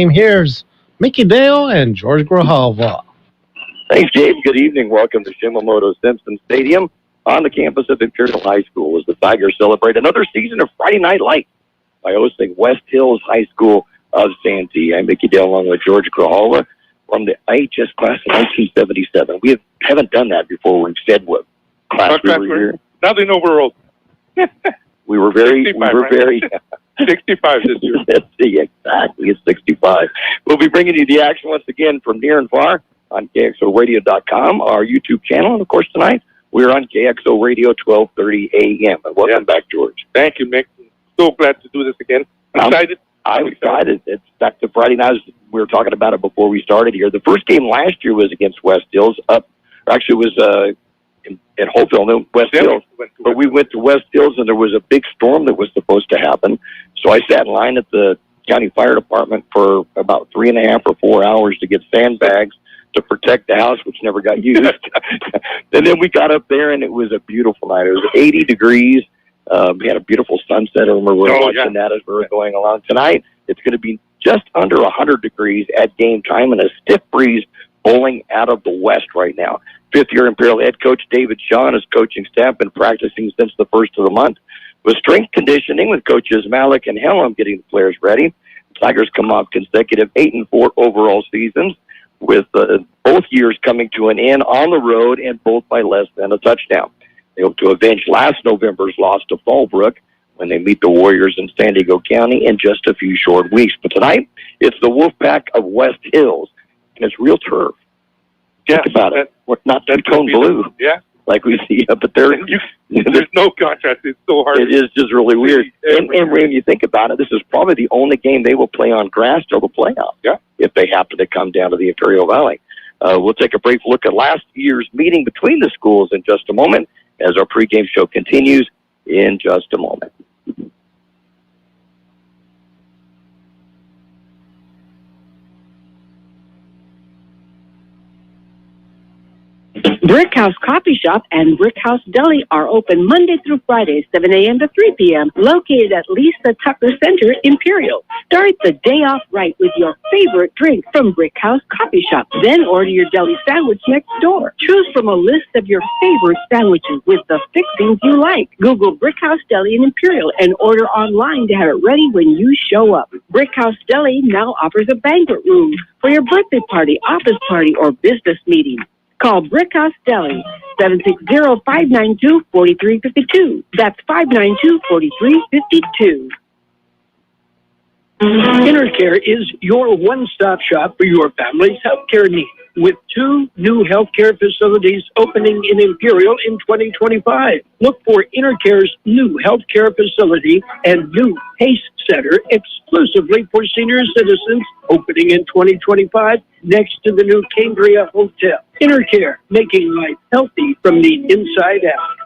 Here's Mickey Dale and George Grijalva. Thanks, Gabe. Good evening. Welcome to Shimamoto Simpson Stadium on the campus of Imperial High School as the Tigers celebrate another season of Friday Night Lights by hosting West Hills High School of Santee. I'm Mickey Dale along with George Grijalva from the IHS class of 1977. We haven't done that before. We've said what class we were here. Now they know we're old. We were very 65 this year. Let's see, exactly. It's 65. We'll be bringing you the action once again from near and far on KXORadio.com, our YouTube channel. And, of course, tonight we're on KXO Radio 1230 a.m. And welcome back, George. Thank you, Mick. So glad to do this again. Excited? I'm excited. It's back to Friday night. We were talking about it before we started here. The first game last year was against West Hills. It was at Hopeville, West Hills. But we went to West Hills, and there was a big storm that was supposed to happen. So I sat in line at the county fire department for about 3.5 or 4 hours to get sandbags to protect the house, which never got used. And then we got up there, and it was a beautiful night. It was 80 degrees. We had a beautiful sunset. I remember we were watching that as we were going along. Tonight, it's going to be just under 100 degrees at game time and a stiff breeze blowing out of the west right now. Fifth-year Imperial head coach David Shaw and his coaching staff been practicing since the first of the month with strength conditioning with coaches Malik and Hellam getting the players ready. The Tigers come off consecutive 8-4 overall seasons with both years coming to an end on the road and both by less than a touchdown. They hope to avenge last November's loss to Fallbrook when they meet the Warriors in San Diego County in just a few short weeks. But tonight, it's the Wolfpack of West Hills, and it's real turf. Think about it. We're not cone blue like we see up there. There's no contrast. It's so hard. It is just really weird. And when you think about it, this is probably the only game they will play on grass till the playoffs if they happen to come down to the Imperial Valley. We'll take a brief look at last year's meeting between the schools in just a moment as our pregame show continues in just a moment. Brick House Coffee Shop and Brick House Deli are open Monday through Friday, 7 a.m. to 3 p.m., located at Lisa Tucker Center, Imperial. Start the day off right with your favorite drink from Brick House Coffee Shop. Then order your deli sandwich next door. Choose from a list of your favorite sandwiches with the fixings you like. Google Brick House Deli in Imperial and order online to have it ready when you show up. Brick House Deli now offers a banquet room for your birthday party, office party, or business meeting. Call Brick House Deli, 760-592-4352. That's 592-4352. InterCare is your one-stop shop for your family's healthcare needs, with 2 new healthcare facilities opening in Imperial in 2025. Look for InterCare's new healthcare facility and new PACE Center exclusively for senior citizens, opening in 2025 next to the new Cambria Hotel. InterCare, making life healthy from the inside out.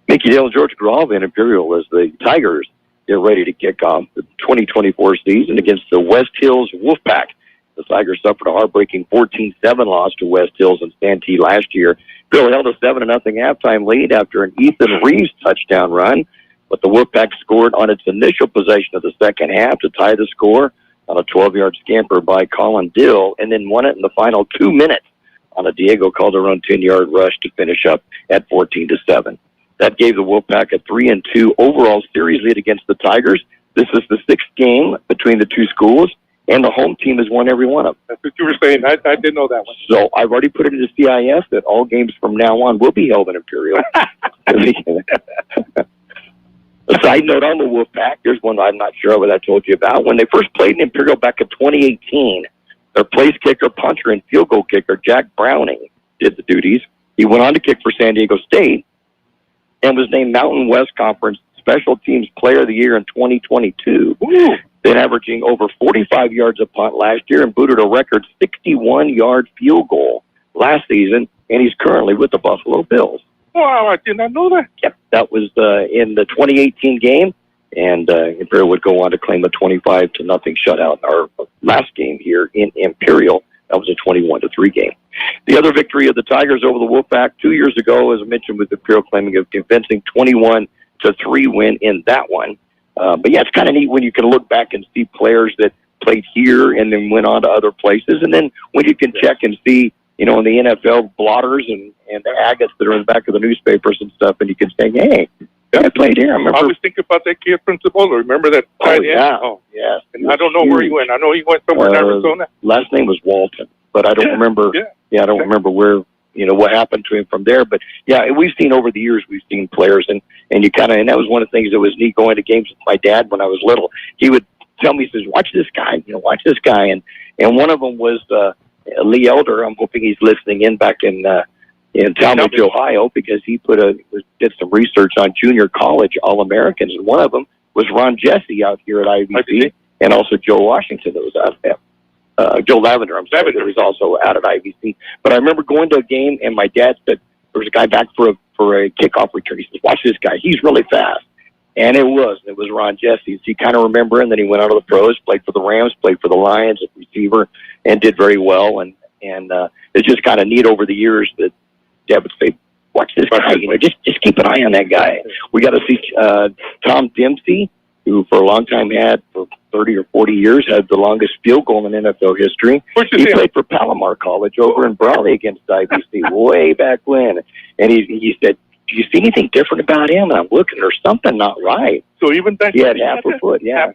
Mickey Dale and George Grijalva in Imperial as the Tigers get ready to kick off the 2024 season against the West Hills Wolfpack. The Tigers suffered a heartbreaking 14-7 loss to West Hills and Santee last year. Bill held a 7-0 halftime lead after an Ethan Reeves touchdown run, but the Wolfpack scored on its initial possession of the second half to tie the score on a 12-yard scamper by Colin Dill, and then won it in the final 2 minutes on a Diego Calderon 10-yard rush to finish up at 14-7. That gave the Wolfpack a 3-2 overall series lead against the Tigers. This is the 6th game between the two schools, and the home team has won every one of them. That's what you were saying. I didn't know that one. So I've already put it into CIS that all games from now on will be held in Imperial. A side note on the Wolfpack, there's one I'm not sure what I told you about. When they first played in Imperial back in 2018, their place kicker, punter, and field goal kicker, Jack Browning, did the duties. He went on to kick for San Diego State and was named Mountain West Conference Special Teams Player of the Year in 2022. Ooh. Then averaging over 45 yards a punt last year and booted a record 61-yard field goal last season, and he's currently with the Buffalo Bills. Wow, I did not know that. Yep, that was in the 2018 game, and Imperial would go on to claim a 25-0 shutout in our last game here in Imperial. That was a 21-3 game. The other victory of the Tigers over the Wolfpack 2 years ago, as I mentioned, with Imperial claiming a convincing 21-3 win in that one. But yeah, it's kind of neat when you can look back and see players that played here and then went on to other places. And then when you can check and see, in the NFL blotters and the agates that are in the back of the newspapers and stuff, and you can say, hey, I played here. I remember. I always think about that kid from Cebola. Remember that tight end? Yeah. Oh, yes. And I don't know where he went. I know he went somewhere in Arizona. Last name was Walton, but I don't remember. I don't remember where, what happened to him from there. But, we've seen over the years, we've seen players, and you kind of, and that was one of the things that was neat going to games with my dad when I was little. He would tell me, he says, watch this guy, watch this guy. And one of them was Lee Elder. I'm hoping he's listening in back in Talmadge, Ohio, because he did some research on junior college All-Americans, and one of them was Ron Jesse out here at IVC, and also Joe Washington that was out there. Joe Lavender, that was also out at IVC. But I remember going to a game, and my dad said, there was a guy back for a kickoff return. He said, watch this guy. He's really fast. And it was Ron Jesse. So you kind of remember him. Then he went out to the pros, played for the Rams, played for the Lions at receiver, and did very well. And it's just kind of neat over the years that Dad would say, watch this guy. Just keep an eye on that guy. We got to see Tom Dempsey, who for a long time for 30 or 40 years had the longest field goal in NFL history. He played for Palomar College over in Brawley against IBC way back when. And he said, do you see anything different about him? And I'm looking, there's something not right. So even back he had half a foot. Yeah,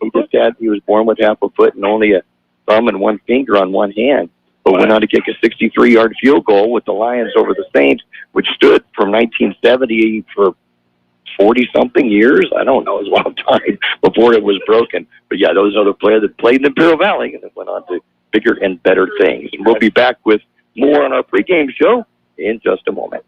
he was born with half a foot and only a thumb and one finger on one hand. But went on to kick a 63-yard field goal with the Lions over the Saints, which stood from 1970 for 40-something years. I don't know, it was a long time before it was broken. But, those other players that played in Imperial Valley and then went on to bigger and better things. And we'll be back with more on our pregame show in just a moment.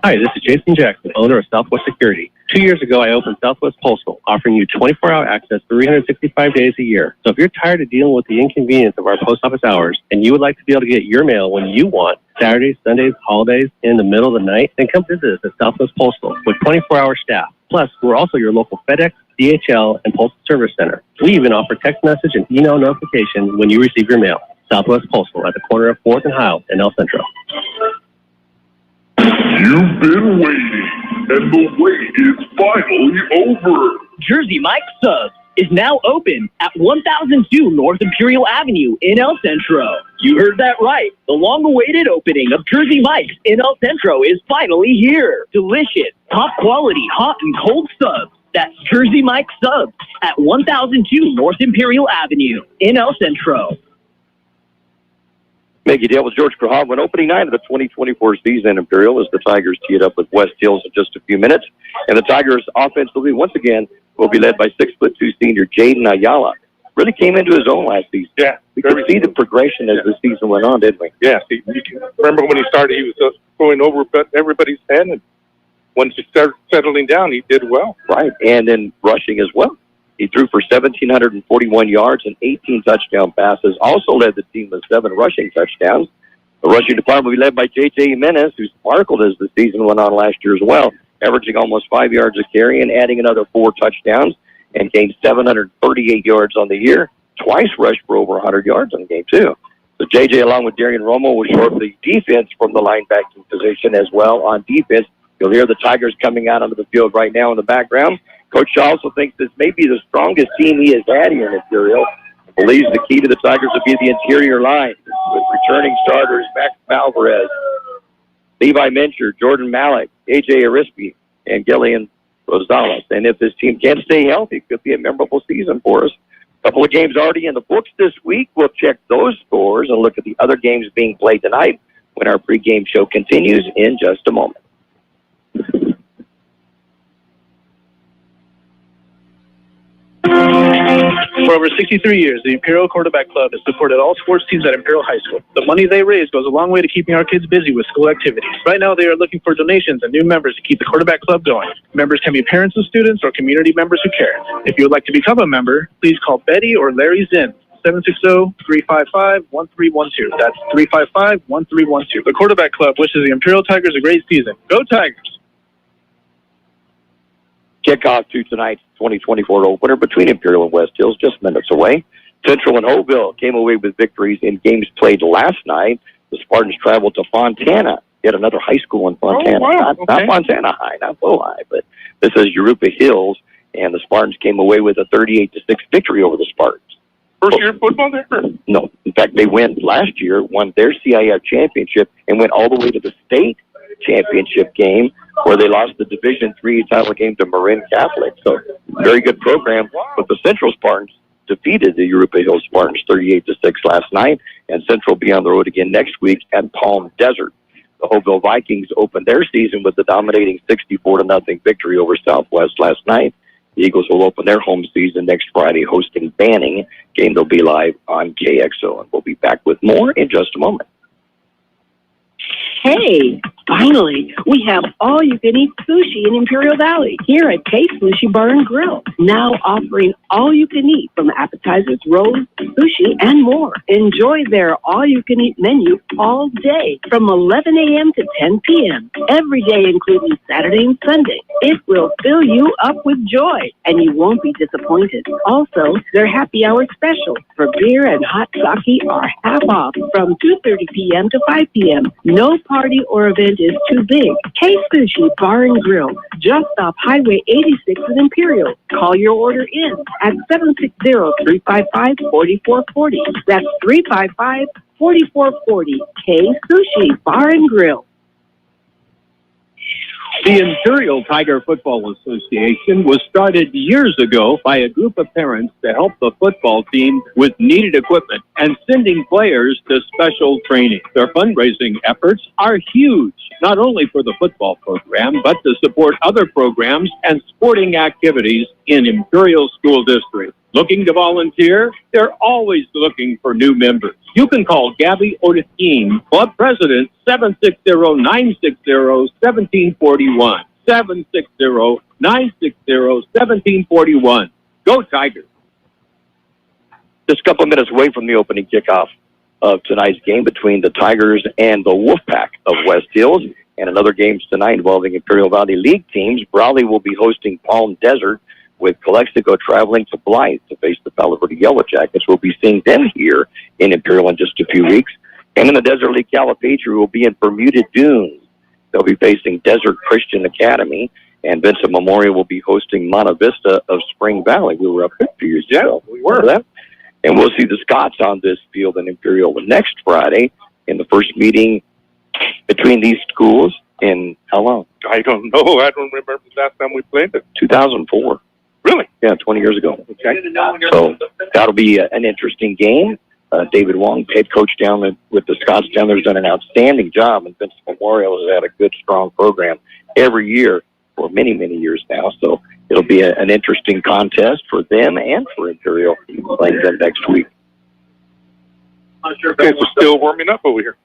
Hi, this is Jason Jackson, owner of Southwest Security. 2 years ago, I opened Southwest Postal, offering you 24-hour access 365 days a year. So if you're tired of dealing with the inconvenience of our post office hours and you would like to be able to get your mail when you want, Saturdays, Sundays, holidays, in the middle of the night, then come visit us at Southwest Postal with 24-hour staff. Plus, we're also your local FedEx, DHL, and Postal Service Center. We even offer text message and email notification when you receive your mail. Southwest Postal at the corner of 4th and Hiles in El Centro. You've been waiting, and the wait is finally over. Jersey Mike's Subs is now open at 1002 North Imperial Avenue in El Centro. You heard that right. The long-awaited opening of Jersey Mike's in El Centro is finally here. Delicious, top-quality, hot and cold subs. That's Jersey Mike's Subs at 1002 North Imperial Avenue in El Centro. Maggie Dale with George Grijalva on opening night of the 2024 season. Imperial as the Tigers tee it up with West Hills in just a few minutes. And the Tigers offensively, once again, will be led by 6'2" senior Jaden Ayala. Really came into his own last season. Yeah. We could see the progression as the season went on, didn't we? Yeah. You can remember when he started, he was going over everybody's head. And once he started settling down, he did well. Right. And then rushing as well. He threw for 1,741 yards and 18 touchdown passes. Also led the team with 7 rushing touchdowns. The rushing department will be led by J.J. Jimenez, who sparkled as the season went on last year as well, averaging almost 5 yards a carry and adding another 4 touchdowns and gained 738 yards on the year. Twice rushed for over 100 yards on the game, too. So J.J., along with Darian Romo, will shore up the defense from the linebacking position as well on defense. You'll hear the Tigers coming out onto the field right now in the background. Coach Shaw also thinks this may be the strongest team he has had here in Imperial. Believes the key to the Tigers will be the interior line with returning starters Max Malvarez, Levi Mencher, Jordan Malik, A.J. Arispe, and Gillian Rosales. And if this team can stay healthy, it could be a memorable season for us. A couple of games already in the books this week. We'll check those scores and look at the other games being played tonight when our pregame show continues in just a moment. For over 63 years, the Imperial Quarterback Club has supported all sports teams at Imperial High School. The money they raise goes a long way to keeping our kids busy with school activities. Right now, they are looking for donations and new members to keep the Quarterback Club going. Members can be parents of students or community members who care. If you would like to become a member, please call Betty or Larry Zinn, 760-355-1312. That's 355-1312. The Quarterback Club wishes the Imperial Tigers a great season. Go Tigers! Kickoff to tonight's 2024 opener between Imperial and West Hills, just minutes away. Central and Hopeville came away with victories in games played last night. The Spartans traveled to Fontana yet another high school in Fontana. Oh, wow. Not Fontana High, not Low High, but this is Eureka Hills, and the Spartans came away with a 38-6 victory over the Spartans. First year football there? No. In fact, they went last year, won their CIF championship, and went all the way to the state championship game where they lost the Division III title game to Marin Catholic. So, very good program. But the Central Spartans defeated the Eureka Hills Spartans 38-6 last night, and Central will be on the road again next week at Palm Desert. The Hopeville Vikings opened their season with the dominating 64-0 victory over Southwest last night. The Eagles will open their home season next Friday hosting Banning. Game will be live on KXO, and we'll be back with more in just a moment. Hey, finally, we have all-you-can-eat sushi in Imperial Valley here at Kxo Sushi Bar and Grill. Now offering all-you-can-eat from appetizers, rolls, sushi, and more. Enjoy their all-you-can-eat menu all day from 11 a.m. to 10 p.m. every day, including Saturday and Sunday. It will fill you up with joy, and you won't be disappointed. Also, their happy hour specials for beer and hot sake are half off from 2:30 p.m. to 5 p.m. No party or event is too big. Kxo Sushi Bar and Grill, just off Highway 86 in Imperial. Call your order in at 760-355-4440. That's 355-4440. Kxo Sushi Bar and Grill. The Imperial Tiger Football Association was started years ago by a group of parents to help the football team with needed equipment and sending players to special training. Their fundraising efforts are huge, not only for the football program, but to support other programs and sporting activities in Imperial School District. Looking to volunteer? They're always looking for new members. You can call Gabby Odekin, Club President, 760-960-1741. 760-960-1741. Go Tigers. Just a couple of minutes away from the opening kickoff of tonight's game between the Tigers and the Wolfpack of West Hills. And another game tonight involving Imperial Valley League teams. Brawley will be hosting Palm Desert, with Calexico traveling to Blythe to face the Palo Verde Yellow Jackets. We'll be seeing them here in Imperial in just a few weeks. And in the Desert League, Calipatria will be in Bermuda Dunes. They'll be facing Desert Christian Academy, and Vincent Memorial will be hosting Monte Vista of Spring Valley. We were up there a few years ago. We were. That. And we'll see the Scots on this field in Imperial next Friday in the first meeting between these schools in how long? I don't know. I don't remember the last time we played it. 2004. Really? Yeah, 20 years ago. Okay. So that'll be an interesting game. David Wong, head coach down with the Scots down there, has done an outstanding job, and Vincent Memorial has had a good, strong program every year for many, many years now. So it'll be an interesting contest for them and for Imperial playing them next week. Okay, so still warming up over here.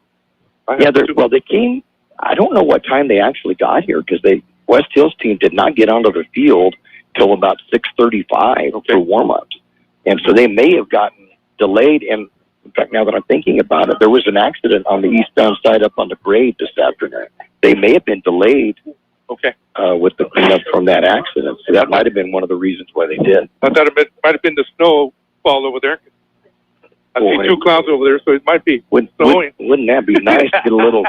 Yeah, they came. I don't know what time they actually got here because West Hills team did not get onto the field till about 6:35 for warm-ups. And so they may have gotten delayed. And in fact, now that I'm thinking about it, there was an accident on the eastbound side up on the grade this afternoon. They may have been delayed with the cleanup from that accident. So that might have been one of the reasons why they did. I thought it might have been the snow fall over there. I see two clouds over there, so it might be snowing. Wouldn't that be nice to get a little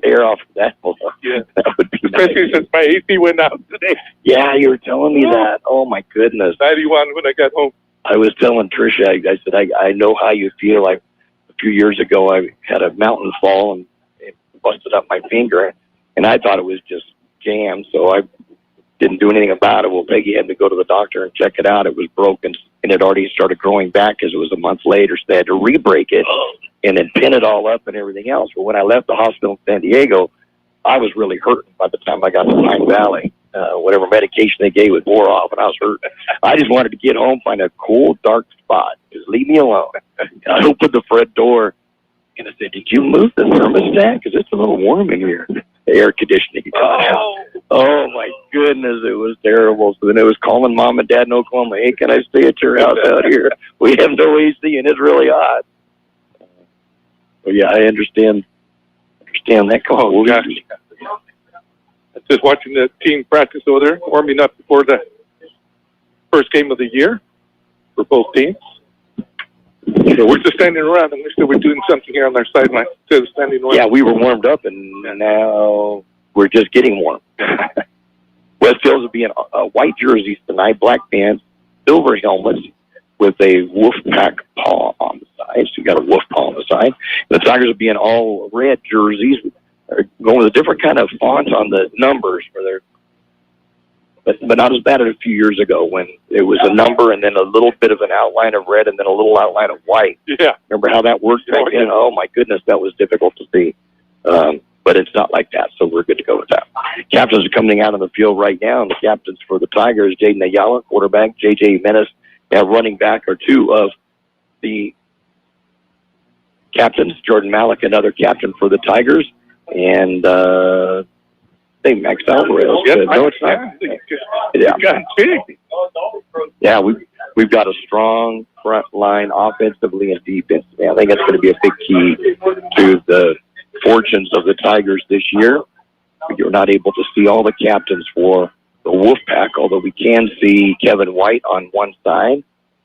air off of that? Yeah. That would be especially nice. since my AC went out today. Yeah, you were telling me that. Oh, my goodness. 91 when I got home. I was telling Tricia, I said, I know how you feel. A few years ago, I had a mountain fall and it busted up my finger, and I thought it was just jammed, so I didn't do anything about it. Well, Peggy had to go to the doctor and check it out. It was broken, and it already started growing back because it was a month later, so they had to re-break it and then pin it all up and everything else. But when I left the hospital in San Diego, I was really hurting by the time I got to Pine Valley. Whatever medication they gave it wore off, and I was hurting. I just wanted to get home, find a cool, dark spot. Just leave me alone. I opened the front door, and I said, "Did you move the thermostat? Because it's a little warm in here." The air conditioning. Oh, my goodness, it was terrible. So then it was calling Mom and Dad in Oklahoma. "Hey, can I stay at your house out here? We have no AC, and it's really hot." Well, yeah, I understand that call. Oh, gosh. Just watching the team practice over there, warming up before the first game of the year for both teams. So we're just standing around, and we're doing something here on our sideline instead of standing around. Yeah, we were warmed up, and now we're just getting warm. West Hills will be in white jerseys tonight, black pants, silver helmets with a wolf pack paw on the side. So you got a wolf paw on the side. The Tigers will be in all red jerseys. They're going with a different kind of font on the numbers for their. But not as bad as a few years ago when it was a number and then a little bit of an outline of red and then a little outline of white. Yeah. Remember how that worked back then? Oh, my goodness, that was difficult to see. But it's not like that, so we're good to go with that. Captains are coming out on the field right now, and the captains for the Tigers, Jaden Ayala, quarterback, J.J. Menace, now running back, are two of the captains. Jordan Malik, another captain for the Tigers, and I think Max Alvarez. No, it's not. Yeah, we've got a strong front line offensively and defensively. I think that's going to be a big key to the fortunes of the Tigers this year. You're not able to see all the captains for the Wolfpack, although we can see Kevin White on one side.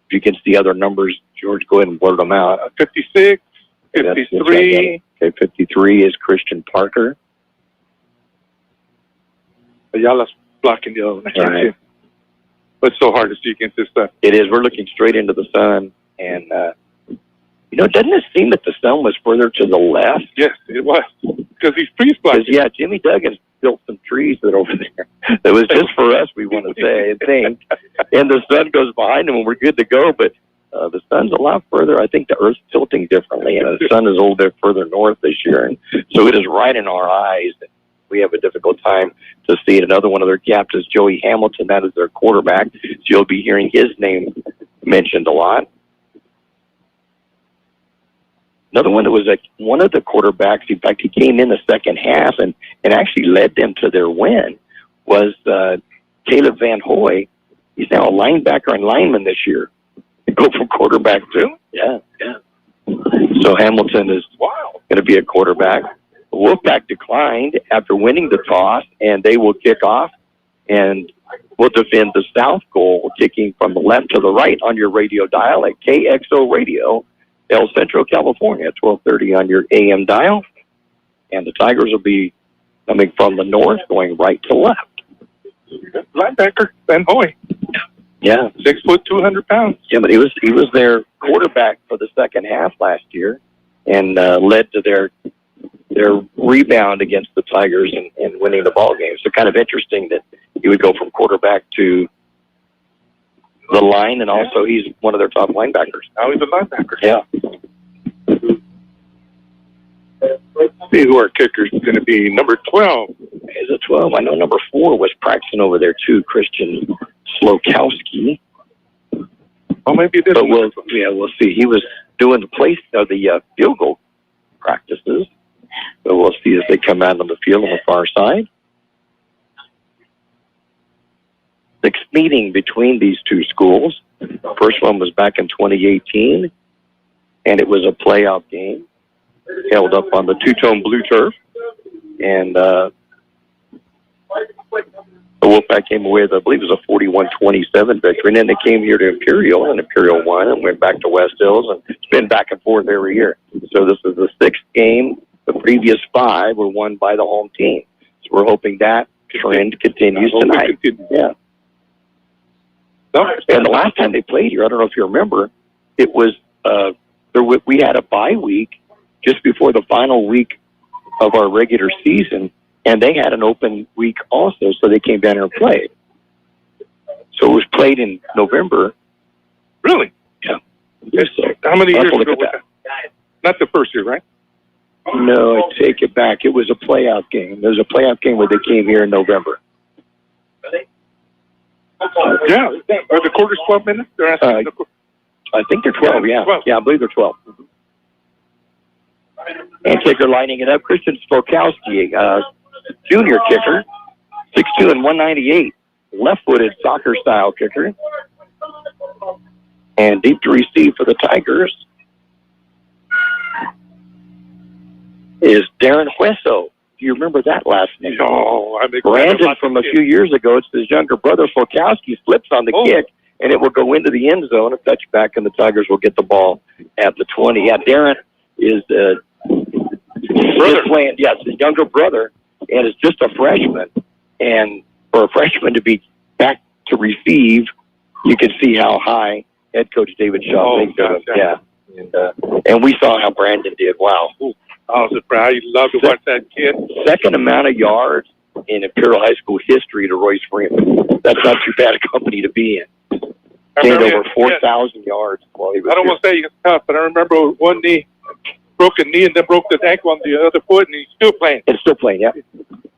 If you can see other numbers, George, go ahead and blurt them out. 56, 53. Okay, 53 is Christian Parker. Ayala's blocking the other one. Right. It's so hard to see against this stuff. It is. We're looking straight into the sun, and doesn't it seem that the sun was further to the left? Yes, it was, because these trees blocking. Yeah, Jimmy Duggan built some trees that over there. That was just for us, we want to say, I think. And the sun goes behind them, and we're good to go. But the sun's a lot further. I think the Earth's tilting differently, and the sun is a little bit further north this year, and so it is right in our eyes. We have a difficult time to see it. Another one of their captains, Joey Hamilton, that is their quarterback. So you'll be hearing his name mentioned a lot. Another one that was one of the quarterbacks, in fact, he came in the second half and actually led them to their win, was Caleb Van Hoy. He's now a linebacker and lineman this year. They go from quarterback too? Yeah. So Hamilton is going to be a quarterback. The Wolfpack declined after winning the toss, and they will kick off and will defend the south goal, kicking from the left to the right on your radio dial at Kxo Radio, El Centro, California, at 1230 on your AM dial. And the Tigers will be coming from the north, going right to left. Linebacker, Van Hoy. Yeah. 6 foot, 200 pounds. Yeah, but he was their quarterback for the second half last year and led to their rebound against the Tigers and winning the ball game. So kind of interesting that he would go from quarterback to the line, and also he's one of their top linebackers. Now he's a linebacker. Yeah. Let's see who our kicker is going to be. Number 12. Is it 12? I know number 4 was practicing over there too, Christian Slokowski. Oh, maybe it is. But we'll see. He was doing the field goal practices. So we'll see as they come out on the field on the far side. Sixth meeting between these two schools. The first one was back in 2018, and it was a playoff game held up on the two-tone blue turf. And the Wolfpack came away with, I believe it was a 41-27 victory. And then they came here to Imperial, and Imperial won and went back to West Hills, and it's been back and forth every year. So this is the 6th game. The previous 5 were won by the home team. So we're hoping that trend continues tonight. Yeah. And the last time they played here, I don't know if you remember, it was we had a bye week just before the final week of our regular season, and they had an open week also, so they came down here and played. So it was played in November. Really? Yeah. So how many years ago was that? Not the first year, right? No, I take it back. It was a playoff game. There was a playoff game where they came here in November. Yeah. Are the quarters 12 minutes? I think they're 12, yeah. 12. Yeah, I believe they're 12. And kicker lining it up, Christian Slokowski, junior kicker, 6'2" and 198, left-footed soccer-style kicker. And deep to receive for the Tigers is Darren Hueso. Do you remember that last name? No. Brandon from a few years ago, it's his younger brother, Slokowski, flips on the kick, and it will go into the end zone, a touchback, and the Tigers will get the ball at the 20. Yeah, Darren is his younger brother, and is just a freshman. And for a freshman to be back to receive, you can see how high head coach David Shaw thinks of him. Yeah. And we saw how Brandon did. Wow. I was surprised. I love to watch that kid. Second amount of yards in Imperial High School history to Royce Freeman. That's not too bad a company to be in. Gained over 4,000 yards while he was I don't want to say he's tough, but I remember one knee, broken knee, and then broke the ankle on the other foot, and he's still playing. It's still playing, yeah.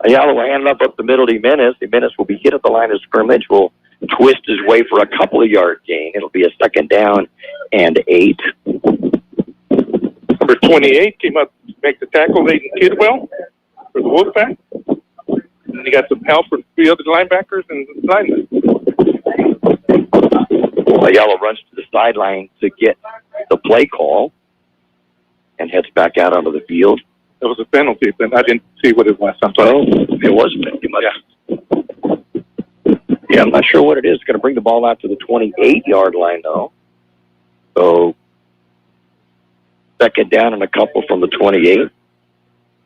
Ayala will hand up the middle to Jimenez. Jimenez will be hit at the line of scrimmage, will twist his way for a couple of yard gain. It'll be a 2nd down and 8. Number 28 came up to make the tackle, Aiden Kidwell, for the Wolfpack. And he got some help from 3 other linebackers and linemen. Ayala runs to the sideline to get the play call and heads back out onto the field. It was a penalty, but I didn't see what it was. I'm sorry. It was a penalty. Yeah, I'm not sure what it is. It's going to bring the ball out to the 28-yard line, though. So, 2nd down and a couple from the 28.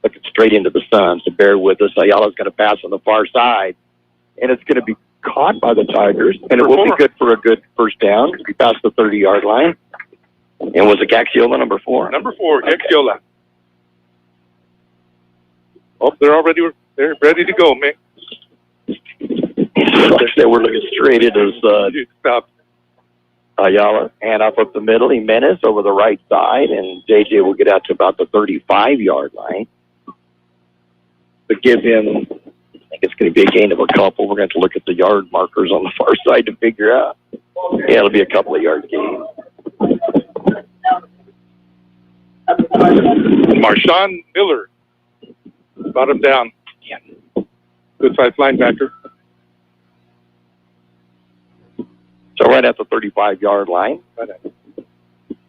Looking straight into the sun, so bear with us. Ayala's going to pass on the far side, and it's going to be caught by the Tigers, and it will be good for a good first down. He passed the 30-yard line. And was it Gaxiola, number 4? Number 4, Gaxiola. Oh, they're ready to go, man. They were looking straight into Ayala, and up the middle, Jimenez over the right side, and JJ will get out to about the 35-yard line. To give him, I think it's going to be a gain of a couple. We're going to have to look at the yard markers on the far side to figure out. Yeah, it'll be a couple of yard gain. Marshawn Miller brought him down. Good size linebacker. So right at the 35-yard line.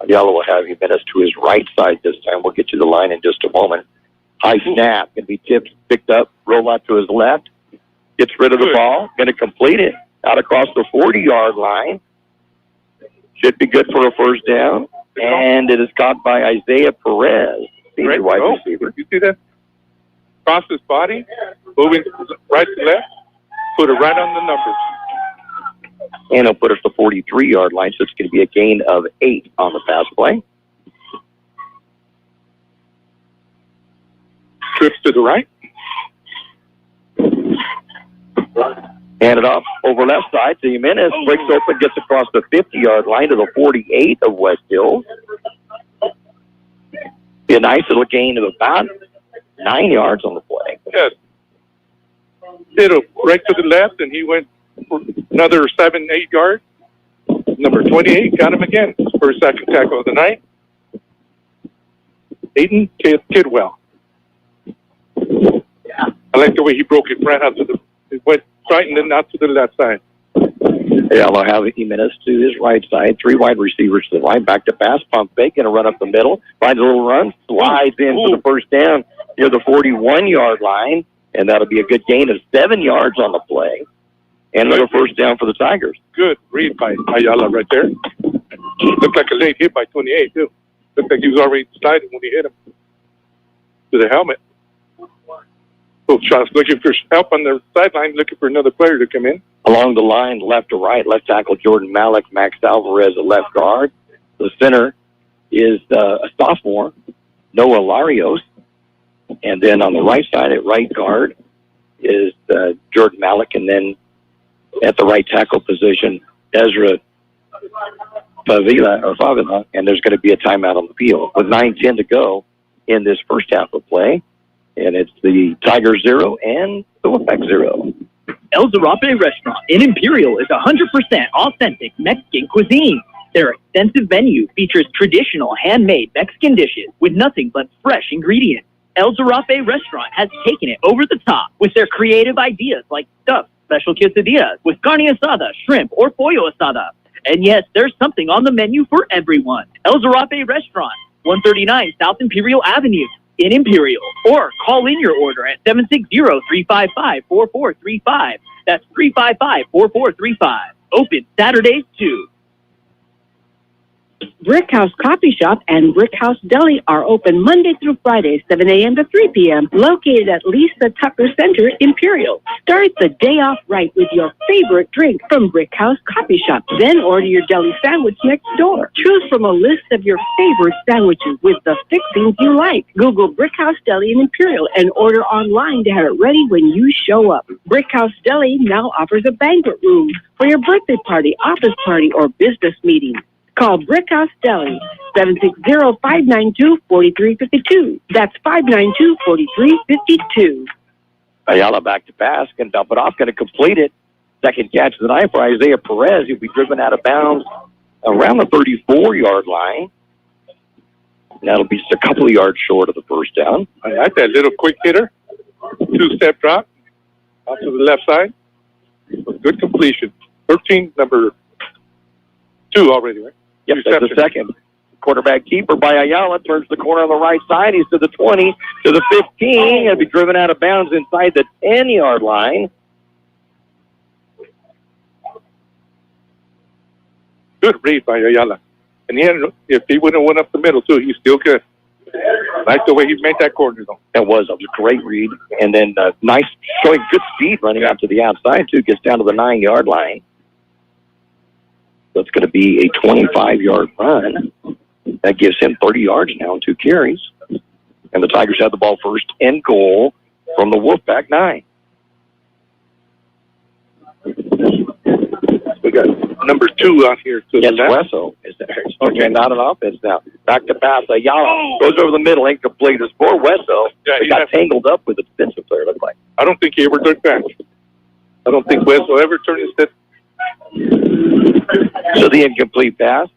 Ayala will have Jimenez to his right side this time. We'll get you the line in just a moment. High snap, going to be picked up, roll out to his left, gets rid of the ball, going to complete it out across the 40-yard line. Should be good for a first down, and it is caught by Isaiah Perez, senior wide receiver. You see that? Cross his body, moving right to left, put it right on the numbers. And he'll put us the 43-yard line, so it's going to be a gain of 8 on the pass play. Trips to the right. Hand it off over left side to Jimenez. Breaks open, gets across the 50-yard line to the 48 of West Hills. Be a nice little gain of about 9 yards on the play. Yes. Did a break to the left, and he went for another 7-8 yards. Number 28 got him again for his 2nd tackle of the night. Aiden Kidwell. I like the way he broke it right out to it went right and then out to the left side. Yeah, they'll have Jimenez to his right side. 3 wide receivers to the line. Back to pass. Pump fake. Going to run up the middle. Finds a little run. Slides in for the first down near the 41-yard line. And that'll be a good gain of 7 yards on the play. And another first down for the Tigers. Good read by Ayala right there. Looked like a late hit by 28, too. Looked like he was already sliding when he hit him to the helmet. Both shots looking for help on the sideline, looking for another player to come in. Along the line, left to right, left tackle Jordan Malik, Max Alvarez, a left guard. The center is a sophomore, Noah Larios. And then on the right side at right guard is Jordan Malik. And then at the right tackle position, Ezra Favila. And there's going to be a timeout on the field with 9:10 to go in this first half of play. And it's the Tigers 0 and the Wolfpack 0. El Zarape Restaurant in Imperial is 100% authentic Mexican cuisine. Their extensive menu features traditional handmade Mexican dishes with nothing but fresh ingredients. El Zarape Restaurant has taken it over the top with their creative ideas like stuffed special quesadillas with carne asada, shrimp, or pollo asada. And yes, there's something on the menu for everyone. El Zarape Restaurant, 139 South Imperial Avenue in Imperial. Or call in your order at 760-355-4435. That's 355-4435. Open Saturdays too. Brickhouse Coffee Shop and Brickhouse Deli are open Monday through Friday, 7 a.m. to 3 p.m., located at Lisa Tucker Center, Imperial. Start the day off right with your favorite drink from Brickhouse Coffee Shop. Then order your deli sandwich next door. Choose from a list of your favorite sandwiches with the fixings you like. Google Brickhouse Deli in Imperial and order online to have it ready when you show up. Brickhouse Deli now offers a banquet room for your birthday party, office party, or business meeting. Call Brickhouse Deli, 760-592-4352. That's 592-4352. Ayala back to pass, can dump it off, going to complete it. Second catch of the night for Isaiah Perez. He'll be driven out of bounds around the 34-yard line. And that'll be just a couple of yards short of the first down. I like that little quick hitter. Two-step drop off to the left side. Good completion. 13, number 2 already, right? Yep, that's the second. Quarterback keeper by Ayala turns the corner on the right side. He's to the 20, to the 15. He'll be driven out of bounds inside the 10-yard line. Good read by Ayala. And if he wouldn't have went up the middle, too, he's still good. Like the way he made that corner, though. That was a great read. And then nice, showing good speed running out to the outside, too. Gets down to the 9-yard line. So it's going to be a 25-yard run. That gives him 30 yards now and 2 carries. And the Tigers have the ball first and goal from the Wolfpack 9. We got number 2 out here. Yes, Wesso is there. Okay, not an offense now. Back to pass. Ayala goes over the middle, incomplete. It's for Wesso. Yeah, he got tangled up with a defensive player, looked like. I don't think he ever turned back. I don't think Wesso ever turned his head. So the incomplete pass.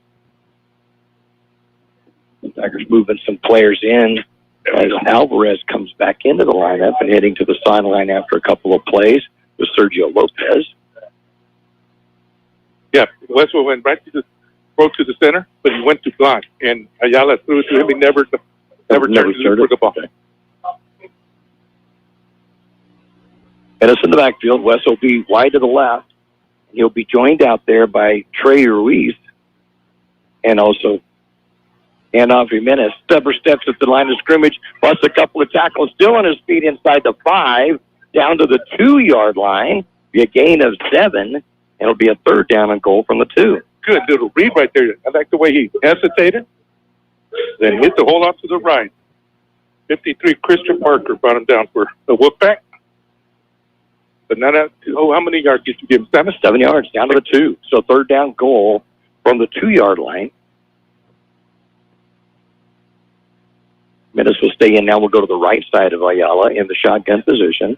The Tigers moving some players in as Alvarez comes back into the lineup and heading to the sideline after a couple of plays with Sergio Lopez. Yeah, Westwood went right to the center, but he went to block, and Ayala threw it to him. He never turned for the ball. And it's in the backfield. Wes will be wide to the left. He'll be joined out there by Trey Ruiz and also Handoff Jimenez. Stubber steps at the line of scrimmage, plus a couple of tackles, still on his feet inside the 5, down to the 2-yard line. Be a gain of 7, and it'll be a third down and goal from the 2. Good little read right there. I like the way he hesitated, then hit the hole off to the right. 53 Christian Parker brought him down for the Wolfpack. But not how many yards did you give him? 7? 7 yards, down to the 2. So third down goal from the 2-yard line. Menace will stay in now. We'll go to the right side of Ayala in the shotgun position.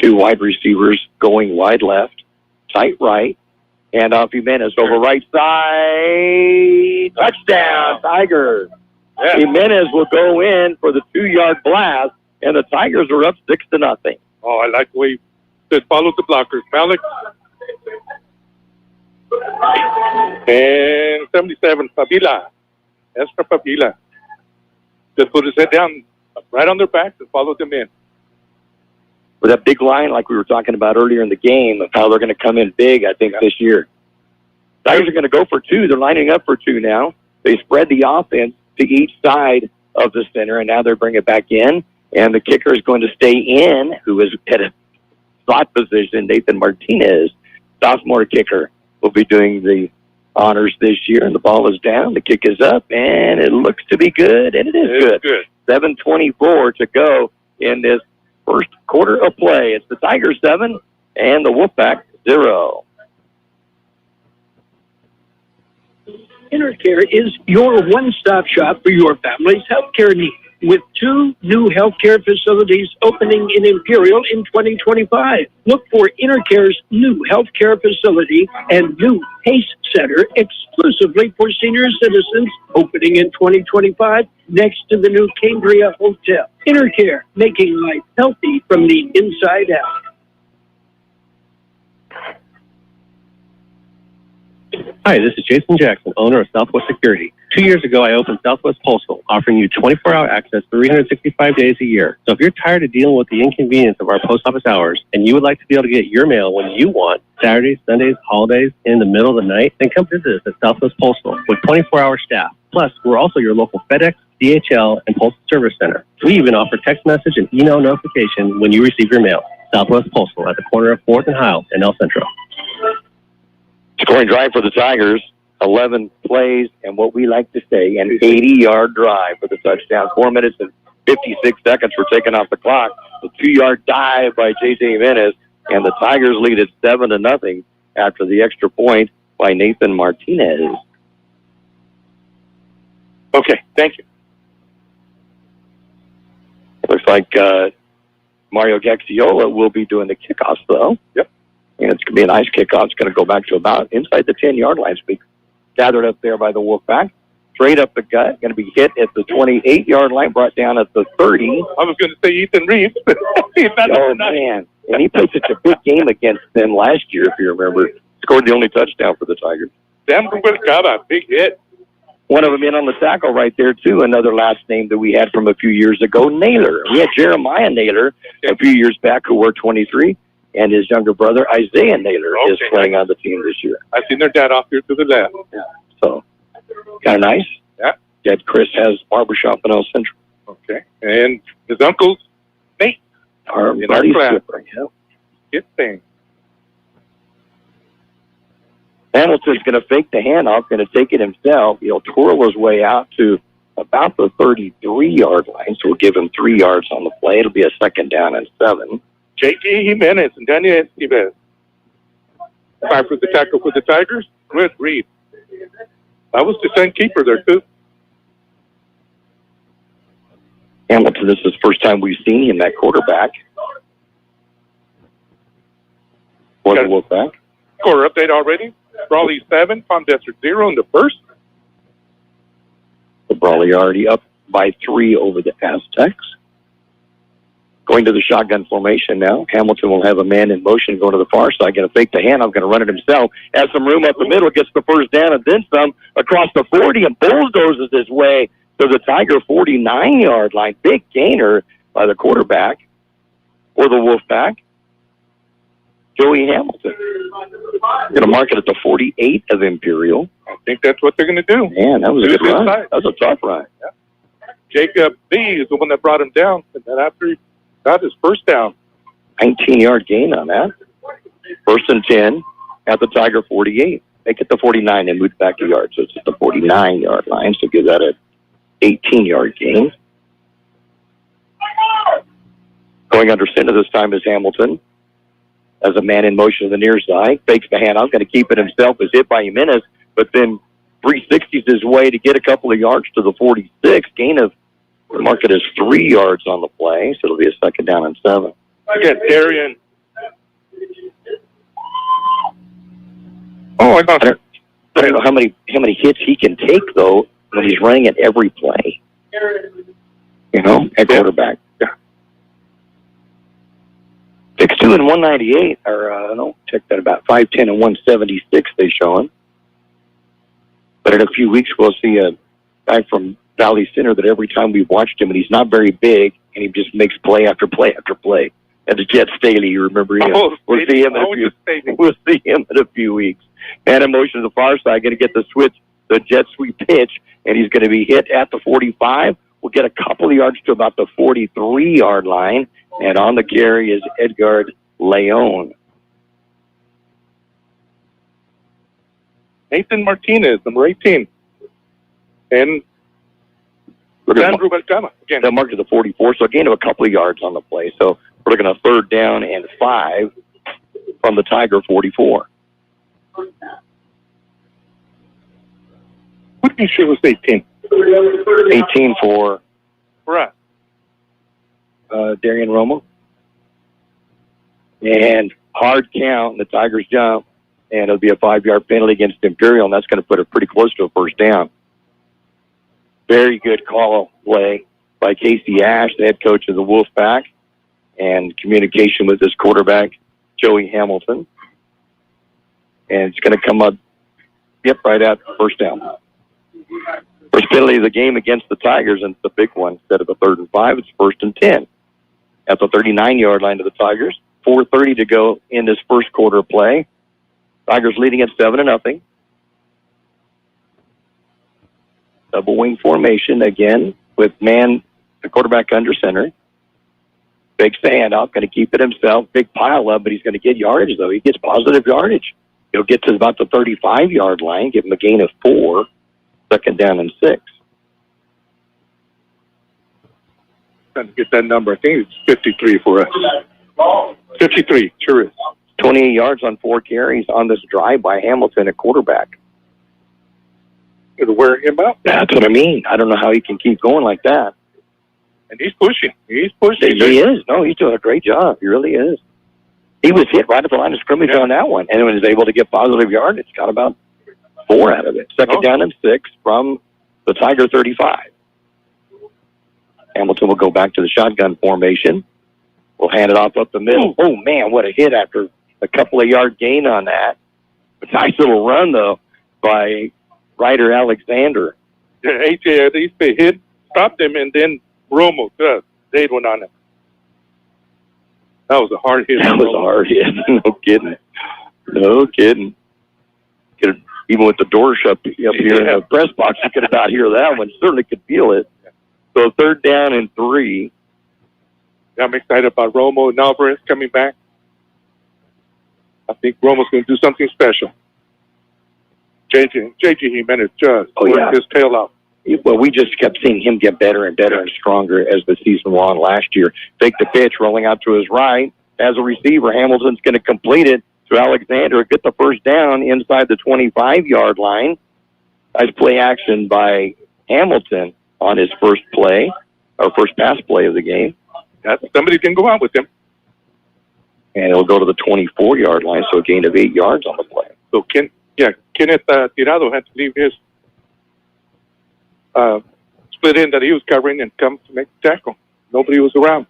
2 wide receivers going wide left, tight right. Handoff Jimenez over right side. Touchdown, Tigers. Yeah. Jimenez will go in for the 2-yard blast, and the Tigers are up 6-0. Oh, I like the way he said follow the blockers. Malik. And 77, Fabila. Extra Fabila. Just put his head down right on their backs and follow them in. With that big line, like we were talking about earlier in the game, of how they're going to come in big, I think, this year. Tigers are going to go for 2. They're lining up for 2 now. They spread the offense to each side of the center, and now they're bringing it back in. And the kicker is going to stay in, who is at a slot position, Nathan Martinez, sophomore kicker, will be doing the honors this year. And the ball is down, the kick is up, and it looks to be good, and it is good. 7:24 to go in this first quarter of play. It's the Tigers 7 and the Wolfpack 0. Intercare is your one-stop shop for your family's healthcare needs, with 2 new healthcare facilities opening in Imperial in 2025. Look for Intercare's new healthcare facility and new PACE Center exclusively for senior citizens, opening in 2025 next to the new Cambria Hotel. Intercare, making life healthy from the inside out. Hi, this is Jason Jackson, owner of Southwest Security. 2 years ago, I opened Southwest Postal, offering you 24-hour access 365 days a year. So if you're tired of dealing with the inconvenience of our post office hours and you would like to be able to get your mail when you want, Saturdays, Sundays, holidays, in the middle of the night, then come visit us at Southwest Postal with 24-hour staff. Plus, we're also your local FedEx, DHL, and Postal Service Center. We even offer text message and email notification when you receive your mail. Southwest Postal at the corner of 4th and Hiles in El Centro. Scoring drive for the Tigers, 11 plays, and what we like to say, an 80-yard drive for the touchdown. 4 minutes and 56 seconds for taking off the clock. The 2-yard dive by J.J. Jimenez, and the Tigers lead at 7-0 after the extra point by Nathan Martinez. Okay, thank you. Looks like Mario Gaxiola will be doing the kickoffs, though. Yep. And it's going to be a nice kickoff. It's going to go back to about inside the 10-yard line. So gathered up there by the Wolfpack. Straight up the gut. Going to be hit at the 28-yard line, brought down at the 30. I was going to say Ethan Reeves. Oh, man. And he played such a big game against them last year, if you remember. Scored the only touchdown for the Tigers. Denver got a big hit. One of them in on the tackle right there, too. Another last name that we had from a few years ago, Naylor. We had Jeremiah Naylor a few years back who wore 23. And his younger brother, Isaiah Naylor, is playing on the team this year. I've seen their dad off here to the left. Yeah. So, kind of nice. Yeah. Dad Chris has barbershop in El Centro. Okay. And his uncle's Nate. Our in buddy our class. skipper, yeah. Good thing. Hamilton's going to fake the handoff, going to take it himself. He'll twirl his way out to about the 33-yard line, so we'll give him 3 yards on the play. It'll be a 2nd down and 7. J.J. Jimenez and Daniel Estevez. Time for the tackle for the Tigers. Good read. That was the same keeper there, too. Hamilton, this is the first time we've seen him at quarterback. For the Wolfpack. Score update already. Brawley 7, Palm Desert 0 in the first. The Brawley already up by 3 over the Aztecs. Going to the shotgun formation now. Hamilton will have a man in motion going to the far side. Going to fake the handoff. Going to run it himself. Has some room up the middle. Gets the first down and then some across the 40 and bulldozes his way to the Tiger 49-yard line. Big gainer by the quarterback for the Wolfpack, Joey Hamilton. Going to mark it at the 48 of Imperial. I think that's what they're going to do. Man, that was a good run. That was a tough run. Yeah. Jacob B is the one that brought him down. And then after he got his first down. 19-yard gain on that. 1st and 10 at the Tiger 48. Make it the 49 and move back a yard. So it's at the 49-yard line. So give that an 18-yard gain. Going under center this time is Hamilton. As a man in motion to the near side. Fakes the handoff. Going to keep it himself. Is hit by Jimenez. But then 360s his way to get a couple of yards to the 46. Gain of, mark it as 3 yards on the play. So it'll be a 2nd down and 7. Again, Darian. Oh, I don't know how many hits he can take, though, when he's running at every play. You know, at quarterback. Yeah. 6'2" and 198, or check that, about 5'10" and 176 they show him. But in a few weeks we'll see a guy from Valley Center that every time we've watched him, and he's not very big, and he just makes play after play after play. And the Jet Staley, you remember him? We'll see him in a few weeks. Man in motion to the far side, going to get the jet sweep pitch, and he's going to be hit at the 45. We'll get a couple of yards to about the 43-yard line, and on the carry is Edgar Leon. Nathan Martinez, number 18. And Andrew Belcama. Again. That marked to the 44, so a gain of a couple of yards on the play. So we're looking at 3rd down and 5 from the Tiger 44. What do you sure was 18? 18 for us. Darian Romo. And hard count, the Tigers jump, and it'll be a 5-yard penalty against Imperial, and that's going to put it pretty close to a 1st down. Very good call play by Casey Ash, the head coach of the Wolfpack, and communication with his quarterback, Joey Hamilton. And it's going to come up Yep, right at first down. First penalty of the game against the Tigers, and it's the big one. Instead of a 3rd and 5, it's 1st and 10. At the 39-yard line of the Tigers. 4:30 to go in this first quarter of play. Tigers leading at 7-0. Double wing formation again with the quarterback under center. Fakes the handoff, going to keep it himself. Big pile up, but he's going to get yardage, though. He gets positive yardage. He'll get to about the 35-yard line, give him a gain of 4, 2nd down and 6. Trying to get that number. I think it's 53 for us. 53, sure is. 28 yards on 4 carries on this drive by Hamilton at quarterback. It'll wear him out. That's what I mean. I don't know how he can keep going like that. And he's pushing. He's pushing. He is. No, he's doing a great job. He really is. He was hit right at the line of scrimmage on that one, and was able to get positive yardage. Got about 4 out of it. 2nd down and 6 from the Tiger 35. Hamilton will go back to the shotgun formation. We'll hand it off up the middle. Oh, man, what a hit after a couple of yard gain on that. A nice little run, though, by Ryder Alexander. Yeah, AJ, at least they hit, stopped him, and then Romo Dade went on him. That was a hard hit. That was a hard hit. No kidding. No kidding. Even with the door shut up here in the press box, you could about hear that one. Certainly could feel it. So 3rd down and 3. Yeah, I'm excited about Romo and Alvarez coming back. I think Romo's going to do something special. JJ Jimenez just worked his tail off. Well, we just kept seeing him get better and better and stronger as the season went on last year. Fake the pitch, rolling out to his right. As a receiver, Hamilton's going to complete it to Alexander, get the 1st down inside the 25-yard line. Nice play action by Hamilton on his first play, or first pass play of the game. Somebody can go out with him. And it'll go to the 24-yard line, so a gain of 8 yards on the play. So Kenneth Tirado had to leave his split in that he was covering and come to make the tackle. Nobody was around.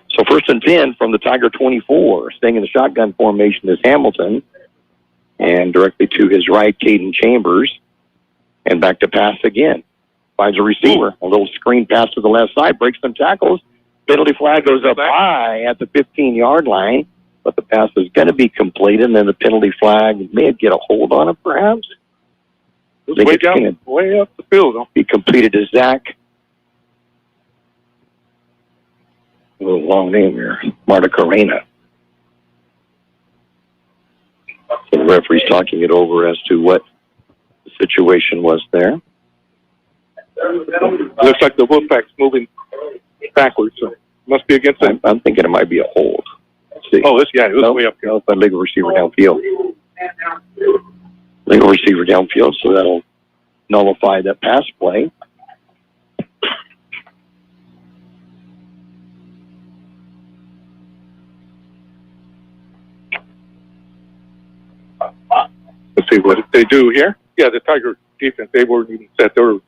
So 1st and 10 from the Tiger 24. Staying in the shotgun formation is Hamilton. And directly to his right, Caden Chambers. And back to pass again. Finds a receiver. A little screen pass to the left side. Breaks some tackles. Penalty flag goes up high at the 15-yard line. But the pass is going to be completed. And then the penalty flag may get a hold on it, perhaps. Way up the field. Be completed to Zach. A little long name here. Marta Carrena. So the referee's talking it over as to what the situation was there. Looks like the Wolfpack's moving backwards, so must be against them. I'm thinking it might be a hold. Let's see. Oh, it was way up here. No, but legal receiver downfield. Legal receiver downfield, so that'll nullify that pass play. Let's see what they do here. Yeah, the Tiger defense, they weren't even set. They were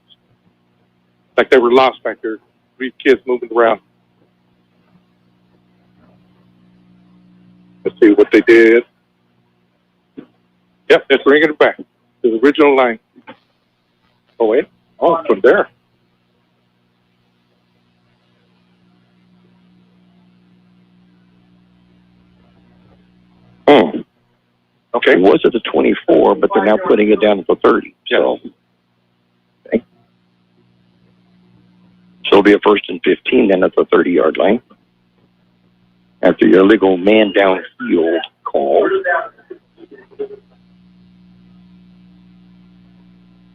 like they were lost back there. 3 kids moving around. Let's see what they did. Yep, that's bringing it back to the original line. Oh, wait. Oh, from there. Okay. It was at the 24, but they're now putting it down at the 30. So, okay. So it'll be a 1st and 15 then at the 30-yard line. After your illegal man downfield call.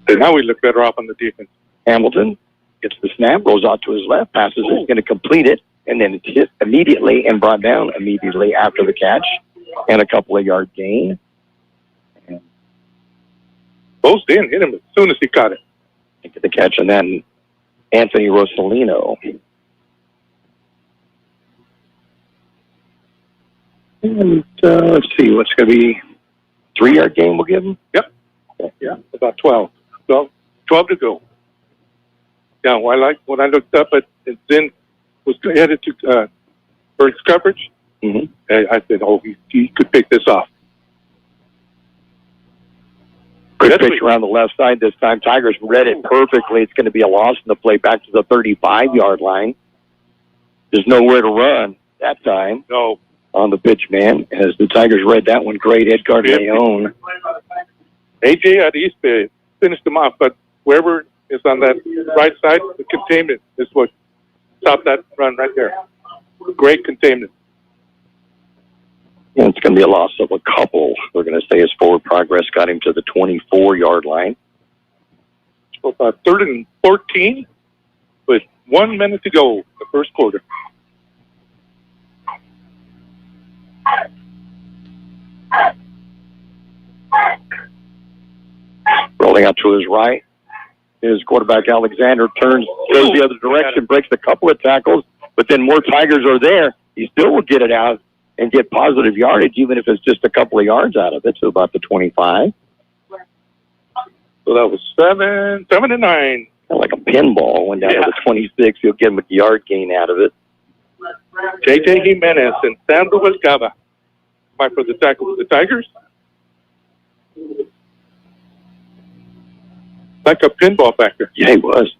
And now we look better off on the defense. Hamilton gets the snap, goes out to his left, passes it, he's going to complete it, and then it's hit immediately and brought down immediately after the catch and a couple of yard gain. Both didn't hit him as soon as he caught it. Get the catch, and then Anthony Rossellino. And let's see, what's going to be 3-yard gain we'll give him? Yep. Yeah, about 12 to go. Now, when I looked up at Zen was headed to for his coverage, I said, oh, he could pick this off. Quick pitch around the left side this time. Tigers read it perfectly. It's going to be a loss in the play back to the 35-yard line. There's nowhere to run that time. No. On the pitch, man. As the Tigers read that one great. Edgar Leon. AJ at East Bay finished them off, but wherever is on that right side, the containment is what stopped that run right there. Great containment. And it's going to be a loss of a couple. We're going to say his forward progress got him to the 24-yard line. So about 3rd and 14 with 1 minute to go in the first quarter. Rolling out to his right. His quarterback, Alexander, turns, goes the other direction, breaks a couple of tackles, but then more Tigers are there. He still will get it out and get positive yardage, even if it's just a couple of yards out of it, so about the 25. So that was 7 and 9. Like a pinball, went down to the 26. He'll get him a yard gain out of it. J.J. Jimenez and Sandro Escava. Fight for the tackle with the Tigers. Like a pinball back there. Yeah, he was.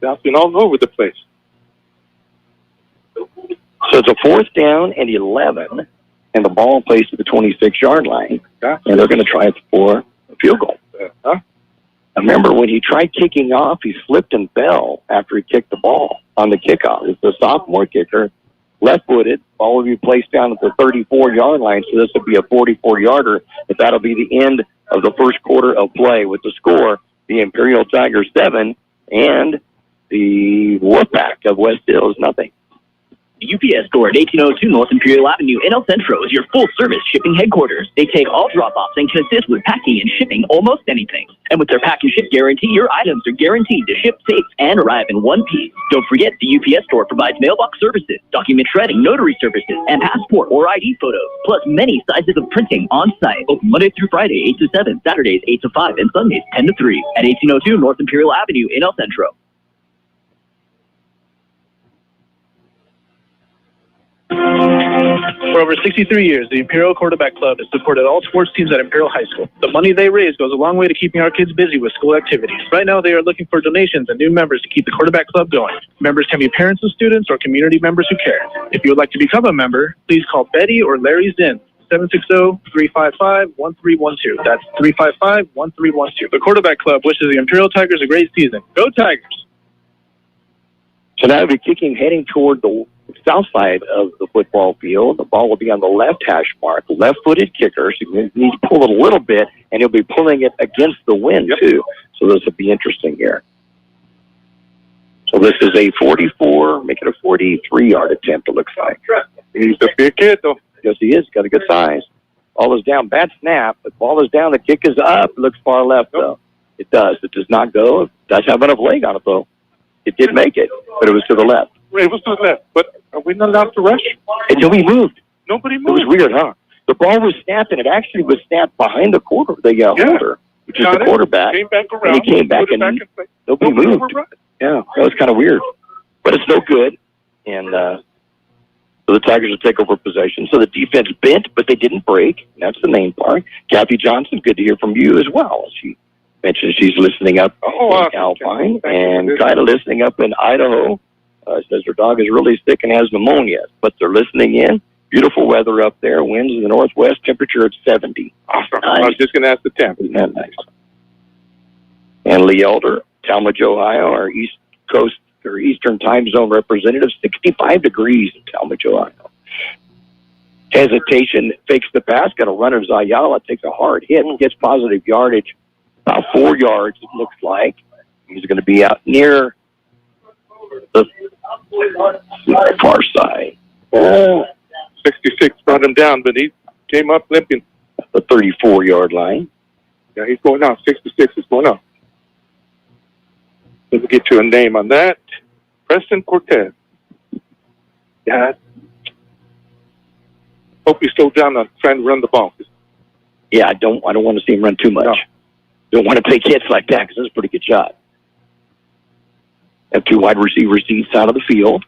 Bouncing all over the place. So it's a 4th down and 11, and the ball plays to the 26-yard line, and they're going to try it for a field goal. I remember when he tried kicking off, he slipped and fell after he kicked the ball on the kickoff. It's a sophomore kicker, left-footed. Ball will be placed down at the 34-yard line, so this will be a 44-yarder, but that'll be the end of the first quarter of play with the score, the Imperial Tigers 7 and the Wolfpack of West Hills nothing. The UPS store at 1802 North Imperial Avenue in El Centro is your full-service shipping headquarters. They take all drop-offs and can assist with packing and shipping almost anything. And with their pack and ship guarantee, your items are guaranteed to ship safe and arrive in one piece. Don't forget, the UPS store provides mailbox services, document shredding, notary services, and passport or ID photos, plus many sizes of printing on-site. Open Monday through Friday, 8 to 7, Saturdays, 8 to 5, and Sundays, 10 to 3 at 1802 North Imperial Avenue in El Centro. For over 63 years, the Imperial Quarterback Club has supported all sports teams at Imperial High School. The money they raise goes a long way to keeping our kids busy with school activities. Right now, they are looking for donations and new members to keep the Quarterback Club going. Members can be parents of students or community members who care. If you would like to become a member, please call Betty or Larry Zinn, 760-355-1312. That's 355-1312. The Quarterback Club wishes the Imperial Tigers a great season. Go Tigers! So now we'll be kicking, heading toward the south side of the football field. The ball will be on the left hash mark. Left-footed kicker, so you need to pull it a little bit, and he'll be pulling it against the wind, too. So this will be interesting here. So this is a 44, make it a 43-yard attempt, it looks like. He's a big kid, though. Yes, he is. Got a good size. Ball is down. Bad snap. The ball is down. The kick is up. It looks far left, though. It does. It does not go. It does have enough leg on it, though. It did make it, but it was to the left. It was to the left, but are we not allowed to rush? And nobody moved. Nobody moved. It was weird, huh? The ball was snapped, and it actually was snapped behind the holder, which is the quarterback. Came back around. And he came back, and nobody moved. Yeah, that was kind of weird. But it's no good. And so the Tigers will take over possession. So the defense bent, but they didn't break. That's the main part. Kathy Johnson, good to hear from you as well. She mentioned she's listening up in Alpine and kind of listening up in Idaho. Says her dog is really sick and has pneumonia, but they're listening in. Beautiful weather up there. Winds in the northwest. Temperature at 70. Awesome. Nice. I was just going to ask the temp. Isn't that nice? And Lee Elder, Talmadge, Ohio, our East Coast or Eastern Time Zone representative. 65 degrees in Talmadge, Ohio. Hesitation, fakes the pass. Got a runner. Zayala takes a hard hit and gets positive yardage. About 4 yards, it looks like. He's going to be out near the far side. 66 brought him down, but he came up limping. The 34-yard line. Yeah, he's going out. 66 is going out. Let me get you a name on that. Preston Cortez. Yeah. Hope he slowed down on trying to run the ball. Yeah, I don't want to see him run too much. No. Don't want to take hits like that because that's a pretty good shot. Have 2 wide receiver seats out of the field.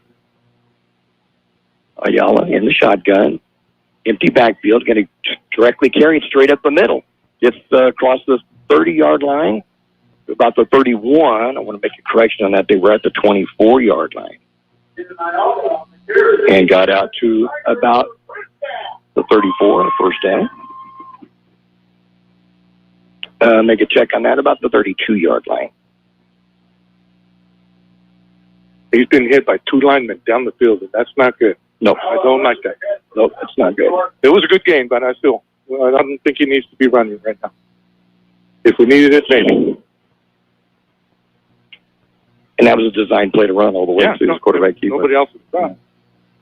Ayala in the shotgun. Empty backfield, going to directly carry it straight up the middle. Gets across the 30-yard line, about the 31. I want to make a correction on that. They were at the 24-yard line. And got out to about the 34 on the first down. Make a check on that, about the 32-yard line. He's been hit by 2 linemen down the field, and that's not good. No. I don't like that. No, that's not good. It was a good game, but I don't think he needs to be running right now. If we needed it, maybe. And that was a design play to run all the way to the quarterback keeper. Nobody else is done.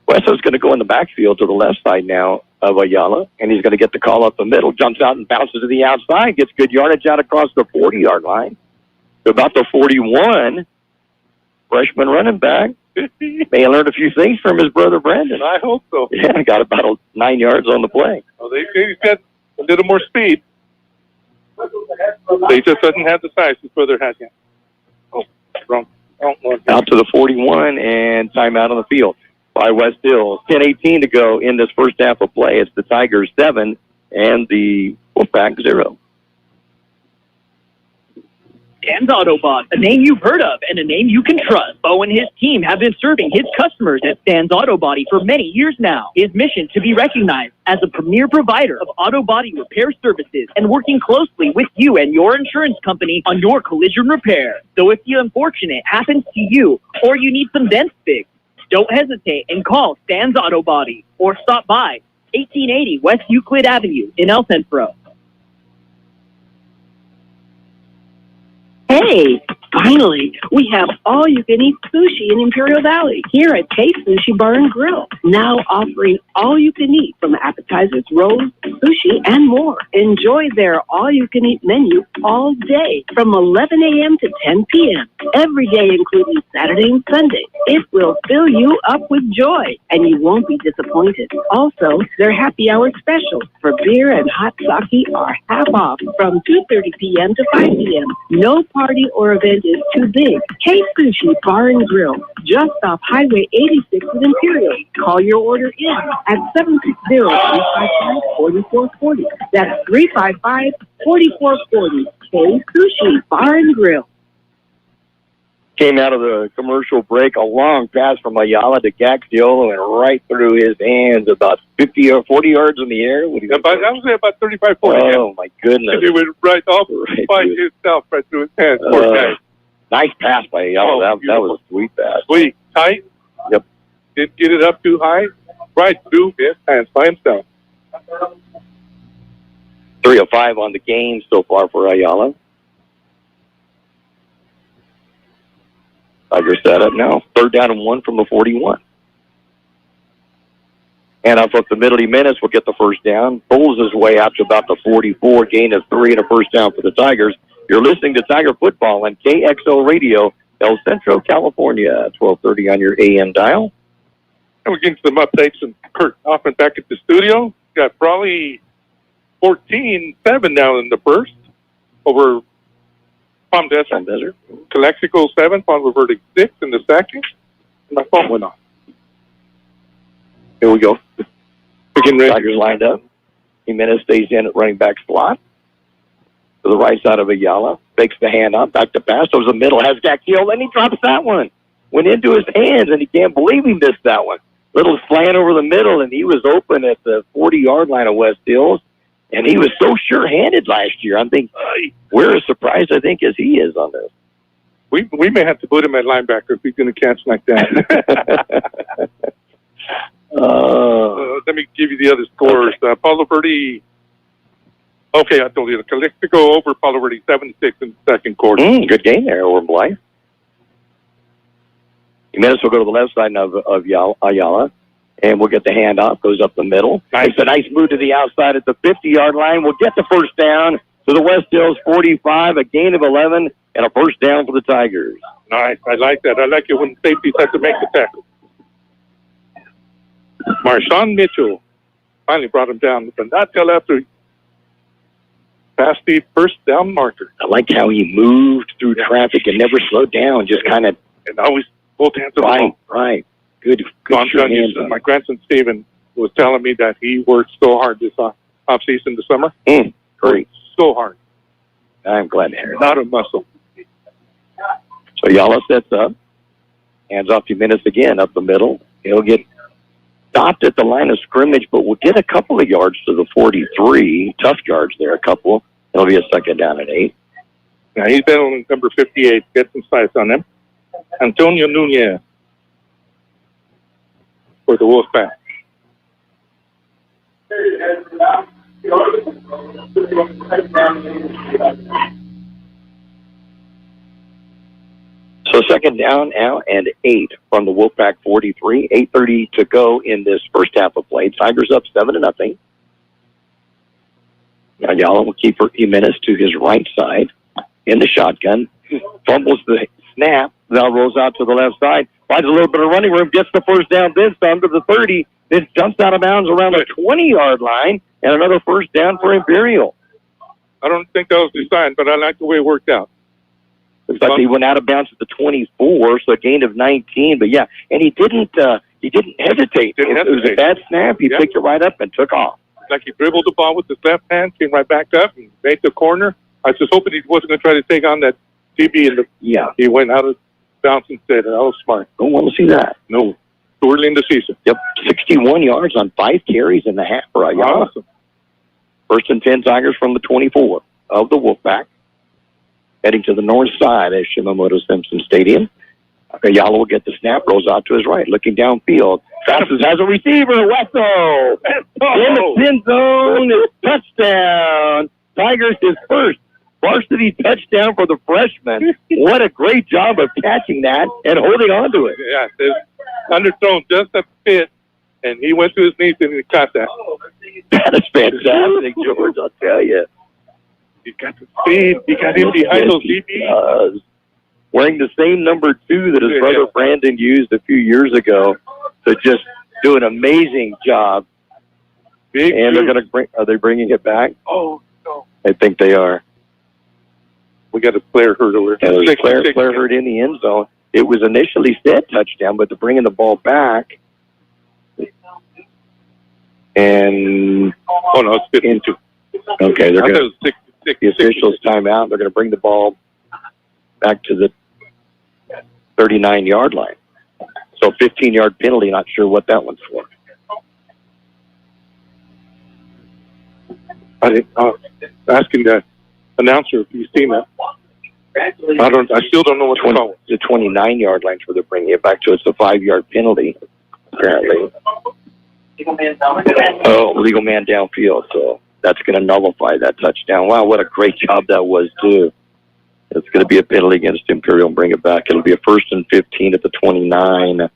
Wesso's going to go in the backfield to the left side now of Ayala, and he's going to get the call up the middle, jumps out and bounces to the outside, gets good yardage out across the 40-yard line. To about the 41, freshman running back. May have learned a few things from his brother Brandon. I hope so. Yeah, got about 9 yards on the play. Well, he's got a little more speed. He just doesn't have the size his brother has yet. Oh, wrong. Out to the 41 and timeout on the field by West Hills. 10:18 to go in this first half of play. It's the Tigers 7 and the Wolfpack 0. Stan's Autobot, a name you've heard of and a name you can trust. Bo and his team have been serving his customers at Stan's Auto Body for many years now. His mission to be recognized as a premier provider of auto body repair services and working closely with you and your insurance company on your collision repair. So if the unfortunate happens to you or you need some dents fixed, don't hesitate and call Stan's Auto Body or stop by 1880 West Euclid Avenue in El Centro. Hey, finally, we have all-you-can-eat sushi in Imperial Valley here at Kxo Sushi Bar and Grill. Now offering all-you-can-eat from appetizers, rolls, sushi, and more. Enjoy their all-you-can-eat menu all day from 11 a.m. to 10 p.m. Every day, including Saturday and Sunday. It will fill you up with joy, and you won't be disappointed. Also, their happy hour specials for beer and hot sake are half off from 2:30 p.m. to 5 p.m. No party or event is too big. Kxo Sushi Bar and Grill, just off Highway 86 in Imperial. Call your order in at 760-355-4440. That's 355-4440. Kxo Sushi Bar and Grill. Came out of the commercial break, a long pass from Ayala to Gaxiolo and right through his hands, about 50 or 40 yards in the air. I would say about 35, 40. Oh, my goodness. It went right off by himself, right through his hands. Poor guy. Nice pass by Ayala. That was a sweet pass. Sweet. Tight. Yep. Didn't get it up too high. Right through his hands by himself. 3 of 5 on the game so far for Ayala. Tigers set up now. 3rd down and 1 from the 41. And up the middle, Jimenez will get the first down. Pulls his way out to about the 44. Gain of 3 and a first down for the Tigers. You're listening to Tiger Football on KXO Radio, El Centro, California. 1230 on your AM dial. And we're getting some updates from Kurt Hoffman back at the studio. Got probably 14-7 now in the first over Palm Desert. Calexico 7, Palm Verde 6 in the second. And my phone went off. Here we go. Tigers lined up. Jimenez stays in at running back slot. To the right side of Ayala. Fakes the handoff. Back to pass. Goes the middle. Has Gaxiolo. And he drops that one. Went into his hands, and he can't believe he missed that one. Little slant over the middle, and he was open at the 40-yard line of West Hills. And he was so sure-handed last year. I think we're as surprised, I think, as he is on this. We may have to put him at linebacker if he's going to catch like that. Let me give you the other scores. Okay. Palo Verde. Okay, I told you. Calexico over Palo Verde 7-6 in the second quarter. Good game there over Blythe. Jimenez will go to the left side of Ayala. And we'll get the handoff. Goes up the middle. Nice. It's a nice move to the outside at the 50-yard line. We'll get the first down to the West Hills 45, a gain of 11, and a first down for the Tigers. Nice. I like that. I like it when safeties have to make the tackle. Marshawn Mitchell finally brought him down, but not till after past the first down marker. I like how he moved through traffic and never slowed down, just kind of... And always both hands on the ball. Right. Good my grandson Steven was telling me that he worked so hard this off-season this summer. Great. so hard. I'm glad to hear it. Not a muscle. So Ayala sets up. Hands off to Jimenez again up the middle. He'll get stopped at the line of scrimmage, but will get a couple of yards to the 43. Tough yards there, a couple. It'll be a second down and 8. Now he's battling number 58. Get some size on him. Antonio Nunez for the Wolfpack. So second down now and 8 from the Wolfpack 43. 8:30 to go in this first half of play. Tigers up 7-0. Now Ayala will keep for Jimenez to his right side in the shotgun. Fumbles the snap. Now rolls out to the left side. Finds a little bit of running room. Gets the first down this time to the 30. Then jumps out of bounds around the 20-yard line. And another first down for Imperial. I don't think that was designed, but I like the way it worked out. Looks like he went out of bounds at the 24, so a gain of 19. But yeah, and he didn't hesitate. It was a bad snap. He picked it right up and took off. Like he dribbled the ball with his left hand, came right back up and made the corner. I was just hoping he wasn't going to try to take on that DB. He went out of bounds instead. That was smart. Don't want to see that. No. Too early in the season. Yep, 61 yards on 5 carries in the half for Ayala. Awesome. First and 10 Tigers from the 24 of the Wolfpack. Heading to the north side at Shimamoto Simpson Stadium. Ayala will get the snap, rolls out to his right, looking downfield. Passes as a receiver, Wesso! In the pin zone, is touchdown. Tigers his first varsity touchdown for the freshman. What a great job of catching that and holding on to it. Yeah, it's underthrown just a bit, and he went to his knees and he caught that. That is fantastic, George, I'll tell you. He got the speed. He got him behind those DBs. Wearing the same number 2 that his brother Brandon used a few years ago. So just do an amazing job. And they're going to are they bringing it back? Oh, no. I think they are. We got a player hurt over there. There's a player hurt in the end zone. It was initially said touchdown, but they're bringing the ball back. And oh no, it's 52. Okay, they're going to the officials timeout. They're going to bring the ball back to the 39-yard line. So 15-yard penalty. Not sure what that one's for. Asking the announcer if you've seen that. I still don't know what the 29-yard line where they're bringing it back to. It's a 5-yard penalty, apparently. Legal man downfield. So that's going to nullify that touchdown. Wow, what a great job that was, too. It's going to be a penalty against Imperial and bring it back. It'll be a 1st and 15 at the 29.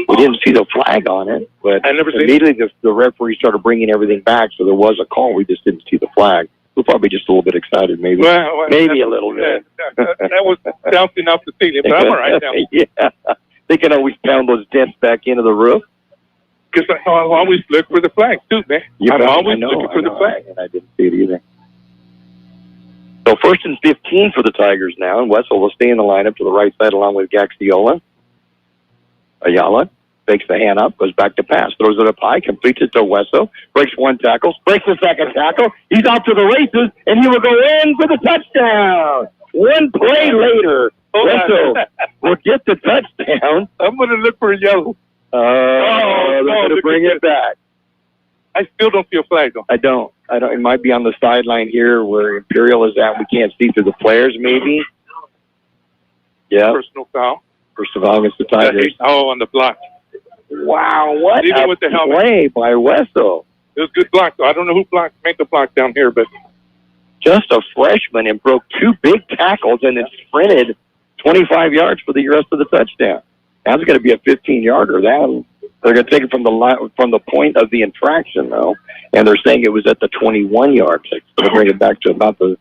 We didn't see the flag on it, but immediately the referee started bringing everything back, so there was a call. We just didn't see the flag. We're probably just a little bit excited, maybe. Maybe a little bit. That was bouncing off the ceiling, but I'm all right now. Yeah. They can always pound those dents back into the roof. Because I always look for the flag, too, man. I'm always looking for the flag. And I didn't see it either. So 1st and 15 for the Tigers now, and Wessel will stay in the lineup to the right side along with Gaxiola. Ayala fakes the hand up, goes back to pass, throws it up high, completes it to Wessel, breaks one tackle, breaks the second tackle. He's off to the races, and he will go in for the touchdown. One play later, Wessel will get the touchdown. I'm going to look for a yellow. They're going to bring it back. I still don't see a flag, though. I don't. It might be on the sideline here where Imperial is at. We can't see through the players, maybe. Yeah. Personal foul. First of all, against the Tigers. On the block. Wow, what even a with the helmet. play by Wessel. It was a good block, though. I don't know who made the block down here, but... Just a freshman and broke 2 big tackles and then sprinted 25 yards for the rest of the touchdown. That's going to be a 15-yarder. They're going to take it from the point of the infraction, though, and they're saying it was at the 21-yard. So they'll bring it back to about they're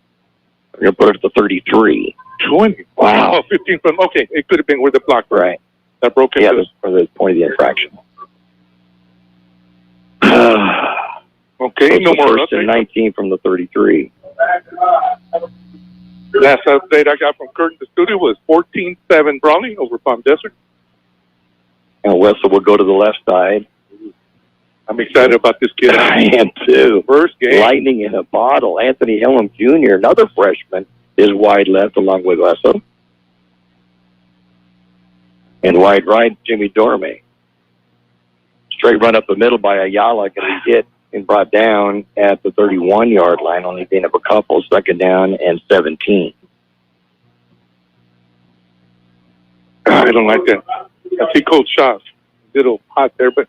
going to put it at the 33. 20? Wow. 15 from, okay, it could have been where the block, right? That broke it. Yeah, for the point of the infraction. Okay, no more. 1st and 19 from the 33. Last update I got from Kurt in the studio was 14-7 Brawley over Palm Desert. And Wessel will go to the left side. I'm excited about this kid. I am too. First game. Lightning in a bottle. Anthony Hillum Jr., another freshman, is wide left along with Russell. And wide right, Jimmy Dorme. Straight run up the middle by Ayala, going to be hit and brought down at the 31-yard line, only gain of a couple, second down and 17. I don't like that. I see Coach Shaw's a little hot there, but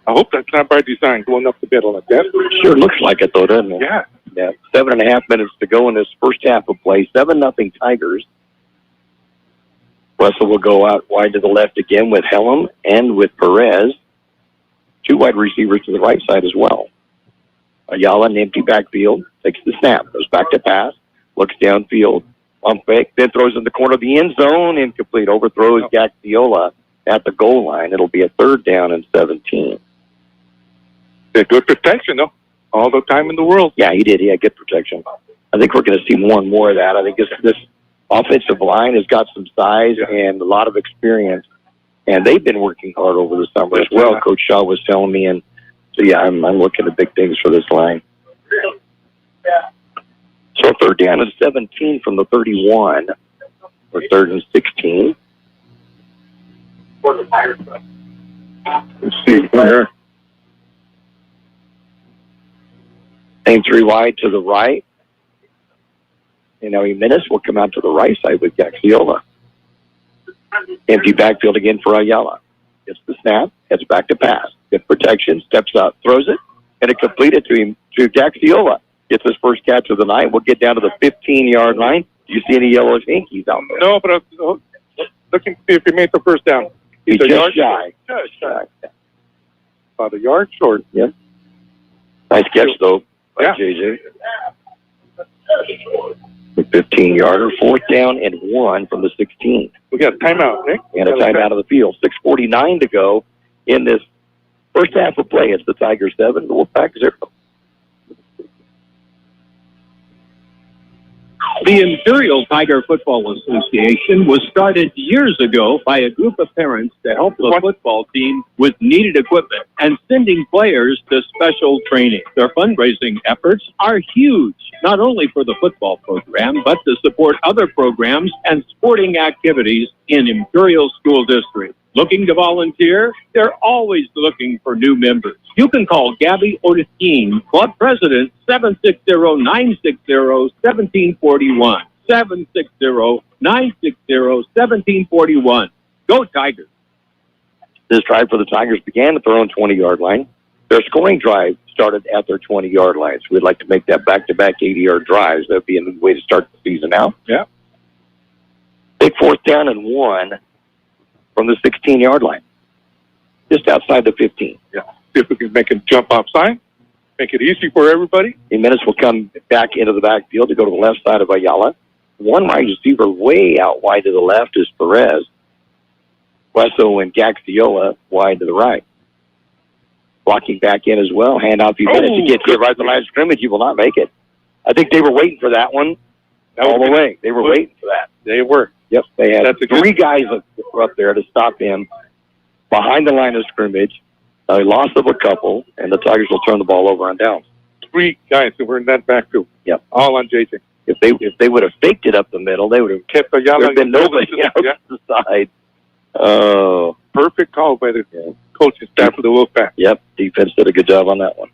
I hope that's not by design, going up the middle like that. Sure looks like it, though, doesn't it? Yeah. Yeah. 7.5 minutes to go in this first half of play. 7-0 Tigers. Russell will go out wide to the left again with Hellum and with Perez. Two wide receivers to the right side as well. Ayala in empty backfield, takes the snap, goes back to pass, looks downfield, pump fake, then throws in the corner of the end zone, incomplete, overthrows Gaxiola at the goal line. It'll be a third down and 17. They're good protection, though. All the time in the world. Yeah, he did. He had good protection. I think we're going to see more and more of that. I think this offensive line has got some size and a lot of experience. And they've been working hard over the summer as well. Coach Shaw was telling me, and so yeah, I'm looking at big things for this line. So third down and 17 from the 31, or third and 16. Let's see here. Same three wide to the right. And now Jimenez will come out to the right side with Gaxiola. Empty backfield again for Ayala. Gets the snap, heads back to pass. Good protection, steps up, throws it, and it completed to Gaxiola. Gets his first catch of the night. We'll get down to the 15-yard line. Do you see any yellow hankies out there? No, but I'm looking to see if he made the first down. He's just shy. Just shy. About a yard short. Yep. Nice catch, though, by JJ. The 15-yarder, fourth down and 1 from the 16. We got a timeout, Nick. And a timeout of the field. 6:49 to go in this first half of play. It's the Tigers 7, the Wolfpack 0. The Imperial Tiger Football Association was started years ago by a group of parents to help the football team with needed equipment and sending players to special training. Their fundraising efforts are huge, not only for the football program, but to support other programs and sporting activities in Imperial School District. Looking to volunteer? They're always looking for new members. You can call Gabby Otiskin, Club President, 760-960-1741. 760-960-1741. Go Tigers. This drive for the Tigers began at their own 20-yard line. Their scoring drive started at their 20-yard line. So we'd like to make that back-to-back 80-yard drives. That would be a new way to start the season out. Yeah. Big fourth down and 1 from the 16-yard line, just outside the 15. Yeah. See if we can make a jump offside, make it easy for everybody. Jimenez will come back into the backfield to go to the left side of Ayala. One wide receiver way out wide to the left is Perez. Wesso and Gaxiola wide to the right. Blocking back in as well. Hand off Jimenez. He gets hit right at the line of scrimmage. He will not make it. I think they were waiting for that one all the way. They were waiting for that. They were. Yep, they had three guys were up there to stop him behind the line of scrimmage. He lost of a couple, and the Tigers will turn the ball over on downs. Three guys that were in that backfield. Yep. All on JJ. If they would have faked it up the middle, they would have kept Ayala. There'd been nobody out the side. Oh, perfect call by the coaching staff of the Wolfpack. Yep, defense did a good job on that one.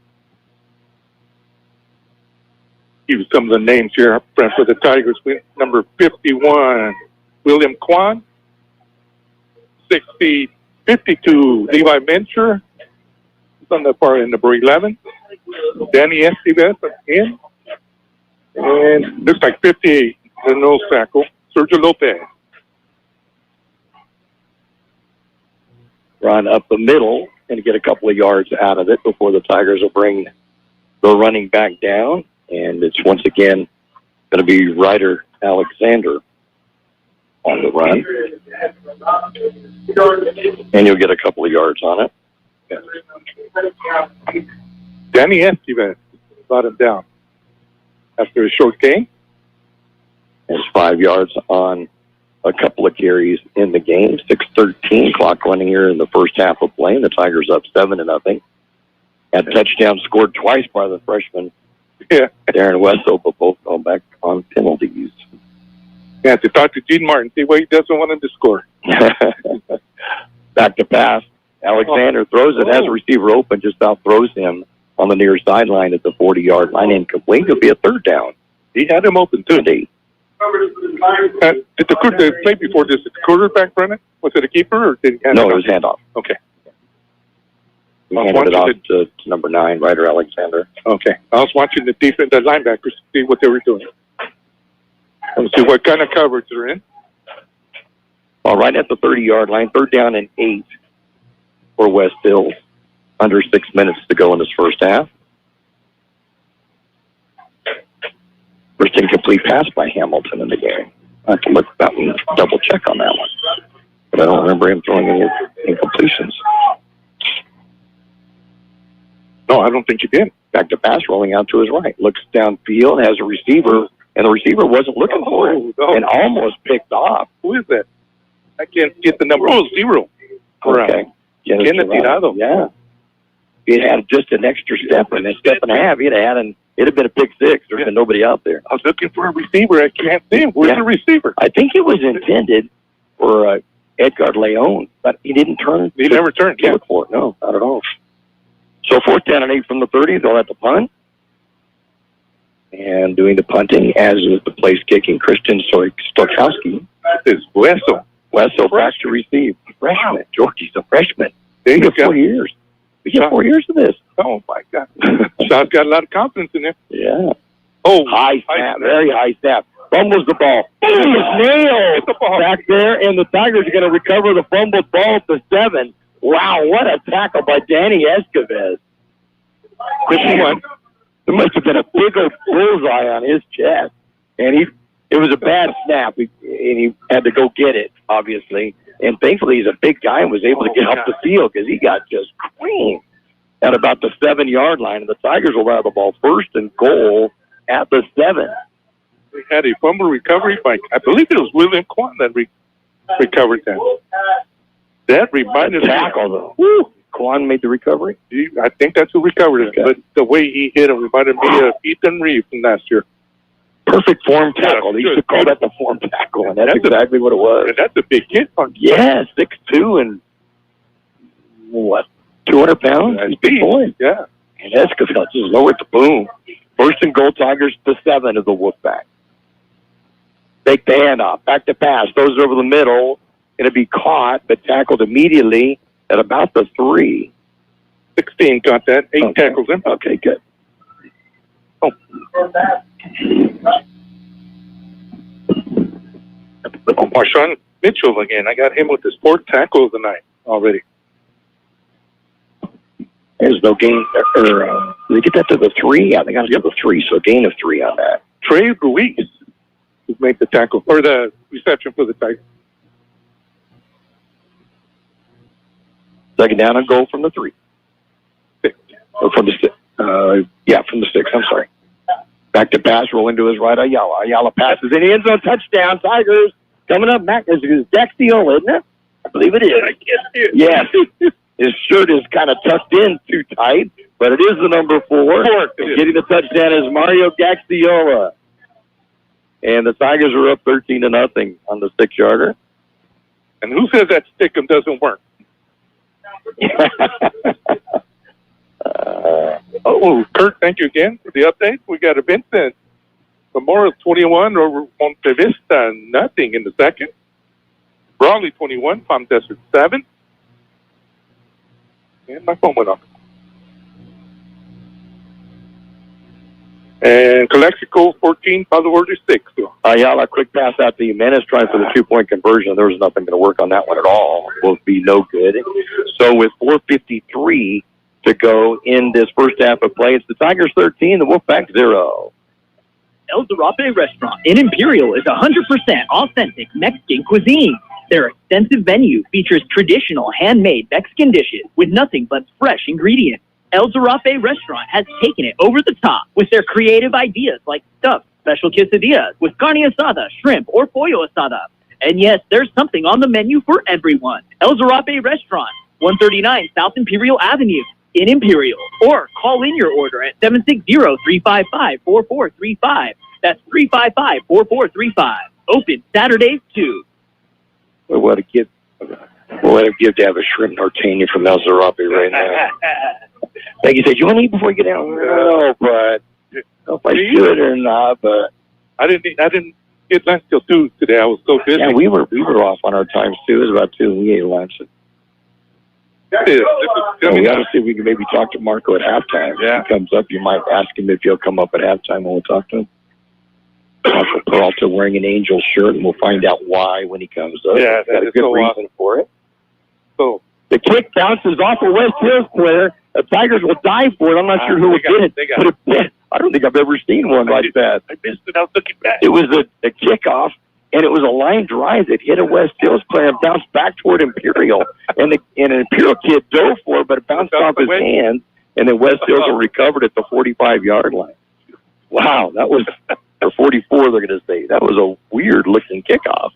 Give you some of the names here up front for the Tigers. Number 51, William Kwan. 52, Levi Mencher. He's on the far end, number 11. Danny Estevez in. And looks like 58, the nose tackle, Sergio Lopez. Run up the middle and get a couple of yards out of it before the Tigers will bring the running back down. And it's once again going to be Ryder Alexander on the run. And you'll get a couple of yards on it. Yeah. Danny Estevez brought him down after a short game. It's 5 yards on a couple of carries in the game. 6:13 clock running here in the first half of play. The Tigers up 7-0. That touchdown scored twice by the freshman. Yeah. Darren Wessel, but both going back on penalties. Yeah, to talk to Gene Martin, see why he doesn't want him to score. Back to pass. Alexander throws it, has a receiver open, just out throws him on the near sideline at the 40-yard line. Incomplete. It'll be a third down. He had him open, too. Did the play before this, did the quarterback run it? Was it a keeper, or did he hand it off? No, it was handoff. Okay. We handed it off to number 9, Ryder Alexander. Okay. I was watching the linebackers to see what they were doing. Let's see what kind of coverage they're in. Well, right at the 30-yard line, third down and 8 for West Hills. Under 6 minutes to go in this first half. First incomplete pass by Hamilton in the game. I have to look back and double check on that one. But I don't remember him throwing any incompletions. No, I don't think he did. Back to pass, rolling out to his right. Looks downfield, has a receiver, and the receiver wasn't looking for it, and almost picked off. Who is that? I can't get the number. Oh, 0. Okay. Kenneth Tirado. Yeah. He had just an extra step and a step and a half. It'd have been a pick 6. There's been nobody out there. I was looking for a receiver. I can't see him. Where's the receiver? I think it was intended for Edgar Leon, but he didn't turn. He never turned. Yeah. Look for it. No, not at all. So 4th down and 8 from the 30. They'll have to punt. And doing the punting, as is the place kicking, Christian Stokowski. Is Wessel. Wessel back to receive. Freshman. Georgie's a freshman. There you get 4 years. We get 4 years of this. Oh, my God. Shot's got a lot of confidence in him. Yeah. Oh, high snap. Very high snap. Fumbles the ball. Nailed back there, and the Tigers are going to recover the fumbled ball at the 7. Wow, what a tackle by Danny Escobar. There must have been a big old bullseye on his chest. And it was a bad snap, and he had to go get it, obviously. And thankfully, he's a big guy and was able to get up the field because he got just creamed at about the 7-yard line. And the Tigers will have the ball first and goal at the 7. We had a fumble recovery by, I believe it was William Kwan that recovered that. That reminded me. Tackle, though. Woo! Kwan made the recovery? I think that's who recovered it. Okay. But the way he hit him reminded me of Ethan Reed from last year. Perfect form tackle. They used to call that the form tackle, and that's exactly what it was. And that's a big kid. Yeah, 6'2" and, 200 pounds? That's big boy. Yeah. And Escobar just lowered the boom. First and goal, Tigers to 7 of the Wolfpack. Take the handoff. Back to pass. Throws over the middle. Going to be caught, but tackled immediately at about the 3. 16 got that. 8 tackles in. Okay, good. Oh, Marshawn Mitchell again. I got him with his 4th tackle of the night already. There's no gain. Did they get that to the 3? Yeah, they got it to the 3, so a gain of 3 on that. Trey Ruiz who made the tackle, or the reception for the Tigers. Second down and goal from the 3. 6. Or from the 6. From the 6. I'm sorry. Back to pass, rolling to his right. Ayala passes in the end zone. Touchdown, Tigers. Coming up, Mac, is Dexiola, isn't it? I believe it is. I can't see it. Yes. His shirt is kind of tucked in too tight, but it is the number 4. And getting the touchdown is Mario Gaxiola. And the Tigers are up 13-0 on the 6-yarder. And who says that stickum doesn't work? Kurt, thank you again for the update. We got a Vincent Memorial 21 over Monte Vista, nothing in the second. Brawley 21, Palm Desert 7. And my phone went off. And Calexico 14, Palo Verde 6. Ayala, quick pass out to Jimenez trying for the 2-point conversion. There was nothing going to work on that one at all. Will be no good. So with 4:53 to go in this first half of play, it's the Tigers 13, the Wolfpack 0. El Zarape Restaurant in Imperial is 100% authentic Mexican cuisine. Their extensive menu features traditional handmade Mexican dishes with nothing but fresh ingredients. El Zarape Restaurant has taken it over the top with their creative ideas like stuffed special quesadillas with carne asada, shrimp, or pollo asada. And yes, there's something on the menu for everyone. El Zarape Restaurant, 139 South Imperial Avenue. in Imperial. Or call in your order at 760-355-4435. That's 355-4435. Open Saturdays too. Well, what a gift to have a shrimp martini from El Zarabi right now. Like you said, you want to eat before you get out? No, but I don't know if I should or not, but I didn't get lunch till 2 today. I was so busy. yeah, we were off on our times too. It was about 2 and we ate lunch. We got to see if we can maybe talk to Marco at halftime. Yeah. If he comes up, you might ask him if he'll come up at halftime and we'll talk to him. Marco Peralta wearing an Angel shirt, and we'll find out why when he comes up. Yeah, he's got a good reason for it. So the kick bounces off a West Hills player. The Tigers will dive for it. I'm not sure who will get it. But I don't think I've ever seen one like that. I missed it. I was looking back. It was a kickoff, and it was a line drive that hit a West Hills player and bounced back toward Imperial. And an Imperial kid dove for it, but it bounced off his hands, and then West Hills will recover it at the 45-yard line. Wow, that was, or 44, they're going to say. That was a weird-looking kickoff.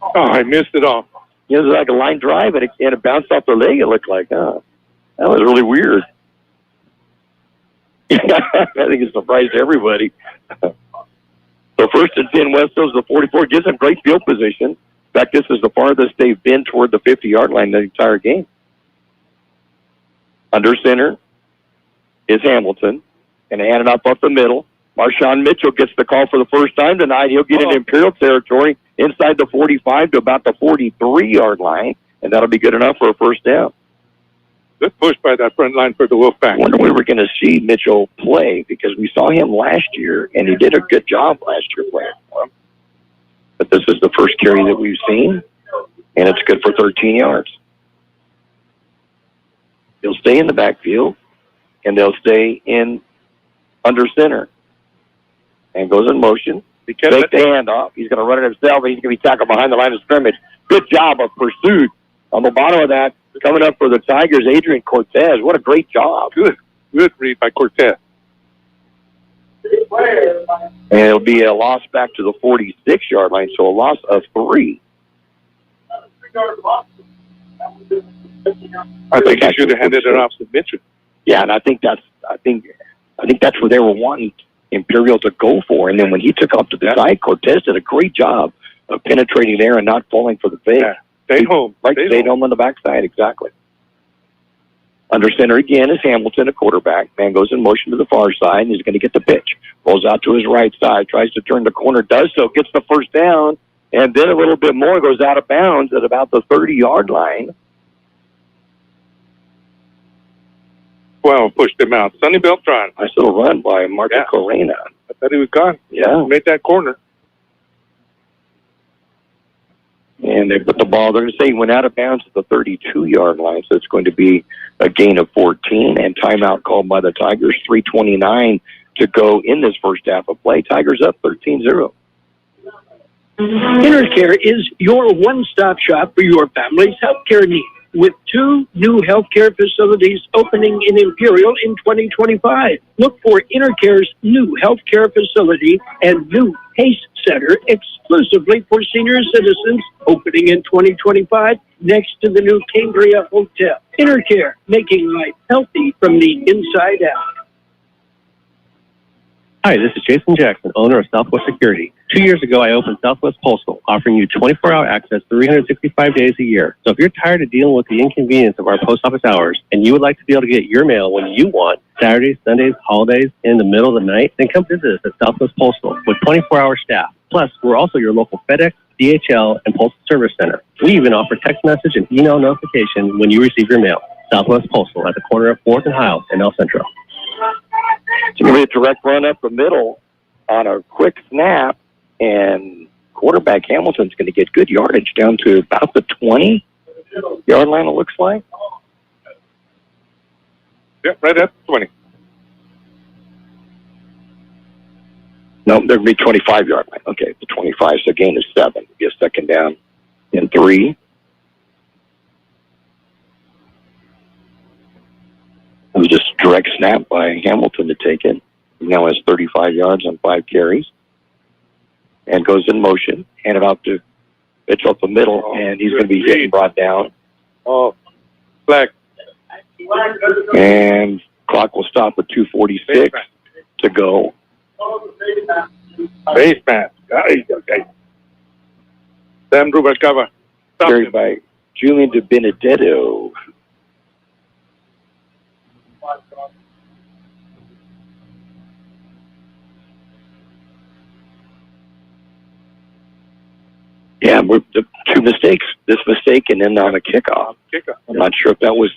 Oh, I missed it all. It was like a line drive, and it bounced off their leg, it looked like. That was really weird. I think it surprised everybody. So 1st and 10, West Hills, the 44, gives them great field position. In fact, this is the farthest they've been toward the 50-yard line the entire game. Under center is Hamilton, and they hand it up the middle. Marshawn Mitchell gets the call for the first time tonight. He'll get into Imperial territory inside the 45 to about the 43-yard line, and that'll be good enough for a first down. Good push by that front line for the Wolfpack. I wonder when we were going to see Mitchell play, because we saw him last year, and he did a good job last year playing for him. But this is the first carry that we've seen, and it's good for 13 yards. He'll stay in the backfield, and they'll stay in under center. And goes in motion. Take the handoff. He's going to run it himself, and he's going to be tackled behind the line of scrimmage. Good job of pursuit. On the bottom of that, coming up for the Tigers, Adrian Cortez. What a great job. Good read by Cortez. And it'll be a loss back to the 46-yard line, so a loss of 3. I think he should have handed it off to Mitchell. Yeah, and I think that's where they were wanting Imperial to go for. And then when he took off to the side, Cortez did a great job of penetrating there and not falling for the fake. Yeah. Stayed home. Right, stayed home on the backside, exactly. Under center again is Hamilton, a quarterback. Man goes in motion to the far side, and he's going to get the pitch. Rolls out to his right side, tries to turn the corner, does so, gets the first down, and then a little bit more, goes out of bounds at about the 30-yard line. Well, pushed him out. Sonny Beltran. Nice little run by Marco Corena. I thought he was gone. Yeah. Made that corner. And they put the ball, they're going to say he went out of bounds at the 32-yard line, so it's going to be a gain of 14, and timeout called by the Tigers. 3:29 to go in this first half of play. Tigers up 13-0. InterCare is your one-stop shop for your family's healthcare needs, with 2 new healthcare facilities opening in Imperial in 2025. Look for InterCare's new healthcare facility and new PACE Center exclusively for senior citizens, opening in 2025 next to the new Cambria Hotel. InterCare, making life healthy from the inside out. Hi, this is Jason Jackson, owner of Southwest Security. 2 years ago, I opened Southwest Postal, offering you 24-hour access 365 days a year. So if you're tired of dealing with the inconvenience of our post office hours and you would like to be able to get your mail when you want, Saturdays, Sundays, holidays, in the middle of the night, then come visit us at Southwest Postal with 24-hour staff. Plus, we're also your local FedEx, DHL, and Postal Service Center. We even offer text message and email notification when you receive your mail. Southwest Postal at the corner of 4th and Hiles in El Centro. It's going to be a direct run up the middle on a quick snap, and quarterback Hamilton's going to get good yardage down to about the 20-yard line, it looks like. Yep, right at 20. No, there'd be 25-yard line. Okay, the 25, so gain is 7. It'll be a second down in 3. It was just a direct snap by Hamilton to take it. He now has 35 yards on 5 carries. And goes in motion. Handed out to pitch up the middle, and he's going to be hit and brought down. Oh, Flag. And clock will stop at 2:46 to go. Base pass. Okay. Sam Rubalcaba. Carried by Julian De Benedetto. Yeah, we're the two mistakes. This mistake and then on a kickoff. I'm not sure if that was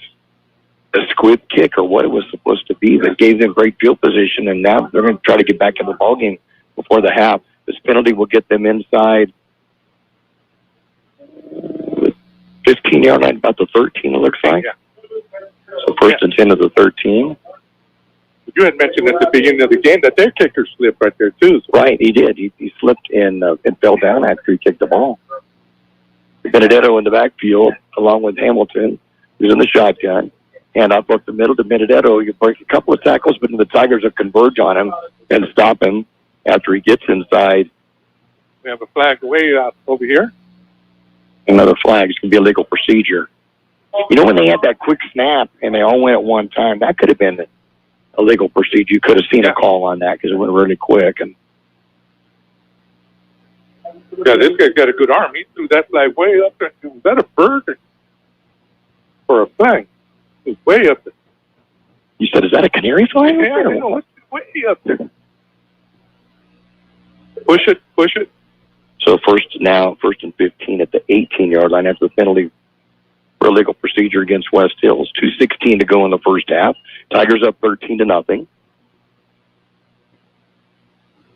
a squib kick or what it was supposed to be, but gave them great field position, and now they're going to try to get back in the ballgame before the half. This penalty will get them inside 15-yard line, about the 13, it looks like. Yeah. So first and 10 of the 13. You had mentioned at the beginning of the game that their kicker slipped right there, too. So. Right, he did. He slipped and fell down after he kicked the ball. Benedetto in the backfield, along with Hamilton, who's in the shotgun. Hand off up the middle to Benedetto. You break a couple of tackles, but the Tigers will converge on him and stop him after he gets inside. We have a flag way out over here. Another flag. It's going to be a legal procedure. You know, when they had that quick snap and they all went at one time, that could have been a legal procedure. You could have seen a call on that because it went really quick. And yeah, this guy's got a good arm. He threw that flag way up there. Was that a bird or a flag? It was way up there. You said, is that a canary flag? Yeah, I know. It's way up there. Push it. So first and 15 at the 18-yard line after the penalty for a legal procedure against West Hills. 2:16 to go in the first half. Tigers up 13-0.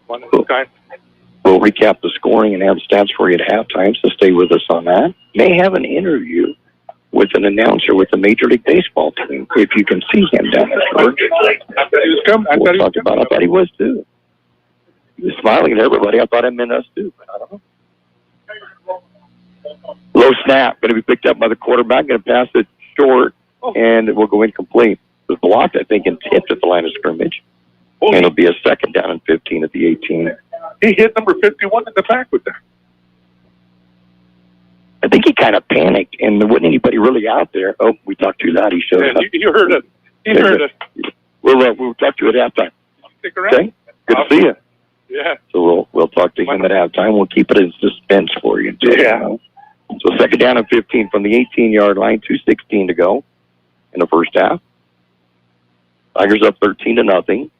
We'll recap the scoring and have stats for you at halftime, so stay with us on that. May have an interview with an announcer with the Major League Baseball team, if you can see him down there. I thought he was coming. I thought he was, too. He was smiling at everybody. I thought it meant us, too, but I don't know. Low snap, going to be picked up by the quarterback, going to pass it short, and it will go incomplete. It was blocked, I think, and tipped at the line of scrimmage. And it'll be a second down and 15 at the 18. He hit number 51 in the back with that. I think he kind of panicked, and there wasn't anybody really out there. Oh, we talked too loud. He showed up. You heard it. He heard it. We'll talk to you at halftime. Stick around. Okay? Good to see you. Yeah. So we'll talk to him at halftime. We'll keep it in suspense for you. So second down and 15 from the 18-yard line, 2:16 to go in the first half. Tigers up 13-0.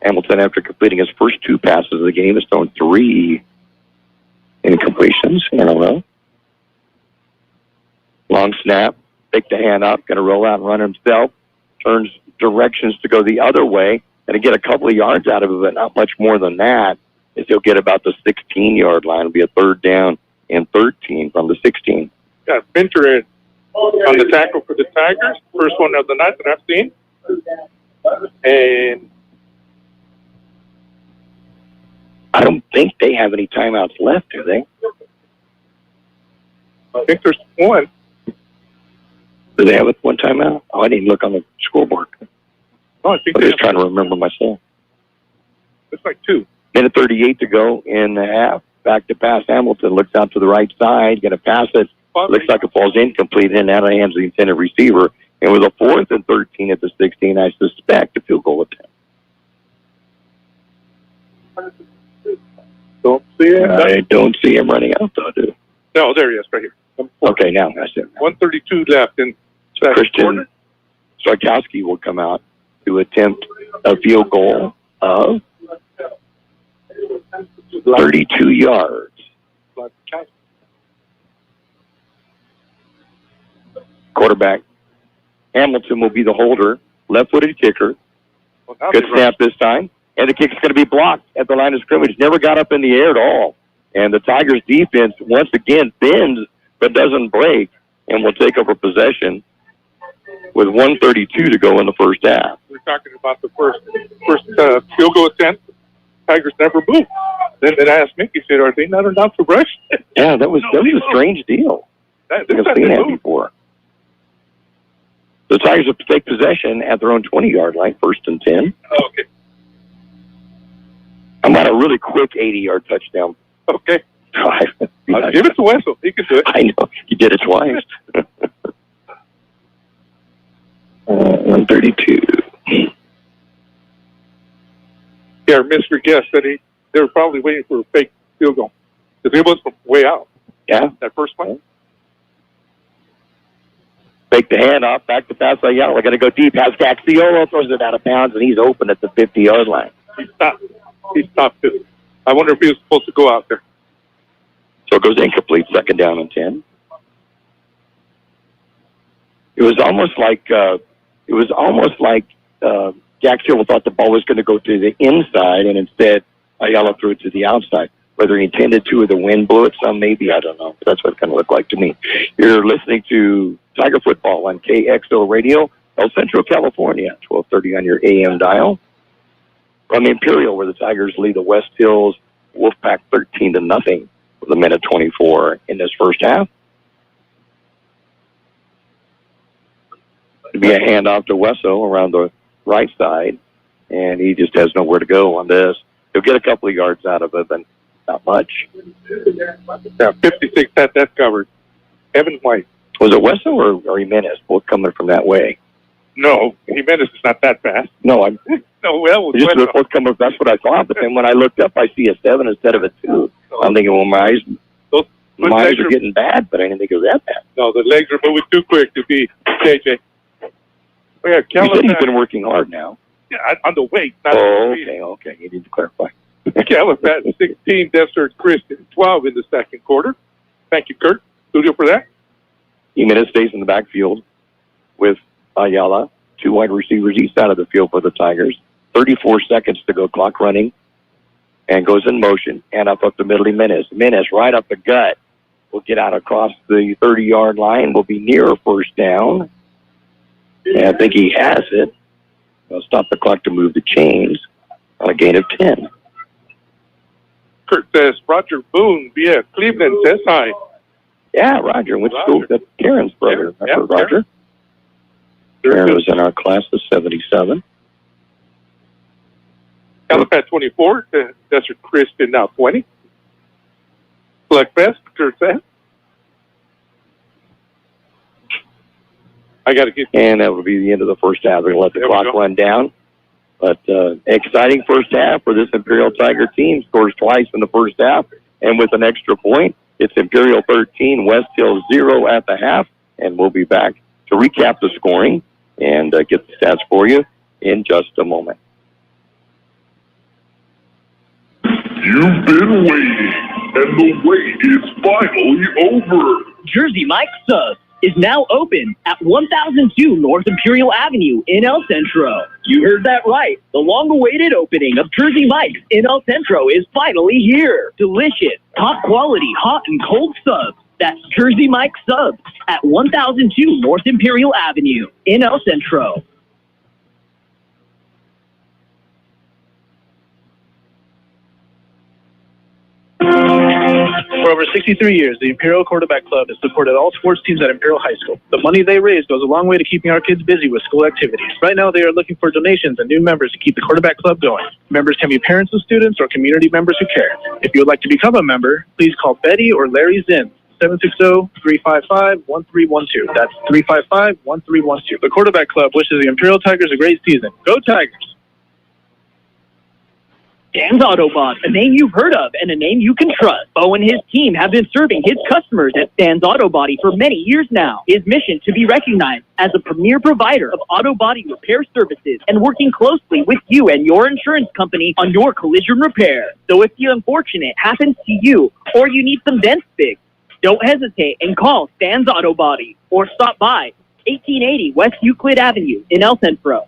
Hamilton, after completing his first two passes of the game, has thrown 3 incompletions in a row. Long snap, take the hand up, going to roll out and run himself. Turns directions to go the other way, and to get a couple of yards out of it, but not much more than that. Is he'll get about the 16-yard line. It'll be a third down and 13 from the 16. Got Fincher on the tackle for the Tigers. First one of the night that I've seen. And I don't think they have any timeouts left, do they? I think there's one. Do they have one timeout? Oh, I didn't look on the scoreboard. Oh, I think I'm just trying to remember myself. It's like 2. Minute 38 to go in the half. Back to pass. Hamilton looks out to the right side. Going to pass it. Looks like it falls incomplete and out of the hands of the intended receiver. And with a 4th and 13 at the 16, I suspect a field goal attempt. Don't see it. I don't see him running out, though, dude. No, there he is, right here. Okay, now that's it. 1:32 left in Christian Sarkowski will come out to attempt a field goal of 32 yards. Quarterback Hamilton will be the holder, left-footed kicker. Good snap this time. And the kick's going to be blocked at the line of scrimmage. Never got up in the air at all. And the Tigers' defense, once again, bends but doesn't break and will take over possession with 1:32 to go in the first half. We're talking about the first field goal attempt. Tigers never moved. Then I asked Mickey, said, are they not enough to rush? Yeah, that was a strange deal. I've never seen that before. The Tigers have to take possession at their own 20-yard line, 1st and 10. Okay. I'm at a really quick 80-yard touchdown. Okay. Give it to Wessel. He can do it. I know. He did it twice. 132. Yeah, our mystery guest said they were probably waiting for a fake field goal. Because it was from way out. Yeah. That first play. Fake the handoff, back to pass Ayala. We're going to go deep. Has Kxo, throws it out of bounds, and he's open at the 50-yard line. He stopped it. I wonder if he was supposed to go out there. So it goes incomplete, 2nd down and 10. It was almost like Kxo thought the ball was going to go to the inside, and instead Ayala threw it to the outside. Whether he intended to or the wind blew it some, maybe, I don't know. But that's what it kind of looked like to me. You're listening to Tiger Football on Kxo Radio, El Centro, California, 1230 on your AM dial. From Imperial, where the Tigers lead the West Hills Wolfpack 13-0 with 1:24 in this first half. It'll be a handoff to Wesso around the right side, and he just has nowhere to go on this. He'll get a couple of yards out of it, but not much. Yeah, 56, that's covered. Evan White. Was it Wesso or Jimenez, both coming from that way? No, Jimenez is not that fast. No, I'm... No, well, just both coming, that's what I thought, but then when I looked up, I see a 7 instead of a 2. I'm thinking, well, my eyes are getting bad, but I didn't think it was that bad. No, the legs are moving too quick to be JJ. Oh, yeah, you said he's been working hard now. Yeah, on the weight. Not okay. You need to clarify. Calipat 16, Desert Christian 12 in the second quarter. Thank you, Kurt. Studio for that. Jimenez stays in the backfield with Ayala. 2 wide receivers east side of the field for the Tigers. 34 seconds to go, clock running, and goes in motion. And up the middle, Jimenez. Jimenez right up the gut. Will get out across the 30-yard line. Will be near a first down. And I think he has it. I'll stop the clock to move the chains on a gain of 10. Kurt says Roger Boone via Cleveland says hi. Yeah, Roger. Went to school. That's Karen's brother. Remember Roger? Karen was in our class of 77. Calipat 24, Desert Christian now 20. Select best, Kurt says. I got to get. And that will be the end of the first half. We're going to let the clock run down. But exciting first half for this Imperial Tiger team. Scores twice in the first half. And with an extra point, it's Imperial 13, West Hill 0 at the half. And we'll be back to recap the scoring and get the stats for you in just a moment. You've been waiting, and the wait is finally over. Jersey Mike's Subs is now open at 1002 North Imperial Avenue in El Centro. You heard that right. The long-awaited opening of Jersey Mike's in El Centro is finally here. Delicious, top-quality, hot and cold subs. That's Jersey Mike's Subs at 1002 North Imperial Avenue in El Centro. For over 63 years, the Imperial Quarterback Club has supported all sports teams at Imperial High School. The money they raise goes a long way to keeping our kids busy with school activities. Right now, they are looking for donations and new members to keep the Quarterback Club going. Members can be parents of students or community members who care. If you would like to become a member, please call Betty or Larry Zinn, 760-355-1312. That's 355-1312. The Quarterback Club wishes the Imperial Tigers a great season. Go Tigers! Dan's Autobot, a name you've heard of and a name you can trust. Bo and his team have been serving his customers at Dan's Auto Body for many years now. His mission to be recognized as a premier provider of auto body repair services and working closely with you and your insurance company on your collision repair. So if the unfortunate happens to you or you need some dents fixed, don't hesitate and call Dan's Auto Body or stop by 1880 West Euclid Avenue in El Centro.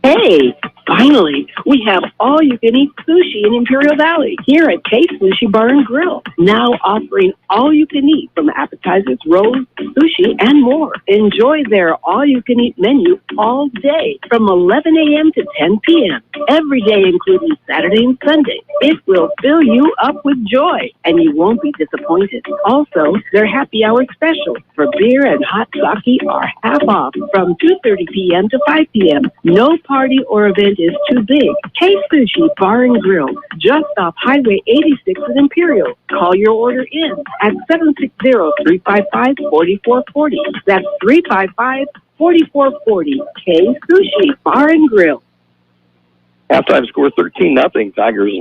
Hey, finally, we have all-you-can-eat sushi in Imperial Valley here at Kxo Sushi Bar and Grill. Now offering all-you-can-eat from appetizers, rolls, sushi, and more. Enjoy their all-you-can-eat menu all day from 11 a.m. to 10 p.m. Every day, including Saturday and Sunday. It will fill you up with joy, and you won't be disappointed. Also, their happy hour specials for beer and hot sake are half off from 2:30 p.m. to 5 p.m. No party or event restaurant is too big. Kxo Sushi Bar and Grill, just off Highway 86 in Imperial. Call your order in at 760-355-4440. That's 355-4440. Kxo Sushi Bar and Grill. Halftime score 13-0. Tigers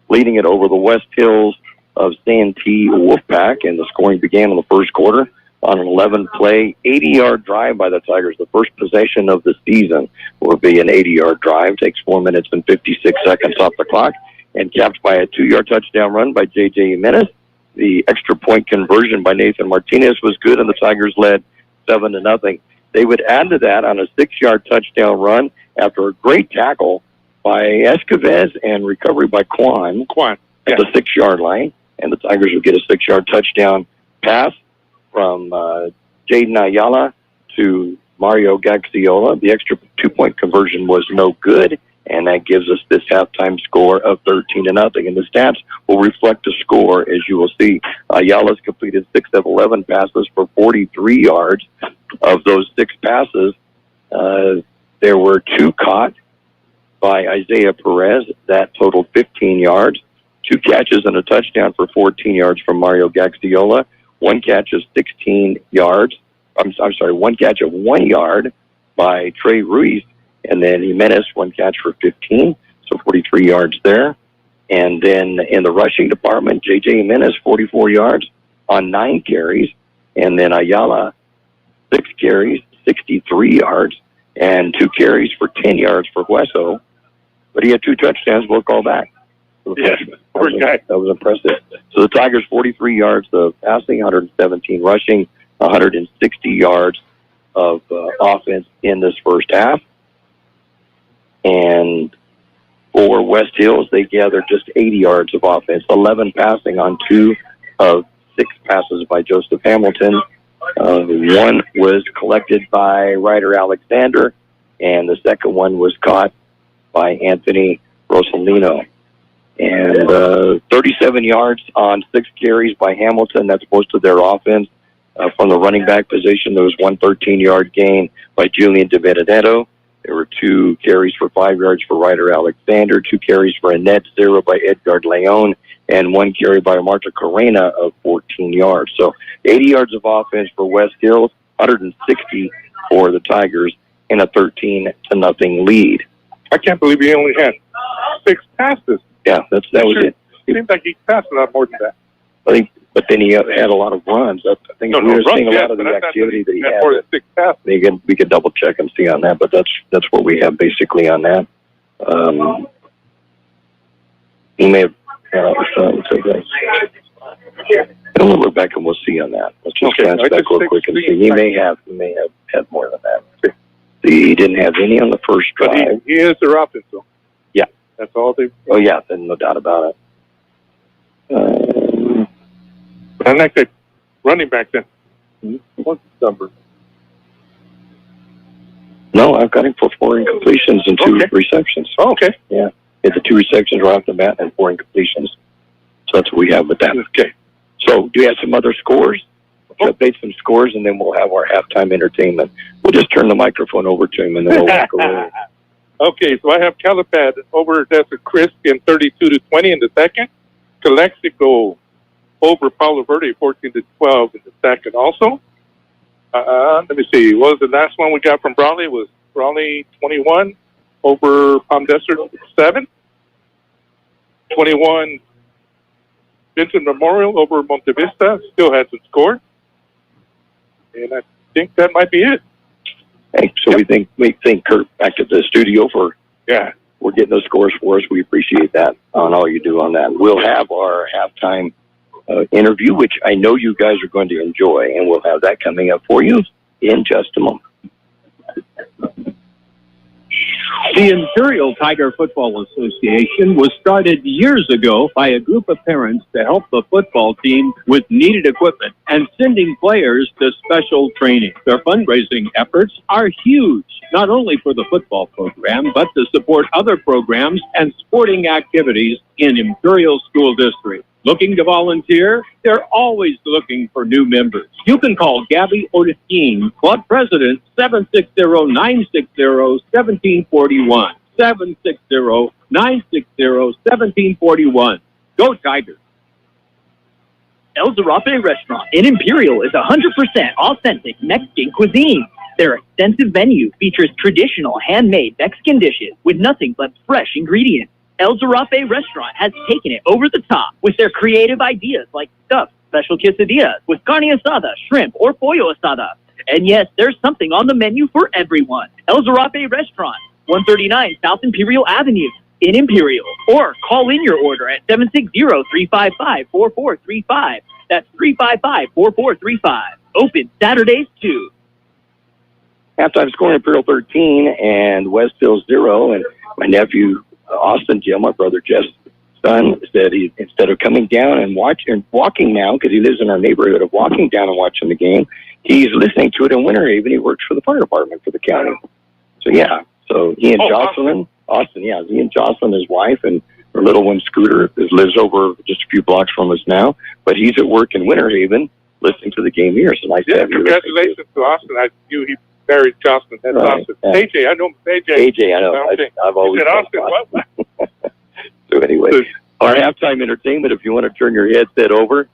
leading it over the West Hills of Santee Wolfpack, and the scoring began in the first quarter on an 11-play, 80-yard drive by the Tigers. The first possession of the season will be an 80-yard drive. Takes 4 minutes and 56 seconds off the clock, and capped by a 2-yard touchdown run by J.J. Jimenez. The extra point conversion by Nathan Martinez was good, and the Tigers led 7-0. They would add to that on a 6-yard touchdown run after a great tackle by Escoves and recovery by Quan at the 6-yard line. And the Tigers would get a 6-yard touchdown pass from Jaden Ayala to Mario Gaxiola. The extra 2-point conversion was no good, and that gives us this halftime score of 13-0. And the stats will reflect the score, as you will see. Ayala's completed 6 of 11 passes for 43 yards. Of those 6 passes, there were 2 caught by Isaiah Perez. That totaled 15 yards. 2 catches and a touchdown for 14 yards from Mario Gaxiola. 1 catch of 16 yards. I'm sorry, 1 catch of 1 yard by Trey Ruiz. And then Jimenez, 1 catch for 15, so 43 yards there. And then in the rushing department, J.J. Jimenez, 44 yards on 9 carries. And then Ayala, 6 carries, 63 yards, and 2 carries for 10 yards for Hueso. But he had 2 touchdowns, we'll call back. Yeah, that was impressive. So the Tigers, 43 yards of passing, 117 rushing, 160 yards of offense in this first half. And for West Hills, they gathered just 80 yards of offense, 11 passing on 2 of 6 passes by Joseph Hamilton. 1 was collected by Ryder Alexander, and the second one was caught by Anthony Rosalino. And 37 yards on 6 carries by Hamilton. That's most of their offense. From the running back position, there was 1 13-yard gain by Julian De Benedetto. There were 2 carries for 5 yards for Ryder Alexander, 2 carries for Annette, 0 by Edgar Leon, and 1 carry by Marta Corena of 14 yards. So 80 yards of offense for West Hills, 160 for the Tigers in a 13-0 lead. I can't believe he only had 6 passes. Yeah, that was it. It seems like he passed a lot more than that. I think, but then he had a lot of runs. I think we were seeing a lot of the activity that he had. More than 6 passes. We could double check and see on that, but that's what we have basically on that. He may have had other stuff. And we'll look back and we'll see on that. Let's just glance back real quick and see. He may have had more than that. He didn't have any on the first drive. But he is their offense, though. Yeah. That's all they... Oh, yeah, then no doubt about it. I like that running back then. What's the number? No, I've got him for 4 incompletions and 2 receptions. Oh, okay. Yeah. The 2 receptions right off the bat and 4 incompletions. So that's what we have with that. Okay. So do you have some other scores? We'll update some scores, and then we'll have our halftime entertainment. We'll just turn the microphone over to him, and then we'll walk away. Okay, so I have Calipad over Desert Chris in 32-20 in the second. Calexico over Palo Verde 14-12 in the second also. Let me see. What was the last one we got from Brawley? Was Brawley 21 over Palm Desert 7. 21 Vincent Memorial over Monte Vista still hasn't scored. And I think that might be it. Hey, so we think Kurt back at the studio for we're getting those scores for us. We appreciate that on all you do on that. We'll have our halftime interview, which I know you guys are going to enjoy, and we'll have that coming up for you in just a moment. The Imperial Tiger Football Association was started years ago by a group of parents to help the football team with needed equipment and sending players to special training. Their fundraising efforts are huge, not only for the football program, but to support other programs and sporting activities in Imperial School District. Looking to volunteer? They're always looking for new members. You can call Gabby Odekin, Club President, 760-960-1741. 760-960-1741. Go Tigers. El Zarape Restaurant in Imperial is 100% authentic Mexican cuisine. Their extensive menu features traditional handmade Mexican dishes with nothing but fresh ingredients. El Zarape Restaurant has taken it over the top with their creative ideas like stuffed special quesadillas with carne asada, shrimp, or pollo asada. And yes, there's something on the menu for everyone. El Zarape Restaurant, 139 South Imperial Avenue in Imperial. Or call in your order at 760-355-4435. That's 355-4435. Open Saturdays too. Halftime score, Imperial 13 and West Hills 0. And my nephew, Austin Jim, my brother Jeff's son, said he, instead of coming down and walking now, because he lives in our neighborhood, of walking down and watching the game, he's listening to it in Winter Haven. He works for the fire department for the county. So, yeah. So he and Jocelyn, Austin, he and Jocelyn, his wife, and her little one, Scooter, lives over just a few blocks from us now. But he's at work in Winter Haven listening to the game here. So nice to have you. Congratulations to Austin. He married Jocelyn. That's awesome. Yeah. AJ, I know AJ. AJ, I know. I've always said Austin. What? So anyway, our halftime entertainment, if you want to turn your headset over,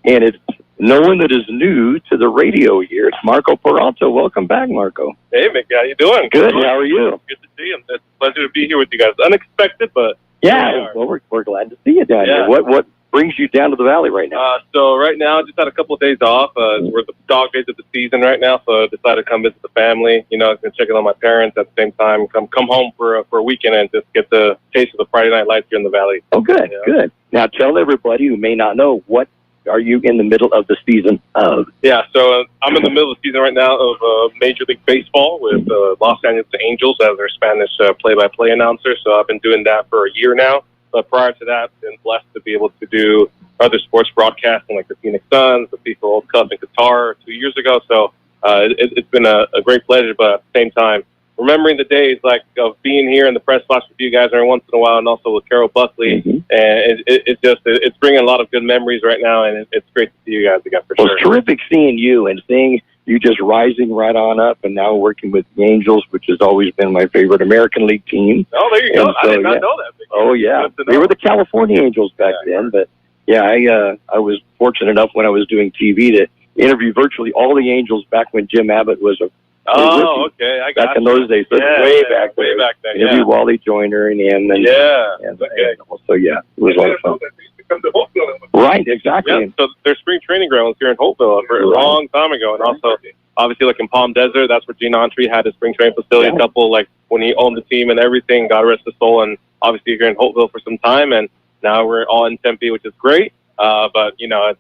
and it's no one that is new to the radio here. It's Marco Peralta. Welcome back, Marco. Hey, Mickey, how you doing? Good. How are you? Good to see you. It's a pleasure to be here with you guys. Unexpected, but yeah. Well, we're glad to see you down here. What brings you down to the valley right now? So right now, just had a couple of days off. We're the dog days of the season right now, so I decided to come visit the family. You know, I was checking on my parents at the same time. Come home for a weekend and just get the taste of the Friday night lights here in the valley. Oh, good, good. Now tell everybody who may not know, what are you in the middle of the season of? Yeah, so I'm in the middle of the season right now of Major League Baseball with Los Angeles Angels as their Spanish play-by-play announcer. So I've been doing that for a year now. But prior to that, I've been blessed to be able to do other sports broadcasting like the Phoenix Suns, the FIFA World Cup in Qatar 2 years ago. So it's been a great pleasure, but at the same time, remembering the days like of being here in the press box with you guys every once in a while, and also with Carol Buckley, and it's bringing a lot of good memories right now, and it's great to see you guys again for sure. Well, it's terrific seeing you and seeing you just rising right on up, and now working with the Angels, which has always been my favorite American League team. Oh, there you go. So, I did not know that. Oh, yeah. They were the California Angels back then, but yeah, I was fortunate enough when I was doing TV to interview virtually all the Angels back when Jim Abbott was a okay. I got back in those days. So way back then. Interviewed Wally Joyner and him. And, so, yeah, it was a lot of fun. Right, exactly. Yeah, so their spring training grounds here in Holtville for a long time ago. And also, obviously, like in Palm Desert, that's where Gene Autry had his spring training facility a couple, like when he owned the team and everything, God rest his soul. And obviously, here in Holtville for some time. And now we're all in Tempe, which is great. But, you know,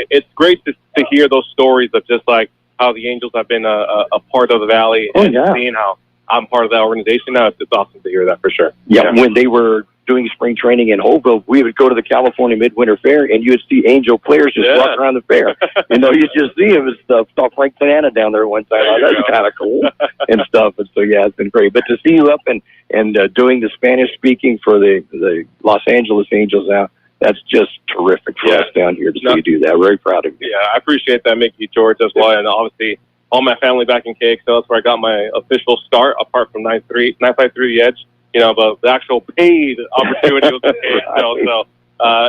it's great to hear those stories of just like how the Angels have been a part of the Valley and seeing how I'm part of that organization now. It's awesome to hear that for sure. Yeah, when they were doing spring training in Holtville, we would go to the California Midwinter Fair, and you'd see Angel players just walking around the fair. You know, you just see them and stuff. Saw Frank Tanana down there one time. That's kind of cool and stuff. And so, yeah, it's been great. But to see you up and doing the Spanish speaking for the Los Angeles Angels now, that's just terrific for us down here to see you do that. Very proud of you. Yeah, I appreciate that, Mickey, George, as well. And obviously, all my family back in KXL, that's where I got my official start, apart from 953 The Edge. You know, but the actual paid opportunity was in KXL. So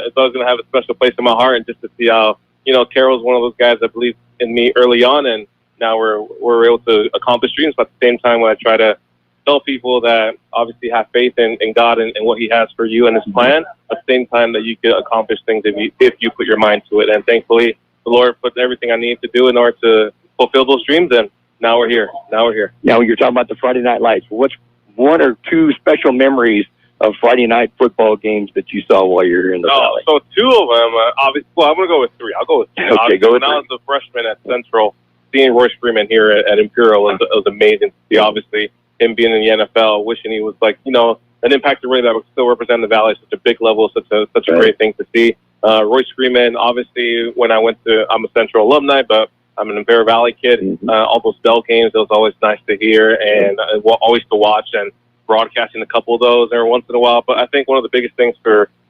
it's always going to have a special place in my heart. And just to see how, you know, Carol's one of those guys that believed in me early on. And now we're able to accomplish dreams. But at the same time, when I try to tell people that obviously have faith in God and what he has for you and his plan, at the same time that you can accomplish things if you put your mind to it. And thankfully, the Lord put everything I need to do in order to fulfill those dreams. And now we're here. Now you're talking about the Friday Night Lights. What's one or two special memories of Friday night football games that you saw while you were in the Valley? So two of them, obviously, well, I'm going to go with three. I'll go with two. Okay, go with When I was a freshman at Centro, seeing Royce Freeman here at Imperial was amazing to see. Obviously, him being in the NFL, wishing he was like, you know, an impact arena that would still represent the Valley, such a big level, such a great thing to see. Royce Freeman, obviously, when I'm a Central alumni, but I'm an Imperial Valley kid. All those Bell games, it was always nice to hear and always to watch, and broadcasting a couple of those every once in a while. But I think one of the biggest things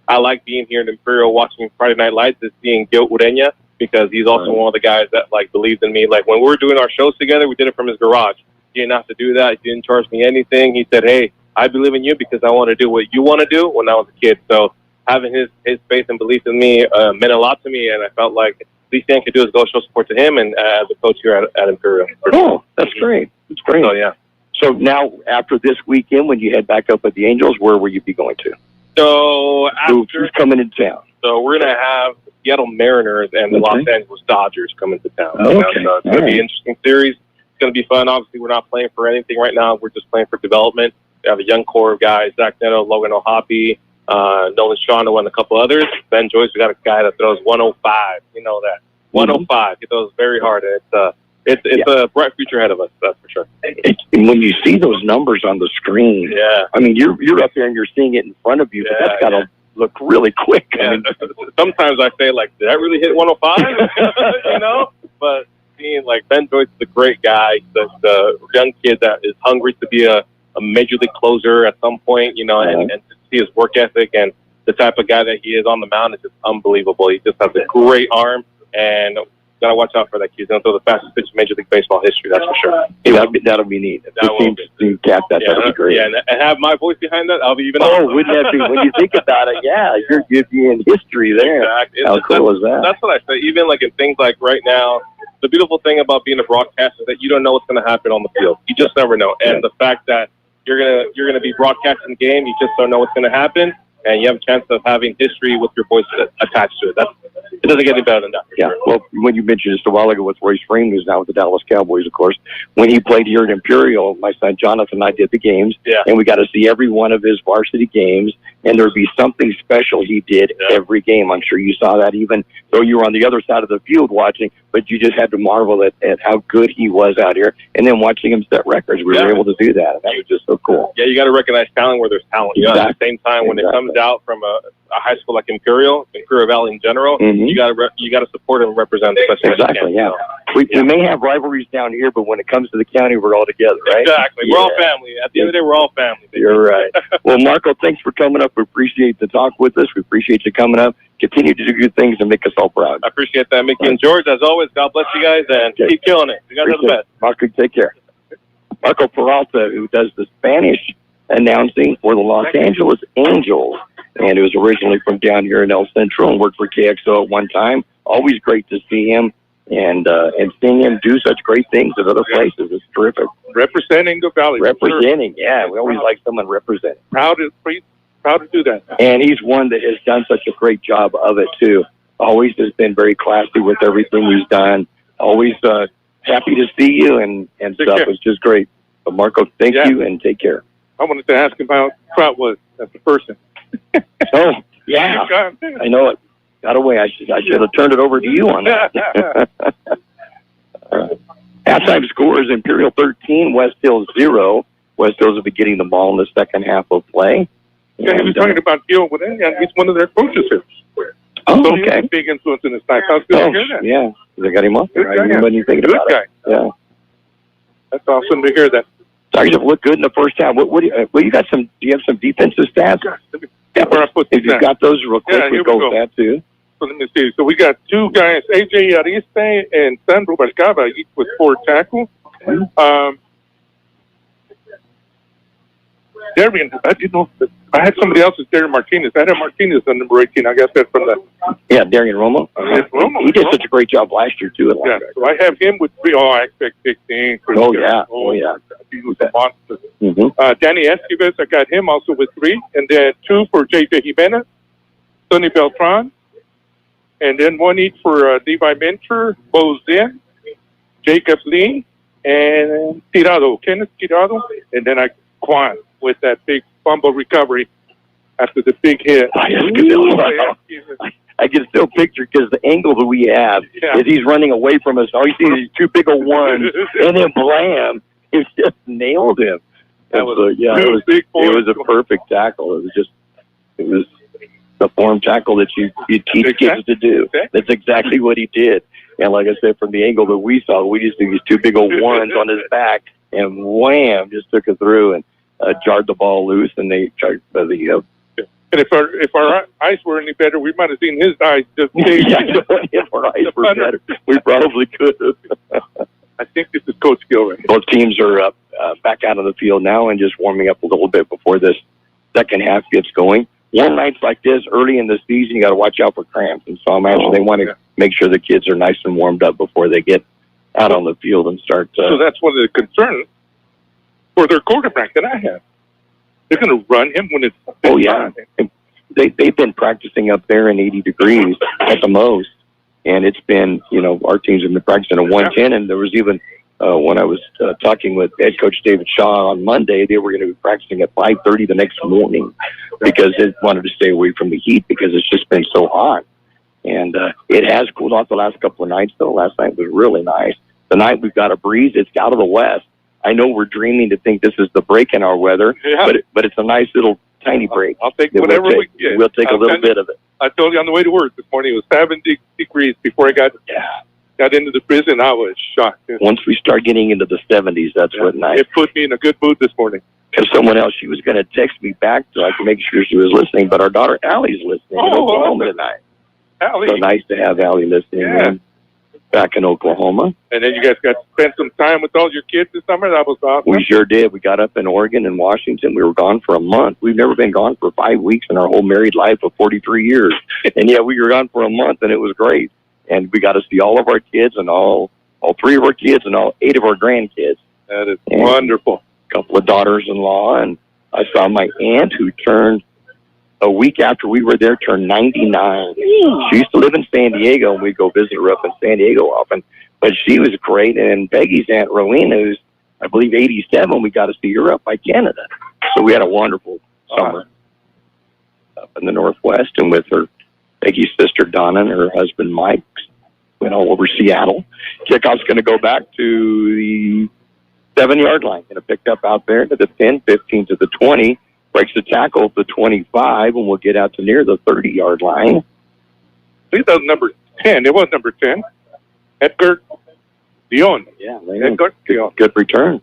I like being here in Imperial watching Friday Night Lights is seeing Gil Ureña, because he's also one of the guys that like believed in me. Like when we were doing our shows together, we did it from his garage. He didn't have to do that. He didn't charge me anything. He said, hey, I believe in you because I want to do what you want to do when I was a kid. So having his faith and belief in me meant a lot to me, and I felt like the least thing I could do is go show support to him and as a coach here at Imperial. Oh, that's great. That's great. So, yeah. So now, after this weekend, when you head back up at the Angels, where will you be going to? So who's coming into town? So we're going to have the Seattle Mariners and the Los Angeles Dodgers coming to town. Oh, okay. So it's going to be an interesting series. It's going to be fun. Obviously, we're not playing for anything right now. We're just playing for development. We have a young core of guys, Zach Neto, Logan O'Hoppe, Nolan Shawno, and a couple others. Ben Joyce, we got a guy that throws 105. You know that. 105. He throws very hard. It's a bright future ahead of us, that's for sure. And when you see those numbers on the screen, I mean, you're up there and you're seeing it in front of you, but that's got to look really quick. Yeah. I mean, sometimes I say, like, did I really hit 105? You know? But seeing, like, Ben Joyce is a great guy. The young kid that is hungry to be a major league closer at some point, you know, and to see his work ethic and the type of guy that he is on the mound is just unbelievable. He just has a great arm, and got to watch out for that kid. He's going to throw the fastest pitch in Major League Baseball history, that's for sure. Yeah, that'll be neat. That'll be great. Yeah, and have my voice behind that, I'll be even wouldn't that be, when you think about it, you'd be in history there. Exactly. How cool is that? That's what I say. Even like in things like right now, the beautiful thing about being a broadcaster is that you don't know what's going to happen on the field. You just never know. And the fact that you're gonna be broadcasting the game, you just don't know what's going to happen, and you have a chance of having history with your voice attached to it. It doesn't get any better than that. Yeah, well, when you mentioned just a while ago with Royce Freeman, who's now with the Dallas Cowboys, of course, when he played here at Imperial, my son Jonathan and I did the games, and we got to see every one of his varsity games, and there'd be something special he did every game. I'm sure you saw that even though you were on the other side of the field watching, but you just had to marvel at how good he was out here, and then watching him set records, we were able to do that, and that was just so cool. Yeah, you got to recognize talent where there's talent. You know, at the same time, when it comes out from a high school like Imperial Valley in general, you got to support and represent. Exactly. Yeah. We may have rivalries down here, but when it comes to the county, we're all together, right? Exactly. We're all family. At the end of the day, we're all family. You're right. Well, Marco, thanks for coming up. We appreciate the talk with us. We appreciate you coming up. Continue to do good things and make us all proud. I appreciate that, Mickey and George. As always, God bless you guys and keep killing it. You guys are the best. Marco, take care. Marco Peralta, who does the Spanish announcing for the Los Angeles Angels, and it was originally from down here in El Centro and worked for Kxo at one time. Always great to see him and seeing him do such great things at other places. It's terrific. Representing the Valley. Representing, yeah. We always like someone representing. Proud to do that. And he's one that has done such a great job of it, too. Always has been very classy with everything he's done. Always happy to see you and stuff. It's just great. But Marco, thank you and take care. I wanted to ask him how Trout was as a person. Oh, yeah. I know it. Got away. I should have turned it over to you on that. Halftime score is Imperial 13, West Hills 0. West Hills will be getting the ball in the second half of play. Yeah, he was talking about dealing with it, and he's one of their coaches here. Oh, so okay. He has a big influence in his life. How's good to hear that? Yeah, they got him up there. I remember when you thinking good about guy. it. Yeah. That's awesome to hear that. Tigers have looked good in the first half. What do you got some? Do you have some defensive stats? Yeah, where I put if you've got those real quick, we go with that too. So let me see. So we got two guys, AJ Ariste and Sandro Barcaba, each with 4 tackles. Darian, I didn't know. I had somebody else as Darian Martinez. I had Martinez on number 18. I got that from the... Yeah, Darian Romo. He did such a great job last year, too. Yeah, so I have him with 3. Oh, I expect 16. Oh, yeah. He was a monster. Danny Esquives, I got him also with 3. And then 2 for J.J. Jimenez, Sonny Beltran. And then 1 each for Levi Mentor, Bo Zinn, Jacob Lee, and Kenneth Tirado. And then Quan with that big fumble recovery after the big hit. I can still picture because the angle that we have is he's running away from us. All you see is 2 big old ones, and then blam, it just nailed him. It was a perfect tackle. It was the form tackle that you teach kids to do. That's exactly what he did. And like I said, from the angle that we saw, we just see these 2 big old ones on his back, and wham, just took it through and jarred the ball loose, and they charged the. And if our eyes were any better, we might have seen his eyes just. If our eyes were better, we probably could have. I think this is Coach Gilroy. Both teams are back out on the field now and just warming up a little bit before this second half gets going. Warm nights like this early in the season, you got to watch out for cramps. And so I imagine they want to make sure the kids are nice and warmed up before they get out on the field and start. So that's one of the concerns for their quarterback that I have. They're going to run him when it's time. They've been practicing up there in 80 degrees at the most. And it's been, our teams have been practicing at 110. And there was even, when I was talking with head coach David Shaw on Monday, they were going to be practicing at 5:30 the next morning because they wanted to stay away from the heat because it's just been so hot. And it has cooled off the last couple of nights, though. Last night was really nice. Tonight we've got a breeze. It's out of the west. I know we're dreaming to think this is the break in our weather, but it's a nice little tiny break. I'll take whatever we get. We'll take a little bit of it. I told you on the way to work this morning, it was 70 degrees before I got into the prison. I was shocked. Once we start getting into the 70s, that's what nice. It put me in a good mood this morning. Because someone else, she was going to text me back so I could make sure she was listening, but our daughter Allie's listening in Oklahoma tonight. Allie. So nice to have Allie listening back in Oklahoma. And then you guys got to spend some time with all your kids this summer. That was awesome. We sure did. We got up in Oregon and Washington. We were gone for a month. We've never been gone for 5 weeks in our whole married life of 43 years. And we were gone for a month, and it was great. And we got to see all of our kids and all 3 of our kids and all 8 of our grandkids. That is wonderful. A couple of daughters-in-law, and I saw my aunt who turned a week after we were there, turned 99. She used to live in San Diego, and we'd go visit her up in San Diego often. But she was great. And Peggy's Aunt Rowena, who's, I believe, 87, we got to see her up by Canada. So we had a wonderful summer up in the Northwest. And with her, Peggy's sister Donna and her husband Mike went all over Seattle. Kickoff's going to go back to the 7-yard line. Going to pick up out there to the 10, 15 to the 20. Breaks the tackle at the 25, and we'll get out to near the 30-yard line. I think that was number 10. It was number 10. Edgar Dion. Yeah, Edgar Dion. Good return.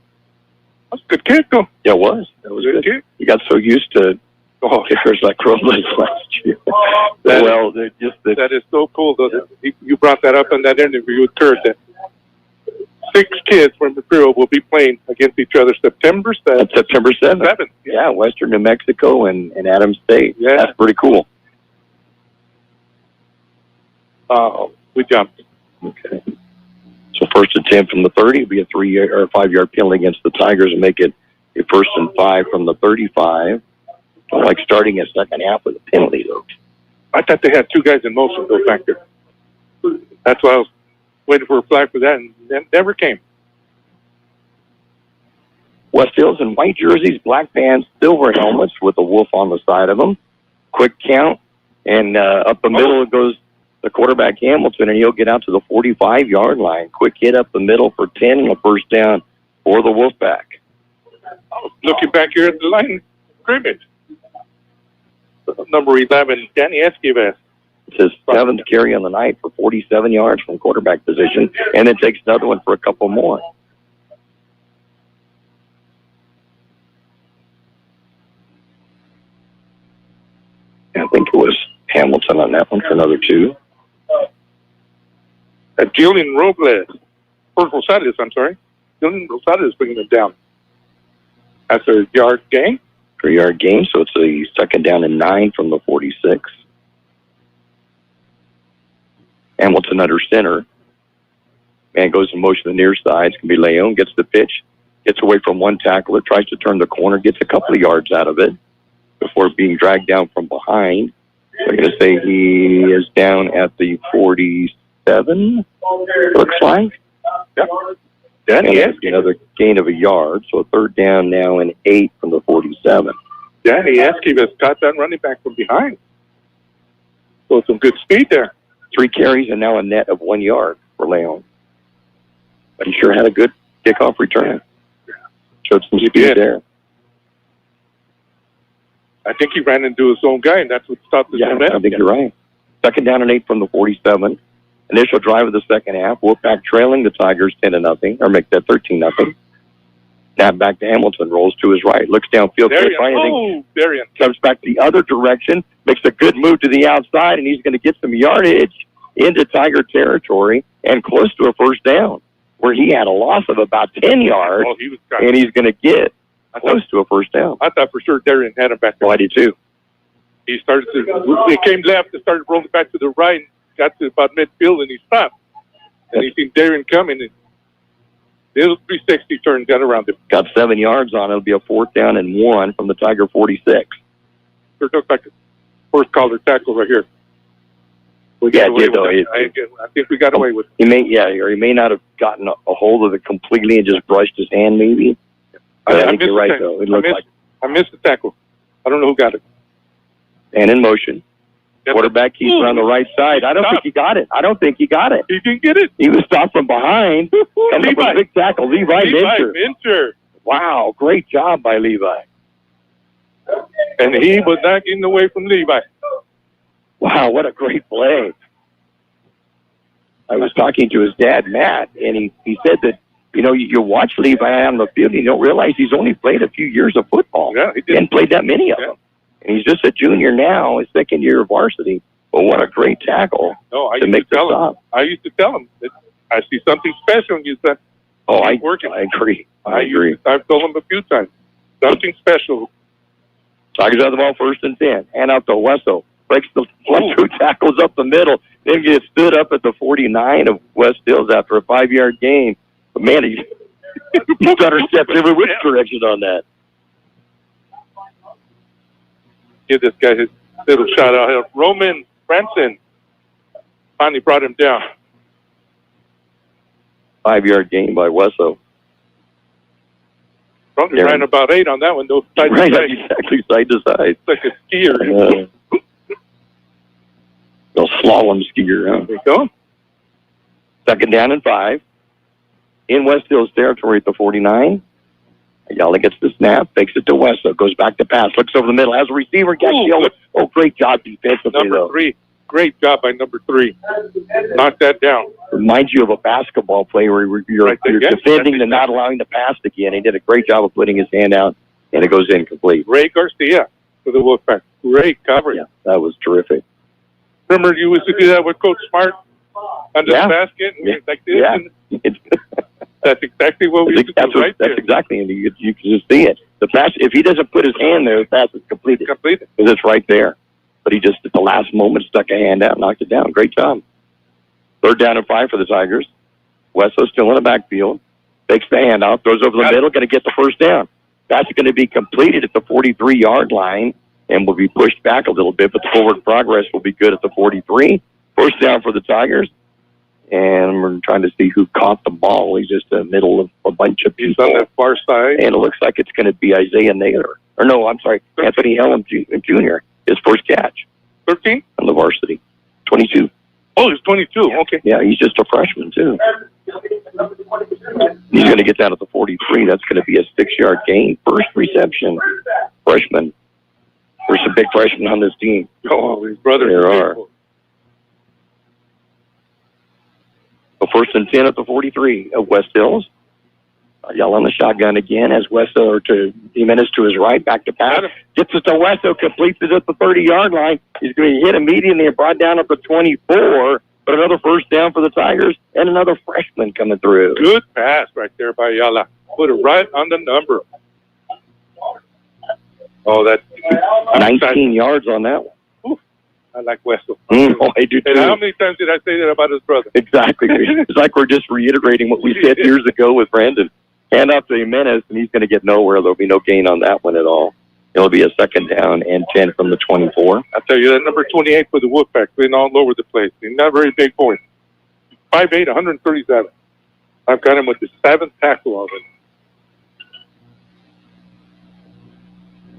That's a good kick, though. Yeah, it was. That was good. Kick. You got so used to kickers like Robles last year. That is so cool, though. Yeah. You brought that up in that interview with Kurt, that 6 kids from Imperial will be playing against each other September 7th. September 7th. Yeah, Western New Mexico and Adams State. Yeah. That's pretty cool. We jumped. Okay. So first and 10 from the 30 will be a 3 or 5 yard penalty against the Tigers and make it a first and 5 from the 35. Don't like starting a second half with a penalty, though. I thought they had 2 guys in motion go back there. That's why I was waiting for a flag for that, and that never came. West Hills in white jerseys, black pants, silver helmets with a wolf on the side of them. Quick count, and up the middle it goes the quarterback Hamilton, and he'll get out to the 45-yard line. Quick hit up the middle for 10 and a first down for the Wolfpack. Looking back here at the line scrimmage. Number 11, Danny Esquivel. It's his 7th carry on the night for 47 yards from quarterback position, and then takes another one for a couple more. I think it was Hamilton on that one for another 2. Julian Robles. Rosales, I'm sorry. Julian Rosales is bringing it down. That's a yard gain. 3-yard gain, so it's a second down and 9 from the 46. Hamilton under center. Man goes in motion to the near side. It's going to be Leon. Gets the pitch. Gets away from one tackler. Tries to turn the corner. Gets a couple of yards out of it before being dragged down from behind. I'm going to say he is down at the 47, looks like. Yep. Danny another gain of a yard, so a third down now and 8 from the 47. Danny Esquivel got that running back from behind. So some good speed there. 3 carries and now a net of 1 yard for Leon. But he sure had a good kickoff return. Showed some speed there. I think he ran into his own guy, and that's what stopped his momentum. I think you're right. Second down and 8 from the 47. Initial drive of the second half. Wolfpack trailing the Tigers 10-0, or make that 13-0. Snap back to Hamilton, rolls to his right, looks downfield. Darian comes back the other direction, makes a good move to the outside, and he's going to get some yardage into Tiger territory and close to a first down. where he had a loss of about 10 yards, and he's going to get close to a first down. I thought for sure Darian had him back there. Oh, I did too. He started to, he came left and started rolling back to the right, and got to about midfield, and he stopped. And he seen Darian coming, and little 360 turn, got around him. Got 7 yards on it. It'll be a 4th down and 1 from the Tiger 46. Sure looks like a first collar tackle right here. We Yeah, got away it did, though. with it. I think we got away with it. He may, or he may not have gotten a hold of it completely and just brushed his hand, maybe. I think you're right, though. It looked like. I missed the tackle. I don't know who got it. And in motion. Quarterback keeps on the right side. I don't think he got it. He didn't get it. He was stopped from behind. Coming up with a big tackle. Levi Minter. Wow, great job by Levi. And he was not getting away from Levi. Wow, what a great play. I was talking to his dad, Matt, and he said that, you watch Levi on the field, and you don't realize he's only played a few years of football. Yeah, he did. He hadn't played that many of them. And he's just a junior now, his second year of varsity. But what a great tackle to make the stop. I used to tell him that I see something special in you, son. Oh, I agree. I've told him a few times. Something special. Tigers have the ball 1st and 10. Hand out to Wesso. Breaks the 1-2 tackles up the middle. Then gets stood up at the 49 of West Hills after a 5-yard gain. But, man, he stutter steps every which direction on that. Give this guy his little shout out here. Roman Branson finally brought him down. 5-yard gain by Wesso. Probably ran about 8 on that one, though. Side to side. Exactly, side to side. It's like a skier. No slalom skier, huh? There you go. 2nd down and 5. In West Hills territory at the 49. Ayala gets the snap, fakes it to Wesso, goes back to pass, looks over the middle, has a receiver, Oh, great job defensively, Number 3. Great job by number 3. Knock that down. Reminds you of a basketball play where you're defending and not allowing the pass again. He did a great job of putting his hand out, and it goes incomplete. Ray Garcia for the Wolfpack. Great coverage. Yeah, that was terrific. Remember you used to do that with Coach Smart under the basket? Like this? Yeah. That's exactly what we used to do right there. That's exactly, and you can just see it. The pass, if he doesn't put his hand there, the pass is completed. Because it's right there. But he just, at the last moment, stuck a hand out and knocked it down. Great job. 3rd down and 5 for the Tigers. Wesso's still in the backfield. Takes the handout, throws over the middle, going to get the 1st down. That's going to be completed at the 43-yard line and will be pushed back a little bit, but the forward progress will be good at the 43. 1st down for the Tigers. And we're trying to see who caught the ball. He's just in the middle of a bunch of people. He's on that far side. And it looks like it's going to be Isaiah Naylor. Or no, I'm sorry, Anthony Helm Jr., his first catch. 13? On the varsity. 22. Oh, he's 22. Okay. Yeah, he's just a freshman, too. He's going to get down at the 43. That's going to be a 6-yard gain. First reception. Freshman. There's some big freshmen on this team. Oh, his brothers. There are. The 1st and 10 at the 43 of West Hills. Yell on the shotgun again as Wesso to Jimenez to his right, back to pass. Gets it to Wesso, completes it at the 30-yard line. He's going to hit immediately and brought down at the 24. But another 1st down for the Tigers and another freshman coming through. Good pass right there by Ayala. Put it right on the number. Oh, that's 19 yards on that one. I like Wesso. Oh, I do too. And how many times did I say that about his brother? Exactly. It's like we're just reiterating what we said years ago with Brandon. Hand off to Jimenez, and he's going to get nowhere. There'll be no gain on that one at all. It'll be a 2nd down and 10 from the 24. I tell you, that number 28 for the Wolfpack, been all over the place. He's not very big boy. 5'8", 137. I've got him with the 7th tackle already.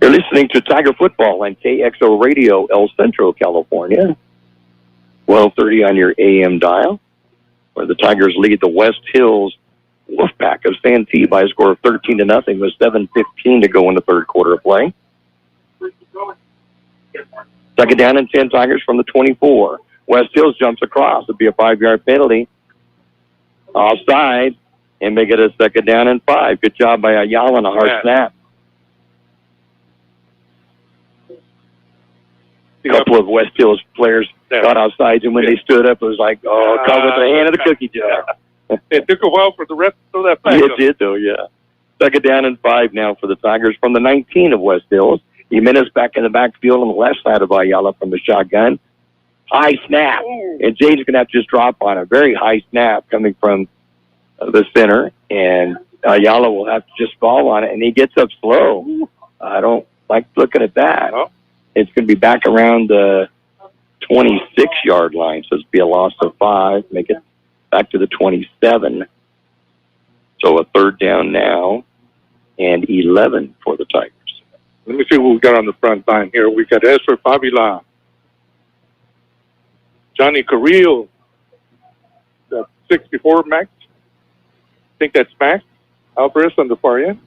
You're listening to Tiger Football on Kxo Radio, El Centro, California. 1230 on your AM dial, where the Tigers lead the West Hills Wolfpack of Santee by a score of 13-0 with 7:15 to go in the 3rd quarter of play. 2nd down and 10 Tigers from the 24. West Hills jumps across. It'll be a 5-yard penalty. Offside, and make it a 2nd down and 5. Good job by Ayala on a hard snap. A couple of West Hills players got outside, and when they stood up, it was like, oh, caught with the hand of the cookie jar. It took a while for the rest to throw that back. It did, though, yeah. Second down and 5 now for the Tigers from the 19 of West Hills. Jimenez back in the backfield on the left side of Ayala from the shotgun. High snap. And Jade's going to have to just drop on a very high snap coming from the center. And Ayala will have to just fall on it. And he gets up slow. I don't like looking at that. Oh. It's going to be back around the 26-yard line. So it's be a loss of 5. Make it back to the 27. So a third down now and 11 for the Tigers. Let me see what we got on the front line here. We got Ezra Fabila, Johnny Carrillo, the 64 Max. I think that's Max. Alvarez on the far end.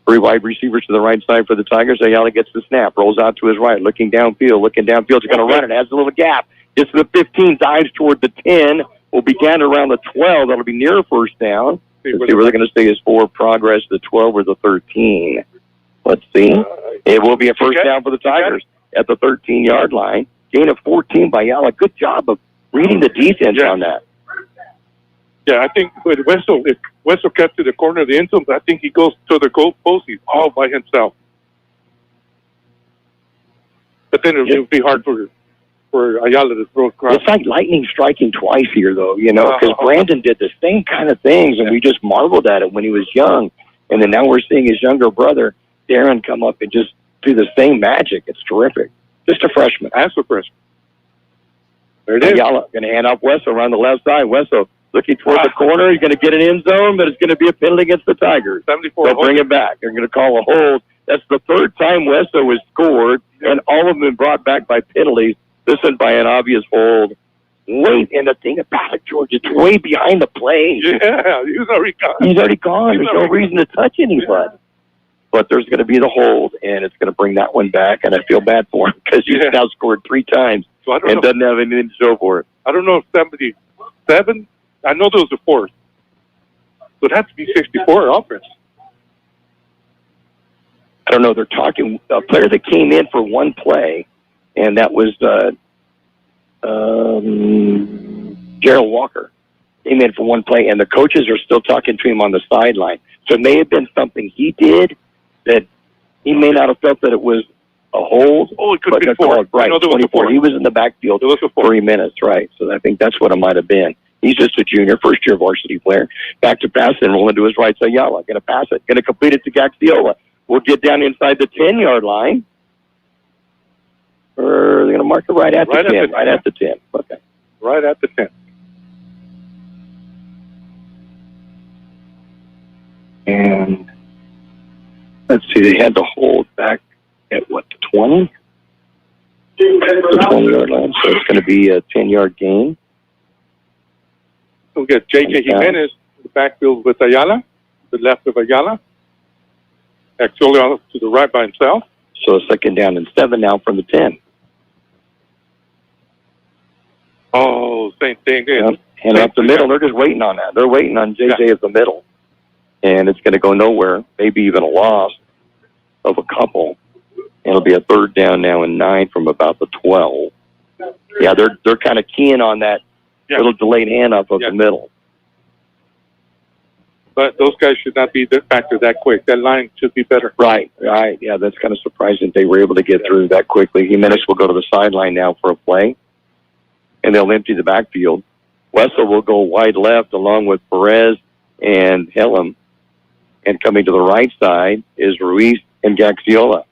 3 wide receivers to the right side for the Tigers. Ayala gets the snap, rolls out to his right, looking downfield. He's going to run it, has a little gap. Gets to the 15, dives toward the 10. Will be down to around the 12. That'll be near first down. Let's see where they're going to stay is forward progress, the 12 or the 13. Let's see. It will be a first down for the Tigers at the 13-yard line. Gain of 14 by Ayala. Good job of reading the defense on that. Yeah, I think with Wessel, if Wessel kept to the corner of the end zone, I think he goes to the goal post. He's all by himself. But then it would be hard for Ayala to throw across. It's like lightning striking twice here, though, because Brandon did the same kind of things, and we just marveled at it when he was young. And then now we're seeing his younger brother, Darren, come up and just do the same magic. It's terrific. Just a freshman. As a freshman. There it is. Ayala going to hand off Wessel around the left side. Wessel looking toward the corner. He's going to get an end zone, but it's going to be a penalty against the Tigers. 74. They'll bring it back. They're going to call a hold. That's the third time Wessel has scored, and all of them been brought back by penalties. This one by an obvious hold. And the thing about it, George, it's way behind the play. Yeah, he's already gone. There's no reason to touch anybody. But there's going to be the hold, and it's going to bring that one back, and I feel bad for him because he's now scored 3 times and doesn't have anything to show for it. I don't know if 77, I know there was a 4th. So it has to be 64 offense. I don't know. They're talking a player that came in for one play, and that was Gerald Walker. Came in for one play, and the coaches are still talking to him on the sideline. So it may have been something he did that he may not have felt that it was a hold. Oh, it could be 4. Right, 24. He was in the backfield for 3 minutes, right. So I think that's what it might have been. He's just a junior, first-year varsity player. Back to pass and rolling to his right. So Ayala going to pass it, going to complete it to Gaxiola. We'll get down inside the 10-yard line. Or they're going to mark it right at the 10. Right at the 10. Okay. Right at the 10. And let's see, they had to hold back at what, the 20? The 20-yard line. So it's going to be a 10-yard gain. We'll get J.K. Jimenez in the backfield with Ayala, the left of Ayala. Axola to the right by himself. So a second down and 7 now from the 10. Oh, same thing. Yep. And up the middle, they're just waiting on that. They're waiting on J.J. at the middle. And it's going to go nowhere, maybe even a loss of a couple. And it'll be a third down now and 9 from about the 12. Yeah, they're kind of keying on that little delayed handoff of the middle. But those guys should not be back there that quick. That line should be better. Right. Yeah, that's kind of surprising they were able to get through that quickly. Jimenez will go to the sideline now for a play, and they'll empty the backfield. Wessel will go wide left along with Perez and Helm. And coming to the right side is Ruiz and Gaxiola.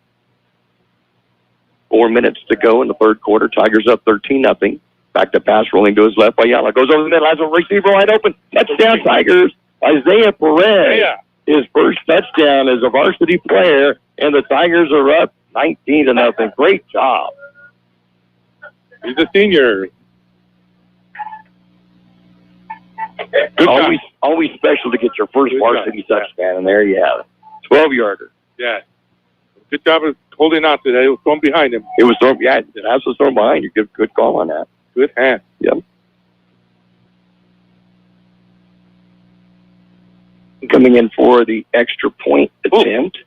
4 minutes to go in the third quarter. Tigers up 13-0. Back to pass, rolling to his left. Ayala goes over the middle, has a receiver wide open. Touchdown, Tigers. Isaiah Perez. His first touchdown as a varsity player, and the Tigers are up 19-0. Great job. He's a senior. Always special to get your first varsity touchdown, and there you have it. 12-yarder. Yeah. Good job of holding out today. It was thrown behind him. It was thrown, it was thrown behind you. Good call on that. Good hand. Yep. Coming in for the extra point attempt.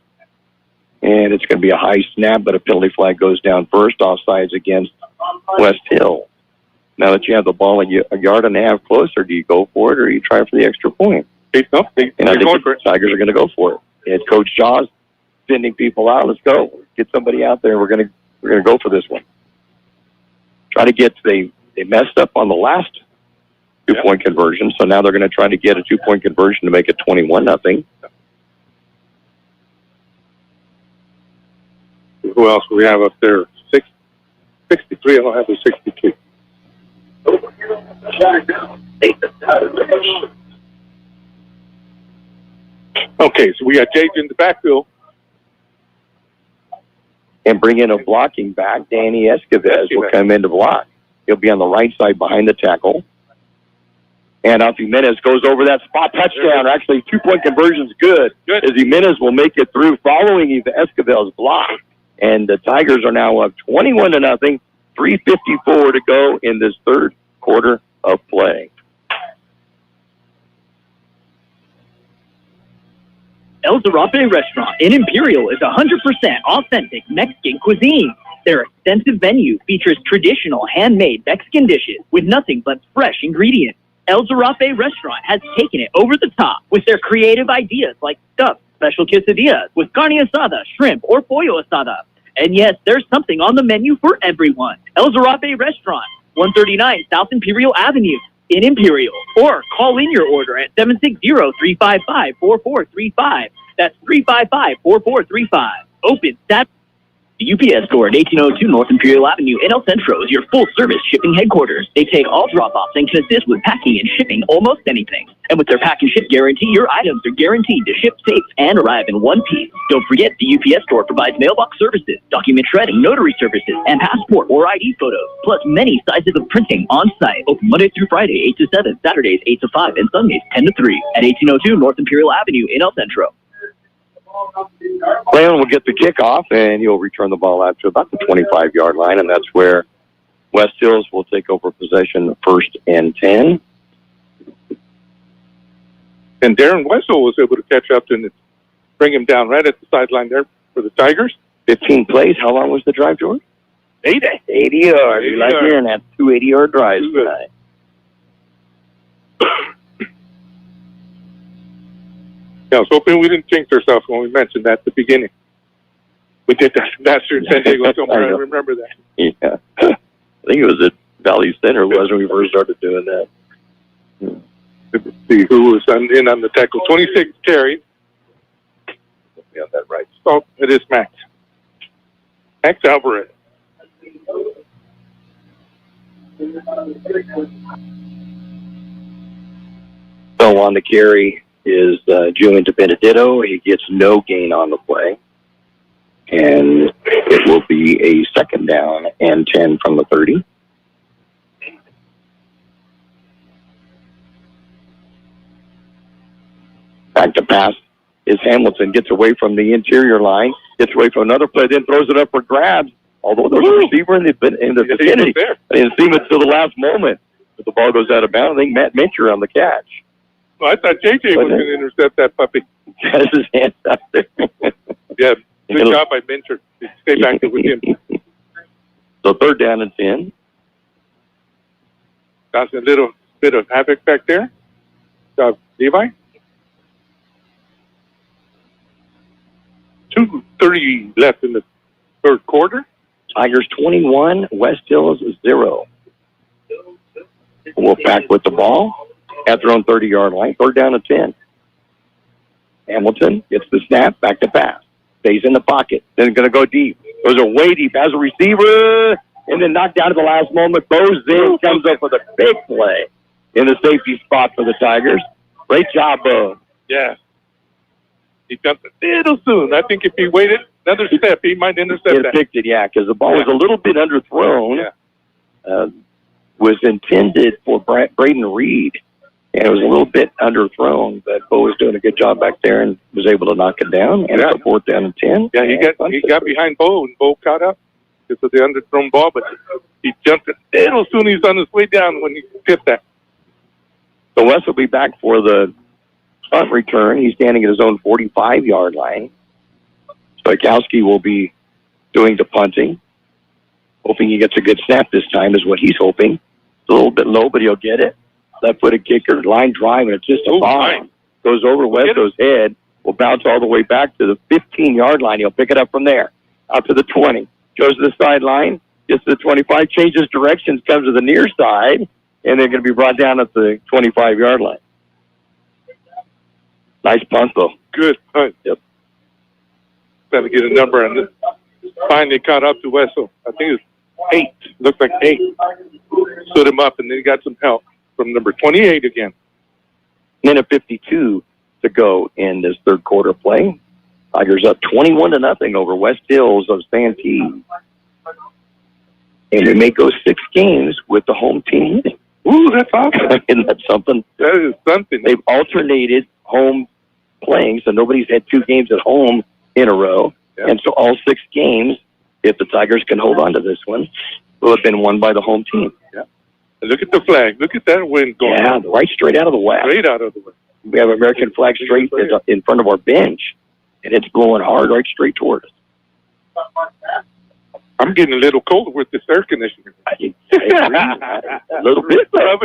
And it's going to be a high snap, but a penalty flag goes down first. Offsides against West Hill. Now that you have the ball a yard and a half closer, do you go for it or do you try for the extra point? And I think the Tigers are going to go for it. And Coach Shaw's sending people out. Let's go. Get somebody out there. We're going to go for this one. Try to get they messed up on the last 2-point conversion, so now they're going to try to get a 2-point conversion to make it 21-0. Who else do we have up there? 63. I don't have the 62. Okay, so we got Jake in the backfield. And bring in a blocking back. Danny Escobar will come in to block. He'll be on the right side behind the tackle. And Jimenez goes over that spot. Touchdown. Actually, 2-point conversion's good. As Jimenez will make it through following Escobar's block. And the Tigers are now up 21-0. 3:54 to go in this third quarter of play. El Zarape Restaurant in Imperial is 100% authentic Mexican cuisine. Their extensive menu features traditional handmade Mexican dishes with nothing but fresh ingredients. El Zarape Restaurant has taken it over the top with their creative ideas like stuffed special quesadillas with carne asada, shrimp, or pollo asada. And yes, there's something on the menu for everyone. El Zarape Restaurant, 139 South Imperial Avenue in Imperial. Or call in your order at 760-355-4435. That's 355-4435. Open Saturday. The UPS store at 1802 North Imperial Avenue in El Centro is your full-service shipping headquarters. They take all drop-offs and can assist with packing and shipping almost anything. And with their pack and ship guarantee, your items are guaranteed to ship safe and arrive in one piece. Don't forget, the UPS store provides mailbox services, document shredding, notary services, and passport or ID photos, plus many sizes of printing on-site. Open Monday through Friday, 8 to 7, Saturdays, 8 to 5, and Sundays, 10 to 3 at 1802 North Imperial Avenue in El Centro. Cleon will get the kickoff, and he'll return the ball out to about the 25-yard line, and that's where West Hills will take over possession 1st and 10. And Darren Wessel was able to catch up and bring him down right at the sideline there for the Tigers. 15 plays. How long was the drive, George? 80 yards. You like hearing that? 2 80-yard drives tonight. I was hoping we didn't jinx ourselves when we mentioned that at the beginning. We did that last year in San Diego somewhere. I remember that. Yeah. I think it was at Valley Center was when we first started doing that. Let's see who was in on the tackle. 26 carries. We have that right. Oh, it is Max. Max Alvarez. So on the carry is Julian DeBenedetto. He gets no gain on the play. And it will be a 2nd down and 10 from the 30. Back to pass is Hamilton. Gets away from the interior line. Gets away from another play, then throws it up for grabs. Although there's a receiver in the vicinity. I didn't see him until the last moment. But the ball goes out of bounds. I think Matt Mincher on the catch. Well, I thought JJ was going to intercept that puppy. Has his hands out there. Yeah, good job by Mincher. Stay back there with him. So 3rd down and 10. That's a little bit of havoc back there. Levi. 2:30 left in the 3rd quarter. Tigers 21, West Hills 0. Wolf back with the ball at their own 30-yard line. 3rd down and 10. Hamilton gets the snap, back to pass. Stays in the pocket. Then going to go deep. Goes way deep as a receiver. And then knocked down at the last moment. Goes in, comes up with a big play in the safety spot for the Tigers. Great job, Bo. Yeah. He jumped a little soon. I think if he waited another step, he might intercept that. Picked it, yeah, because the ball was a little bit underthrown. Yeah. Was intended for Braden Reed. And it was a little bit underthrown, but Bo was doing a good job back there and was able to knock it down. And it's a 4th down and 10. Yeah, he got behind Bo, and Bo caught up because of the underthrown ball, but he jumped a little soon. He's on his way down when he hit that. So Wes will be back for the punt return. He's standing at his own 45-yard line. Stoikowski will be doing the punting. Hoping he gets a good snap this time is what he's hoping. a little bit low, but he'll get it. Left-footed kicker, line drive, and it's just a bomb. Nice. Goes over Westo's head, will bounce all the way back to the 15-yard line. He'll pick it up from there, out to the 20. Goes to the sideline, gets to the 25, changes directions, comes to the near side, and they're going to be brought down at the 25-yard line. Nice punt, though. Good punt. Yep. Got to get a number on this. Finally caught up to Westo. I think it's 8. Looks like 8. Stood him up, and then he got some help from number 28 again. Minute 52 to go in this third quarter play. Tigers up 21-0 over West Hills of Santee. And we may go 6 games with the home team. Ooh, that's awesome. Isn't that something? That is something. They've alternated home playing, so nobody's had 2 games at home in a row. Yeah. And so all 6 games, if the Tigers can hold on to this one, will have been won by the home team. Yeah. And look at the flag. Look at that wind going. Yeah, right straight out of the west. Straight out of the west. We have American flag straight in front of our bench, and it's blowing hard right straight toward us. I'm getting a little cold with this air conditioner. I agree. A little bit, though.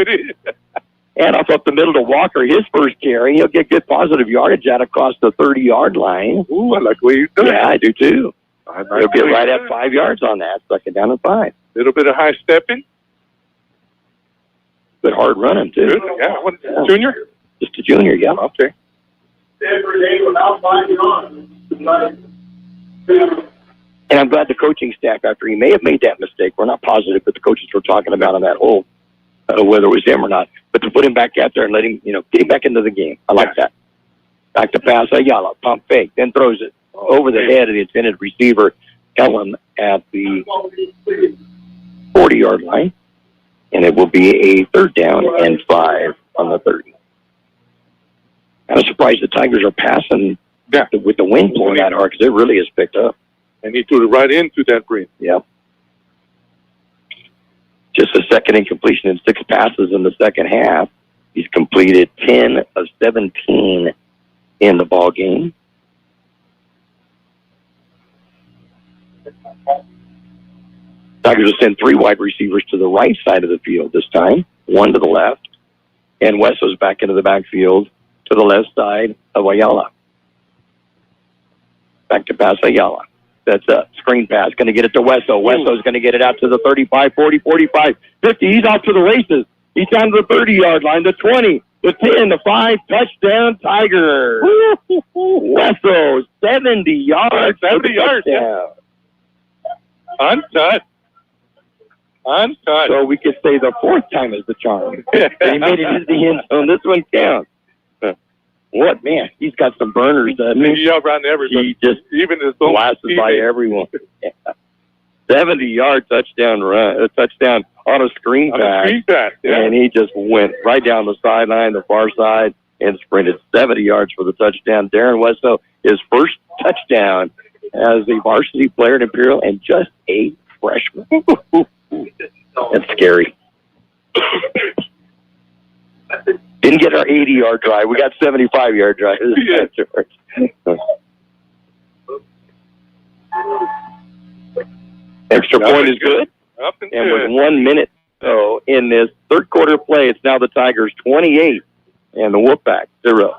And off up the middle to Walker, his first carry. He'll get good positive yardage out across the 30-yard line. Ooh, I like the way you're doing. Yeah, I do, too. He'll get right at 5 yards on that, second down and 5. Little bit of high stepping. But hard running, too. Good. Yeah, junior? Just a junior, yeah. Okay. And I'm glad the coaching staff, after he may have made that mistake, we're not positive, but the coaches were talking about on that whole, whether it was him or not, but to put him back out there and let him, get him back into the game. I like that. Back to pass, Ayala, pump fake, then throws it over the head of the intended receiver, Ellen, at the 40-yard line. And it will be a third down and 5 on the 30. I'm surprised the Tigers are passing with the wind blowing that hard because it really has picked up. And he threw it right into that breeze. Yep. Just a second incompletion and 6 passes in the second half. He's completed 10 of 17 in the ball game. Tigers will send 3 wide receivers to the right side of the field this time, 1 to the left, and Westo's back into the backfield to the left side of Ayala. Back to pass Ayala. That's a screen pass. Going to get it to Westo. Westo's going to get it out to the 35, 40, 45, 50. He's off to the races. He's down to the 30-yard line, the 20, the 10, the 5. Touchdown, Tigers. Westo, 70 yards. 70 yards. Untouched. So we could say the 4th time is the charm. He made it into the end zone. This one counts. What, man? He's got some burners, doesn't he? He outrun everybody. He just even his own blasted by everyone. 70-yard touchdown run, touchdown on a screen pass. And he just went right down the sideline, the far side, and sprinted 70 yards for the touchdown. Darren Westo, his first touchdown as a varsity player at Imperial and just a freshman. That's scary. Didn't get our 80-yard drive. We got 75-yard drive. Extra point is good. And with 1 minute so in this third quarter play, it's now the Tigers 28 and the Wolfpack 0.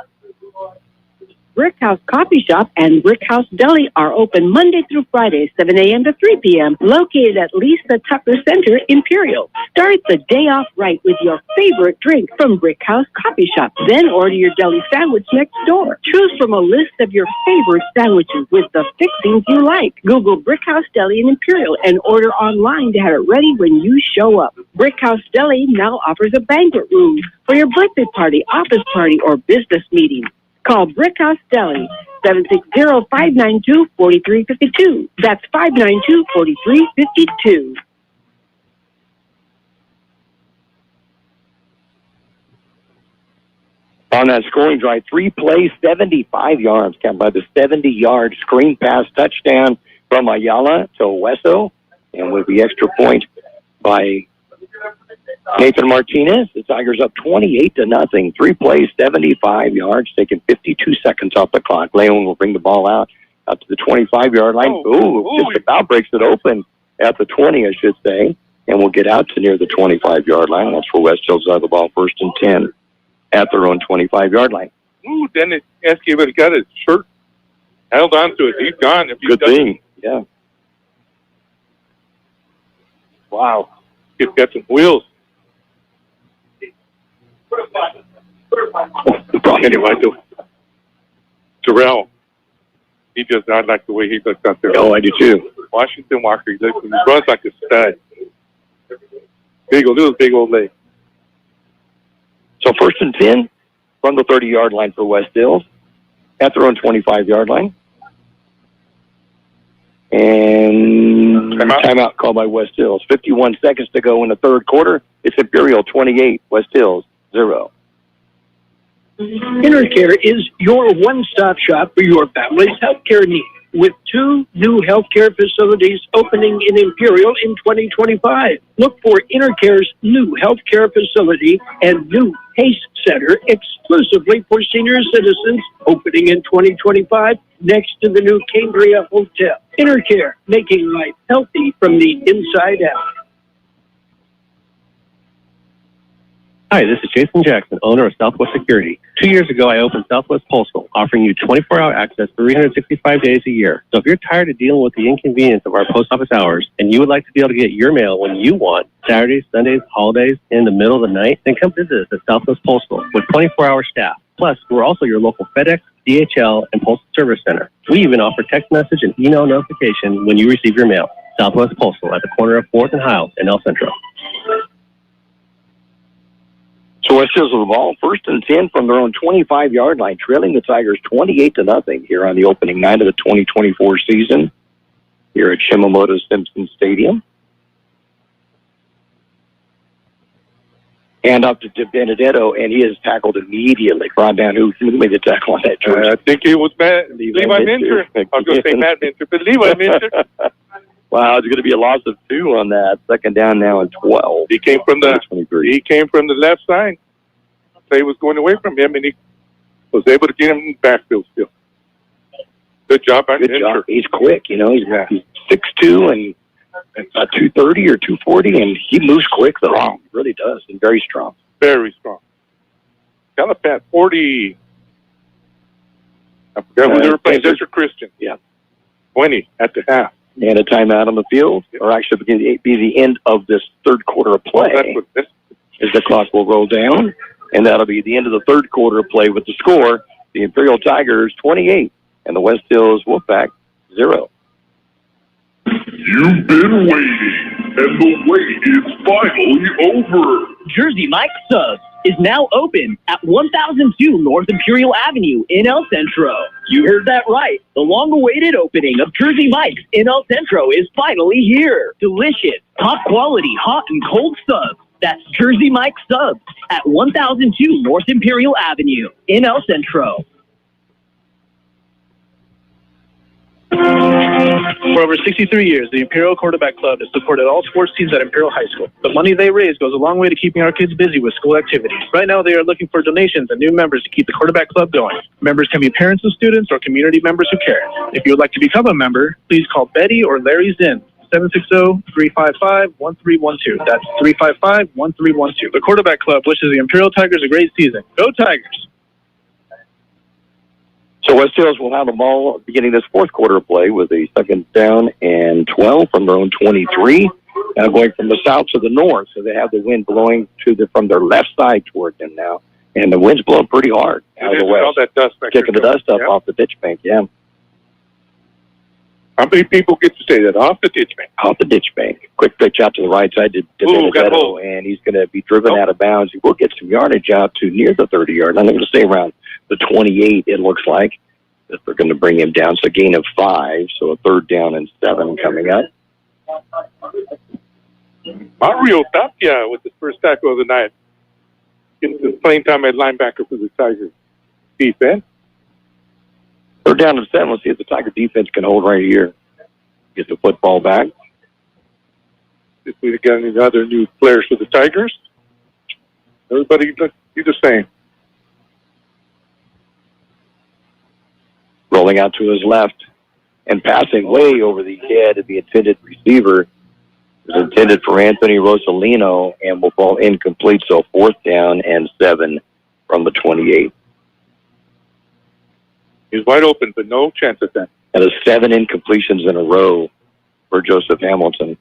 Brickhouse Coffee Shop and Brickhouse Deli are open Monday through Friday, 7 a.m. to 3 p.m., located at Lisa Tucker Center, Imperial. Start the day off right with your favorite drink from Brickhouse Coffee Shop. Then order your deli sandwich next door. Choose from a list of your favorite sandwiches with the fixings you like. Google Brickhouse Deli in Imperial and order online to have it ready when you show up. Brickhouse Deli now offers a banquet room for your birthday party, office party, or business meeting. Call Brickhouse Deli, 760-592-4352. That's 592-4352. On that scoring drive, 3 plays, 75 yards. Count by the 70-yard screen pass touchdown from Ayala to Westo. And with the extra point by Nathan Martinez, the Tigers up 28-0. 3 plays, 75 yards, taking 52 seconds off the clock. Leon will bring the ball out to the 25-yard line. Just about breaks it open at the 20, I should say. and will get out to near the 25-yard line. That's where West Hills have the ball, 1st and 10 at their own 25-yard line. Ooh, then SK would have got his shirt, held on to it. He's gone. Good thing, yeah. Wow. He's got some wheels. Anyway, Terrell, he does not like the way he looks out there. Oh, I do too. Washington Walker, he runs like a stud. Big old leg. So 1st and 10 from the 30-yard line for West Hills at their own 25-yard line. And timeout called by West Hills. 51 seconds to go in the third quarter. It's Imperial 28, West Hills 0. InterCare is your one-stop shop for your family's healthcare needs, with 2 new healthcare facilities opening in Imperial in 2025. Look for InterCare's new healthcare facility and new PACE Center exclusively for senior citizens, opening in 2025 next to the new Cambria Hotel. InterCare, making life healthy from the inside out. Hi, this is Jason Jackson, owner of Southwest Security. 2 years ago, I opened Southwest Postal, offering you 24-hour access 365 days a year. So if you're tired of dealing with the inconvenience of our post office hours and you would like to be able to get your mail when you want, Saturdays, Sundays, holidays, in the middle of the night, then come visit us at Southwest Postal with 24-hour staff. Plus, we're also your local FedEx, DHL, and Postal Service Center. We even offer text message and email notification when you receive your mail. Southwest Postal at the corner of 4th and Hiles in El Centro. So West Hills with the ball, 1st and 10 from their own 25-yard line, trailing the Tigers 28-0 here on the opening night of the 2024 season here at Shimamoto Simpson Stadium. Hand up to Benedetto, and he is tackled immediately. Ron down, who made the tackle on that? I think it was Levi Minter. I was going to say Matt Minter, but Levi Minter. Wow, it's going to be a loss of 2 on that. 2nd down now and 12. He came from the left side. Play was going away from him, and he was able to get him in the backfield still. Good job by Minter. He's quick, he's 6'2" and 230 or 240, and he moves quick, though. Strong. He really does, and very strong. Very strong. Calipat 40. I forgot who they were playing. Desert Christian. Yeah. 20 at the half. And a timeout on the be the end of this third quarter of play. As the clock will roll down, and that'll be the end of the third quarter of play with the score: the Imperial Tigers 28 and the West Hills Wolfpack 0. You've been waiting, and the wait is finally over. Jersey Mike Subs is now open at 1002 North Imperial Avenue in El Centro. You heard that right. The long-awaited opening of Jersey Mike's in El Centro is finally here. Delicious, top-quality, hot and cold subs. That's Jersey Mike Subs at 1002 North Imperial Avenue in El Centro. For over 63 years, the Imperial Quarterback Club has supported all sports teams at Imperial High School. The money they raise goes a long way to keeping our kids busy with school activities. Right now, they are looking for donations and new members to keep the Quarterback Club going. Members can be parents of students or community members who care. If you would like to become a member, please call Betty or Larry Zinn, 760-355-1312. That's 355-1312. The Quarterback Club wishes the Imperial Tigers a great season. Go Tigers! So West Hills will have the ball beginning this fourth quarter of play with a 2nd down and 12 from their own 23. Now going from the south to the north, so they have the wind blowing from their left side toward them now. And the wind's blowing pretty hard out of the west. All that dust kicking the dust up off the ditch bank, yeah. How many people get to say that? Off the ditch bank? Off the ditch bank. Quick pitch out to the right side to Benedetto, and he's going to be driven out of bounds. He will get some yardage out to near the 30-yard line. I'm going to stay around the 28, it looks like. They're going to bring him down. So a gain of 5, so a 3rd down and 7 coming up. Mario Tapia with his first tackle of the night. Getting the playing time at linebacker for the Tigers defense. 3rd down and 7. Let's see if the Tiger defense can hold right here. Get the football back. If we got any other new players for the Tigers, everybody looks the same. Rolling out to his left and passing way over the head of the intended receiver It's intended for Anthony Rosalino and will fall incomplete, so 4th down and 7 from the 28. He's wide open, but no chance at that. And it's 7 incompletions in a row for Joseph Hamilton.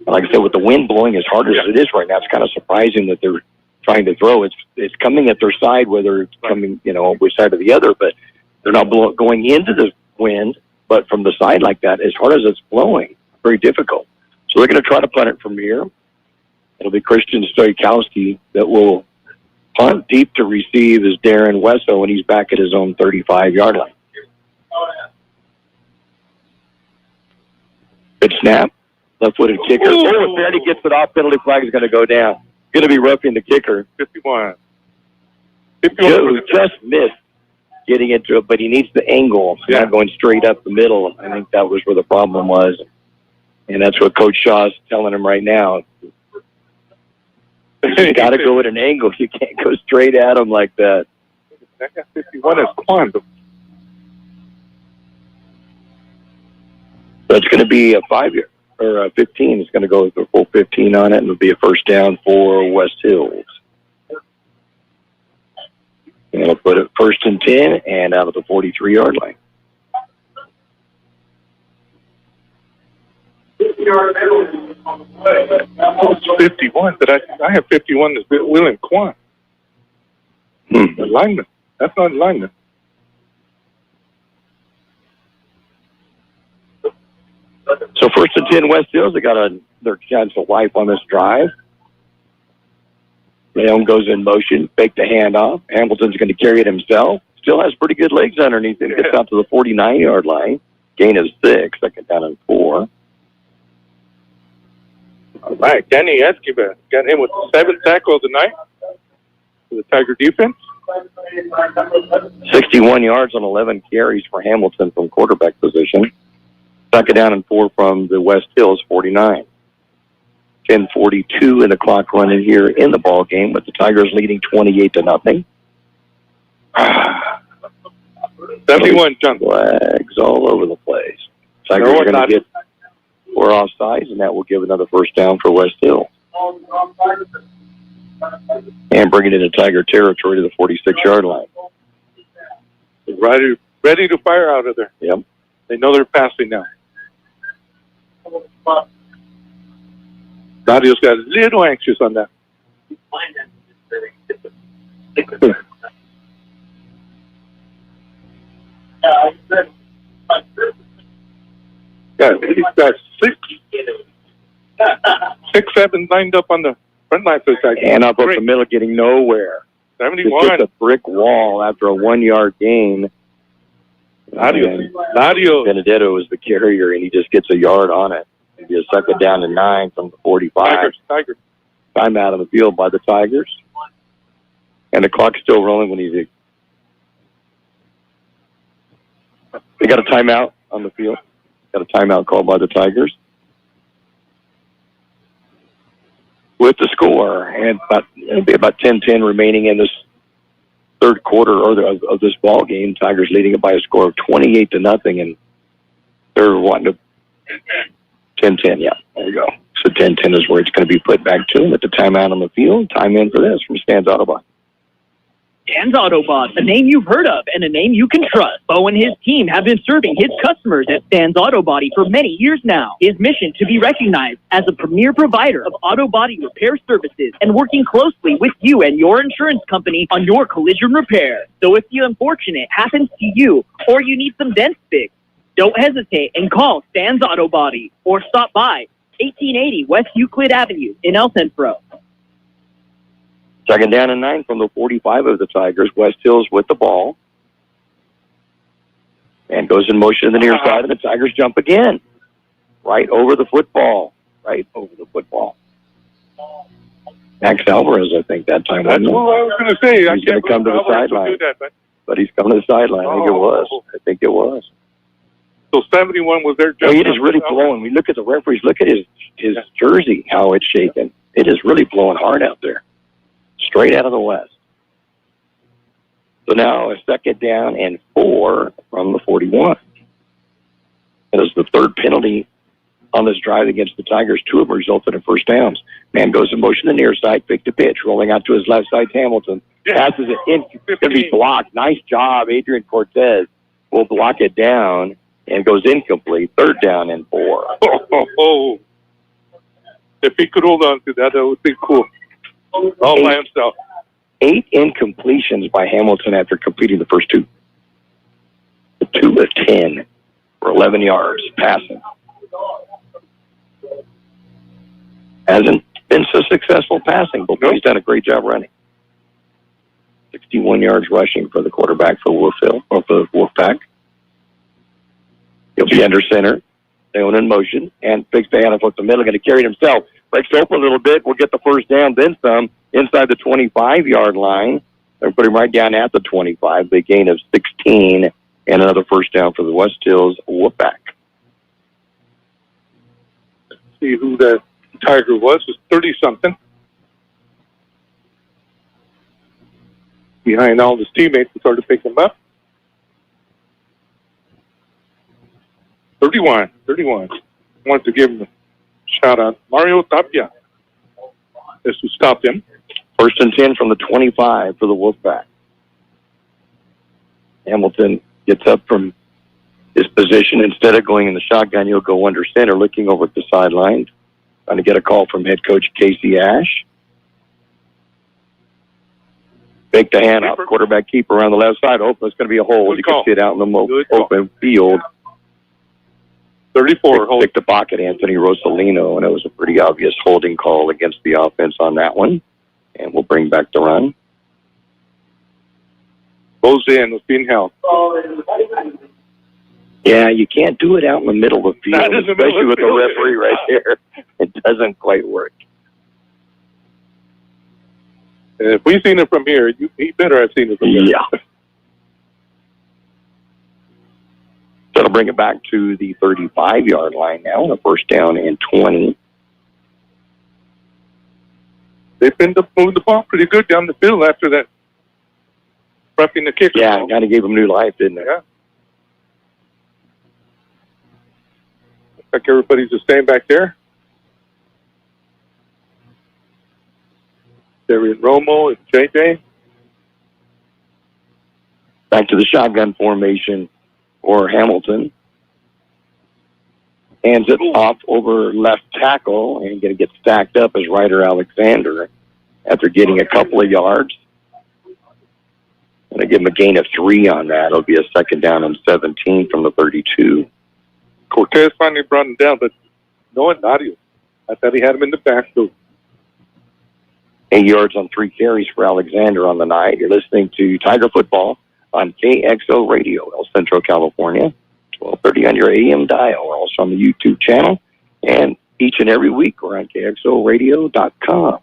Like I said, with the wind blowing as hard as it is right now, it's kind of surprising that they're trying to throw. It's coming at their side, whether it's coming, which side or the other, but they're not going into the wind, but from the side like that, as hard as it's blowing, very difficult. So they're going to try to punt it from here. It'll be Christian Stoikowski that will punt deep to receive is Darren Wesso, and he's back at his own 35-yard line. Good snap. Left-footed kicker. Oh, if Eddie gets it off, penalty flag is going to go down. Going to be roughing the kicker. 51. Joe just missed getting into it, but he needs the angle. Not going straight up the middle. I think that was where the problem was. And that's what Coach Shaw's telling him right now. You got to go at an angle. You can't go straight at him like that. That got 51 is quantum. So it's going to be a 5-year. Or 15 is going to go with the full 15 on it, and it'll be a first down for West Hills. And it'll put it 1st and 10 and out of the 43-yard line. 51, but I have 51 as William Kwan. The lineman. That's not lineman. So 1st and 10 West Hills, they got their chance of life on this drive. Leon goes in motion, fake the handoff. Hamilton's going to carry it himself. Still has pretty good legs underneath him. Gets out to the 49-yard line. Gain of 6, 2nd down and 4. All right, Danny Esquivel got him with 7 tackles tonight for the Tiger defense. 61 yards on 11 carries for Hamilton from quarterback position. 2nd down and 4 from the West Hills 49. 10:42 in the clock running here in the ball game, with the Tigers leading 28-0. 71 jump flags all over the place. Tigers are going to get 4 offsides, and that will give another first down for West Hill. And bring it into Tiger territory to the 46-yard line. Ready to fire out of there. Yep. They know they're passing now. Nadio's got a little anxious on that. Yeah, he's got 6, 7 lined up on the front line for the Tigers. And up the middle, getting nowhere. 71. Just hit the brick wall after a 1-yard gain. Nadio Benedetto is the carrier, and he just gets a yard on it. It'll be a 2nd down and 9 from the 45. Tigers. Time out of the field by the Tigers. And the clock's still rolling when he's... They got a timeout on the field. Got a timeout called by the Tigers. With the score, and it'll be about 10-10 remaining in this third quarter of this ball game. Tigers leading it by a score of 28-0, and they're wanting to 10-10. Yeah, there you go. So 10-10 is where it's going to be put back to them at the timeout on the field. Time in for this from Stan's Autobot. Stan's Autobot, a name you've heard of and a name you can trust. Bo and his team have been serving his customers at Stan's Auto Body for many years now. His mission to be recognized as a premier provider of auto body repair services and working closely with you and your insurance company on your collision repair. So if the unfortunate happens to you or you need some dents fixed, don't hesitate and call Stan's Auto Body or stop by 1880 West Euclid Avenue in El Centro. 2nd down and 9 from the 45 of the Tigers. West Hills with the ball. And goes in motion to the near side, and the Tigers jump again. Right over the football. Right over the football. Max Alvarez, I think, that time. That's what I was going to say. He's going to come to the sideline. But he's coming to the sideline. I think it was. So 71 was their jump. It is really blowing. We look at the referees. Look at his jersey, how it's shaking. It is really blowing hard out there. Straight out of the west. So now a 2nd down and 4 from the 41. That is the 3rd penalty on this drive against the Tigers. 2 of them resulted in first downs. Man goes in motion to the near side, pick the pitch, rolling out to his left side. Hamilton passes it in. It's going to be blocked. Nice job. Adrian Cortez will block it down and goes incomplete. 3rd down and 4. If he could hold on to that, that would be cool. All by himself. 8 incompletions by Hamilton after completing the first 2. 2 of 10 for 11 yards passing. Hasn't been so successful passing, but he's done a great job running. 61 yards rushing for the quarterback for Wolfville, or for Wolfpack. He'll be under center. Down in motion, and fix the hand up the middle, going to carry it himself. Breaks open a little bit, will get the first down, then some, inside the 25-yard line. They're putting him right down at the 25. Big gain of 16, and another first down for the West Hills Wolfpack. See who the Tiger was 30-something. Behind all his teammates, we started to pick him up. 31. I wanted to give him a shout-out. Mario Tapia is who stopped him. 1st and 10 from the 25 for the Wolfpack. Hamilton gets up from his position. Instead of going in the shotgun, he'll go under center, looking over at the sideline, trying to get a call from head coach Casey Ash. Fake the hand up. Quarterback keeper around the left side. It's going to be a hold. He can sit out in the open field. 34. Pick the pocket, Anthony Rosalino, and it was a pretty obvious holding call against the offense on that one. And we'll bring back the run. Goes in with being held. Yeah, you can't do it out in the middle of the field, especially with the referee right there. It doesn't quite work. And if we've seen it from here, he better have seen it from here. Yeah. So it'll bring it back to the 35-yard line now, and a first down and 20. They've been moving the ball pretty good down the field after that. Roughing the kicker. Yeah, kind of gave them new life, didn't it? Yeah. Looks like everybody's just staying back there. Darian Romo and JJ. Back to the shotgun formation for Hamilton. Hands it off over left tackle and going to get stacked up as Ryder Alexander after getting a couple of yards. Going to give him a gain of 3 on that. It'll be a second down and 17 from the 32. Cortez finally brought him down, but no one Nadio. I thought he had him in the backfield. 8 yards on 3 carries for Alexander on the night. You're listening to Tiger Football on Kxo Radio, El Centro, California. 1230 on your AM dial. We're also on the YouTube channel. And each and every week we're on KXORadio.com.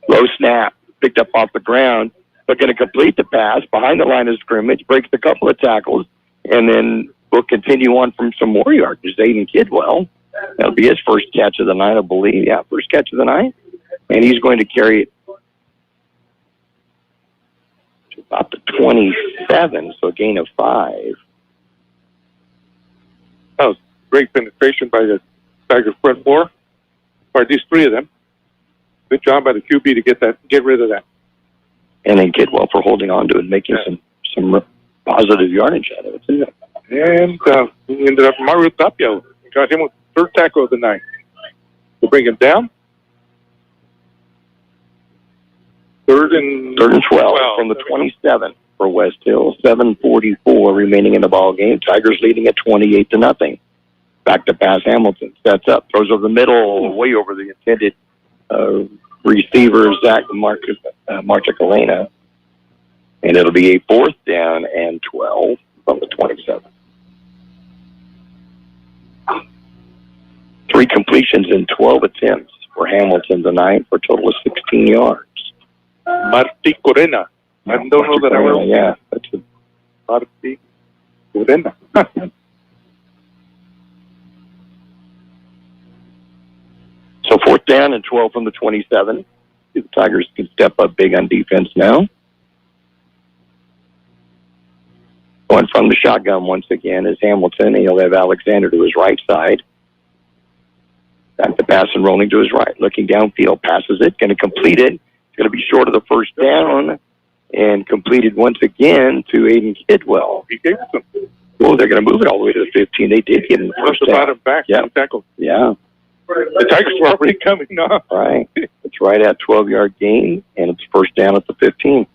Low snap. Picked up off the ground. But going to complete the pass behind the line of scrimmage. Breaks a couple of tackles. And then we'll continue on from some more yards. Aiden Kidwell. That'll be his first catch of the night, I believe. Yeah, first catch of the night. And he's going to carry it to about the 27, so a gain of 5. That was great penetration by the Tiger front 4, or at least 3 of them. Good job by the QB to get rid of that. And then Kidwell for holding on to it and making some positive yardage out of it, too. And we ended up Mario Tapia. Got him with 3rd tackle of the night. We'll bring him down. 3rd and 12 from the 27 for West Hill. 7:44 remaining in the ball game. Tigers leading at 28-0. Back to pass. Hamilton sets up, throws over the middle, way over the intended receiver, Zach Marchicalena. And it'll be a 4th down and 12 from the 27. 3 completions in 12 attempts for Hamilton tonight for a total of 16 yards. Marti Corena. I don't know that I will. Yeah, that's it. Marti Corena. So 4th down and 12 from the 27. The Tigers can step up big on defense now. Going from the shotgun once again is Hamilton. He'll have Alexander to his right side. Back to pass and rolling to his right. Looking downfield, passes it, going to complete it. It's going to be short of the first down and completed once again to Aiden Kidwell. He gave it to him. Oh, they're going to move it all the way to the 15. They did give him the first down. Him back. Yeah. Tackle. Yeah. The Tigers were already coming up. Right. It's right at 12-yard gain, and it's first down at the 15.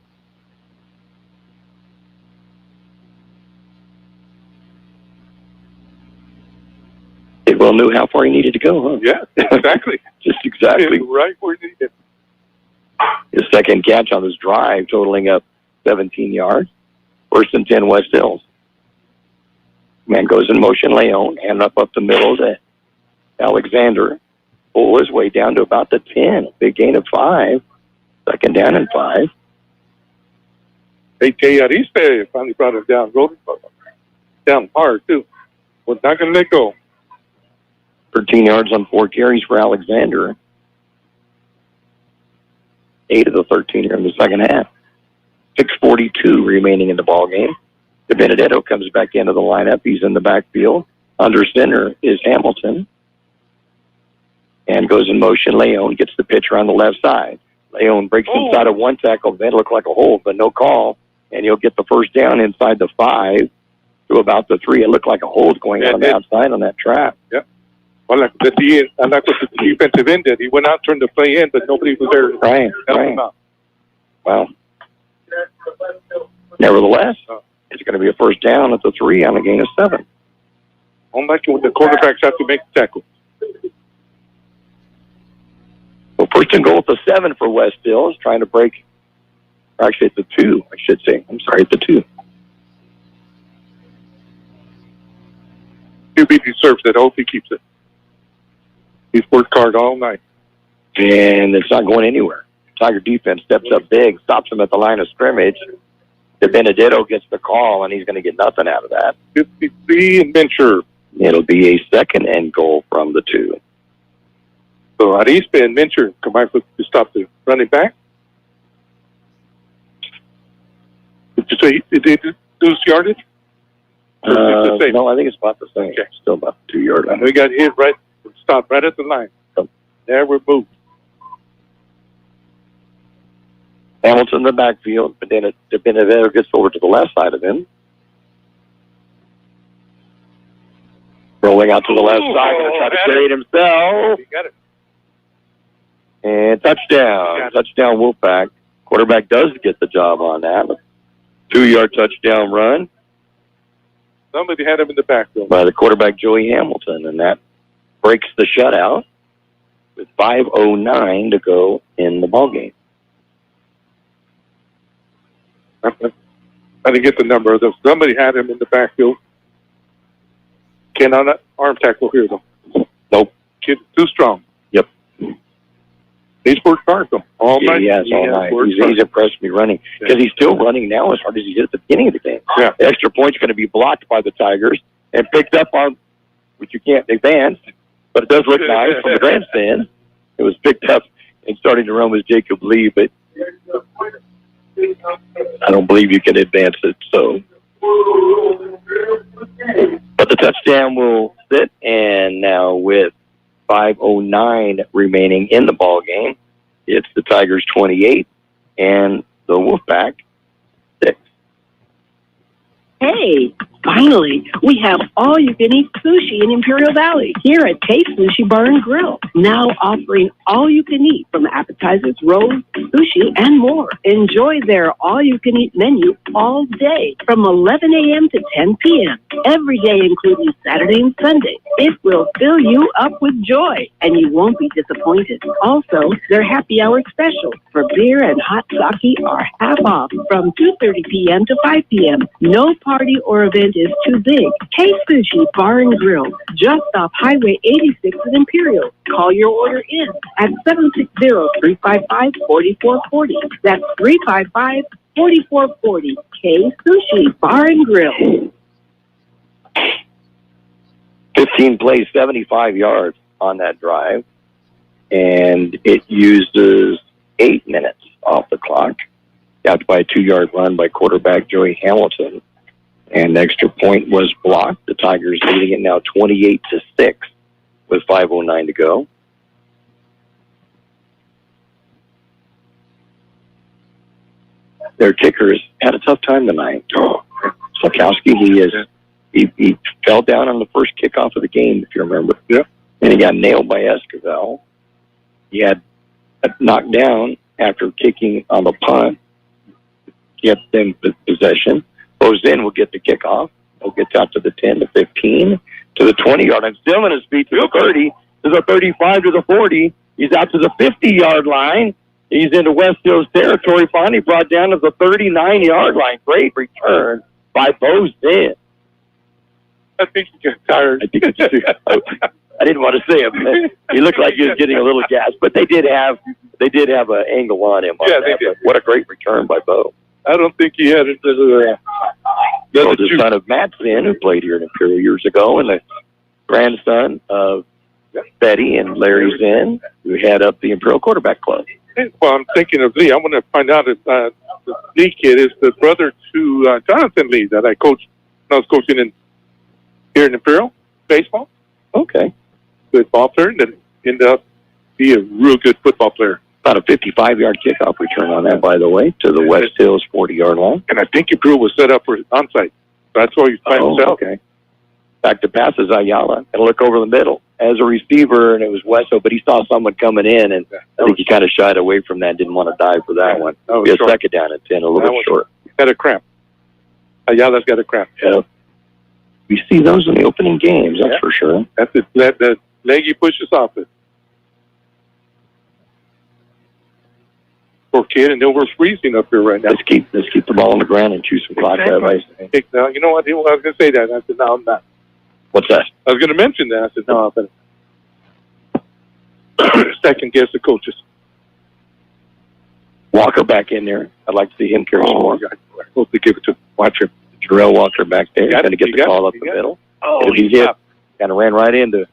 Kidwell knew how far he needed to go, huh? Yeah, exactly. Just exactly. Right where he needed. His second catch on this drive, totaling up 17 yards. First and 10, West Hills. Man goes in motion, Leon, and up the middle to Alexander. Pull his way down to about the 10. Big gain of 5. Second down and 5. Hey, Ariste finally brought him down. Rolled him down hard, too. Was not going to let go. 13 yards on 4 carries for Alexander. 8 of the 13 here in the second half. 6:42 remaining in the ball game. DeBenedetto comes back into the lineup. He's in the backfield. Under center is Hamilton. And goes in motion. Leon gets the pitcher on the left side. Leon breaks inside of one tackle. That looked like a hold, but no call. And he'll get the first down inside the 5 to about the 3. It looked like a hold going on the outside on that trap. Yep. Well, like what the defensive end did. He went out, turned the play in, but nobody was there to help him out. Wow. Nevertheless, it's going to be a first down at the 3 on a gain of 7. I'm liking when the quarterbacks have to make the tackle. Well, first and goal at the 7 for West Hills, trying to break. Actually, it's the 2, I should say. I'm sorry, it's the 2. QB deserves it. I hope he keeps it. He's worked hard all night. And it's not going anywhere. Tiger defense steps up big, stops him at the line of scrimmage. DeBenedetto gets the call, and he's going to get nothing out of that. 53 and Venture. It'll be a second and goal from the 2. So Arispe and Venture combined to stop the running back. Did you say they lose yardage? No, I think it's about the same. Okay. Still about 2 yard line. And we got hit right, stopped right at the line. There we're moved. Hamilton in the backfield, but then DeBenedetto gets over to the left side of him. Rolling out to the left side, going to try to carry it himself. He got it. And touchdown. Touchdown Wolfpack. Quarterback does get the job on that. 2-yard touchdown run. Somebody had him in the backfield. By the quarterback, Joey Hamilton, and that breaks the shutout with 5:09 to go in the ballgame. I didn't get the number of them. Somebody had him in the backfield. Cannot arm tackle here, though. Nope. Kid, too strong. Yep. He's worked hard, though. All night. He has all night. He's impressed me running. Because he's still running now as hard as he did at the beginning of the game. Yeah. The extra point's going to be blocked by the Tigers and picked up on, which you can't advance, but it does look nice from the grandstand. It was picked up and starting to run with Jacob Lee, but I don't believe you can advance it, so. But the touchdown will sit, and now with 5:09 remaining in the ball game, it's the Tigers 28 and the Wolfpack 6. Hey, finally, we have all-you-can-eat sushi in Imperial Valley here at Taste Sushi Bar and Grill. Now offering all-you-can-eat from appetizers, rolls, sushi, and more. Enjoy their all-you-can-eat menu all day from 11 a.m. to 10 p.m. Every day, including Saturday and Sunday. It will fill you up with joy, and you won't be disappointed. Also, their happy hour specials for beer and hot sake are half off from 2:30 p.m. to 5 p.m. No party or event is too big. Taste Sushi Bar and Grill, just off Highway 86 at Imperial. Call your order in at 760-355-4440. That's 355-4440. Taste Sushi Bar and Grill. 15 plays, 75 yards on that drive, and it uses 8 minutes off the clock. Capped by a 2-yard run by quarterback Joey Hamilton. And the extra point was blocked. The Tigers leading it now 28-6 with 5:09 to go. Their kickers had a tough time tonight. Slakowski, he fell down on the first kickoff of the game, if you remember. Yeah. And he got nailed by Esquivel. He had knocked down after kicking on the punt. Get them possession. Bozin will get the kickoff. He'll get out to the 10, the 15, to the 20-yard line. Still in his feet to the 30, to the 35, to the 40. He's out to the 50-yard line. He's into West Hills territory. Finally brought down to the 39-yard line. Great return by Bozin. I think he got tired. I didn't want to say it, but he looked like he was getting a little gas. But they did have an angle on him. Yeah, they did. What a great return by Bo. I don't think he had it. The son of Matt Finn, who played here in Imperial years ago, and the grandson of Betty and Larry Zinn, who head up the Imperial Quarterback Club. Well, I'm thinking of Lee. I want to find out if the Lee kid is the brother to Jonathan Lee that I coached when I was coaching here in Imperial baseball. Okay. Good ball player, and then ended up being a real good football player. About a 55-yard kickoff return on that, by the way, to the West Hills 40-yard line. And I think Imperial was set up for onside. That's why he's playing himself. Okay. Back to passes, Ayala. And look over the middle. As a receiver, and it was Wesso, but he saw someone coming in, and I think he kind of shied away from that, didn't want to dive for that one. Be a second down at 10, a little bit short. Got a cramp. Ayala's got a cramp. Yeah. We see those in the opening games, that's for sure. That's it. That leg he pushes off it. Poor kid, and we're freezing up here right now. Let's keep the ball on the ground and choose some clock that way. You know what? I was going to say that. I said, no, I'm not. What's that? I was going to mention that. I said, no, I'm going to second guess the coaches. Walker back in there. I'd like to see him carry some more. I'm supposed to give it to watch him. Jarrell Walker back there. He's going to get the call up the middle. Oh, he hit. Kind of ran right into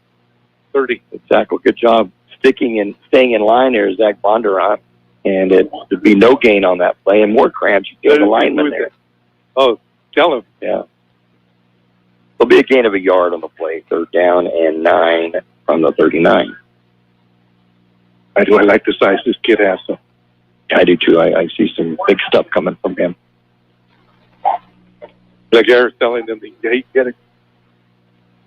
30. Exactly. Good job staying in line there, Zach Bondurant. And it'd be no gain on that play, and more cramps. You get the lineman there. Oh, tell him. Yeah. There'll be a gain of a yard on the play. 3rd down and 9 from the 39. I like the size this kid has. So. I do too. I see some big stuff coming from him. Like Eric's telling them, you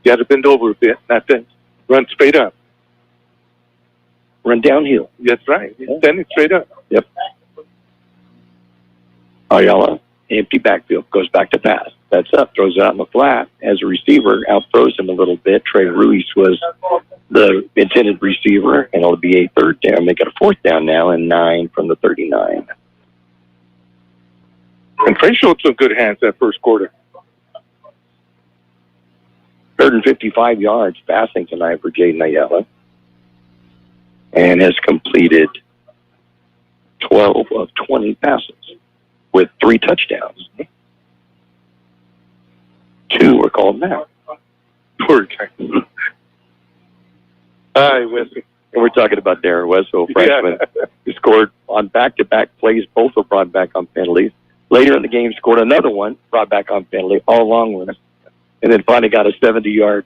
got to bend over a bit, not then run straight up. Run downhill. That's right. Send it straight up. Yep. Ayala, empty backfield, goes back to pass. That's up, throws it out in the flat. As a receiver, outthrows him a little bit. Trey Ruiz was the intended receiver, and it'll be a 3rd down. Make it a 4th down now, and 9 from the 39. And Trey showed some good hands that first quarter. 155 yards passing tonight for Jaden Ayala. And has completed 12 of 20 passes with 3 touchdowns. 2 were called now. Poor guy. Hi, Wesley. And we're talking about Darren Wessel, freshman, who scored on back-to-back plays. Both were brought back on penalties. Later in the game, scored another one, brought back on penalty, all long ones. And then finally got a 70-yard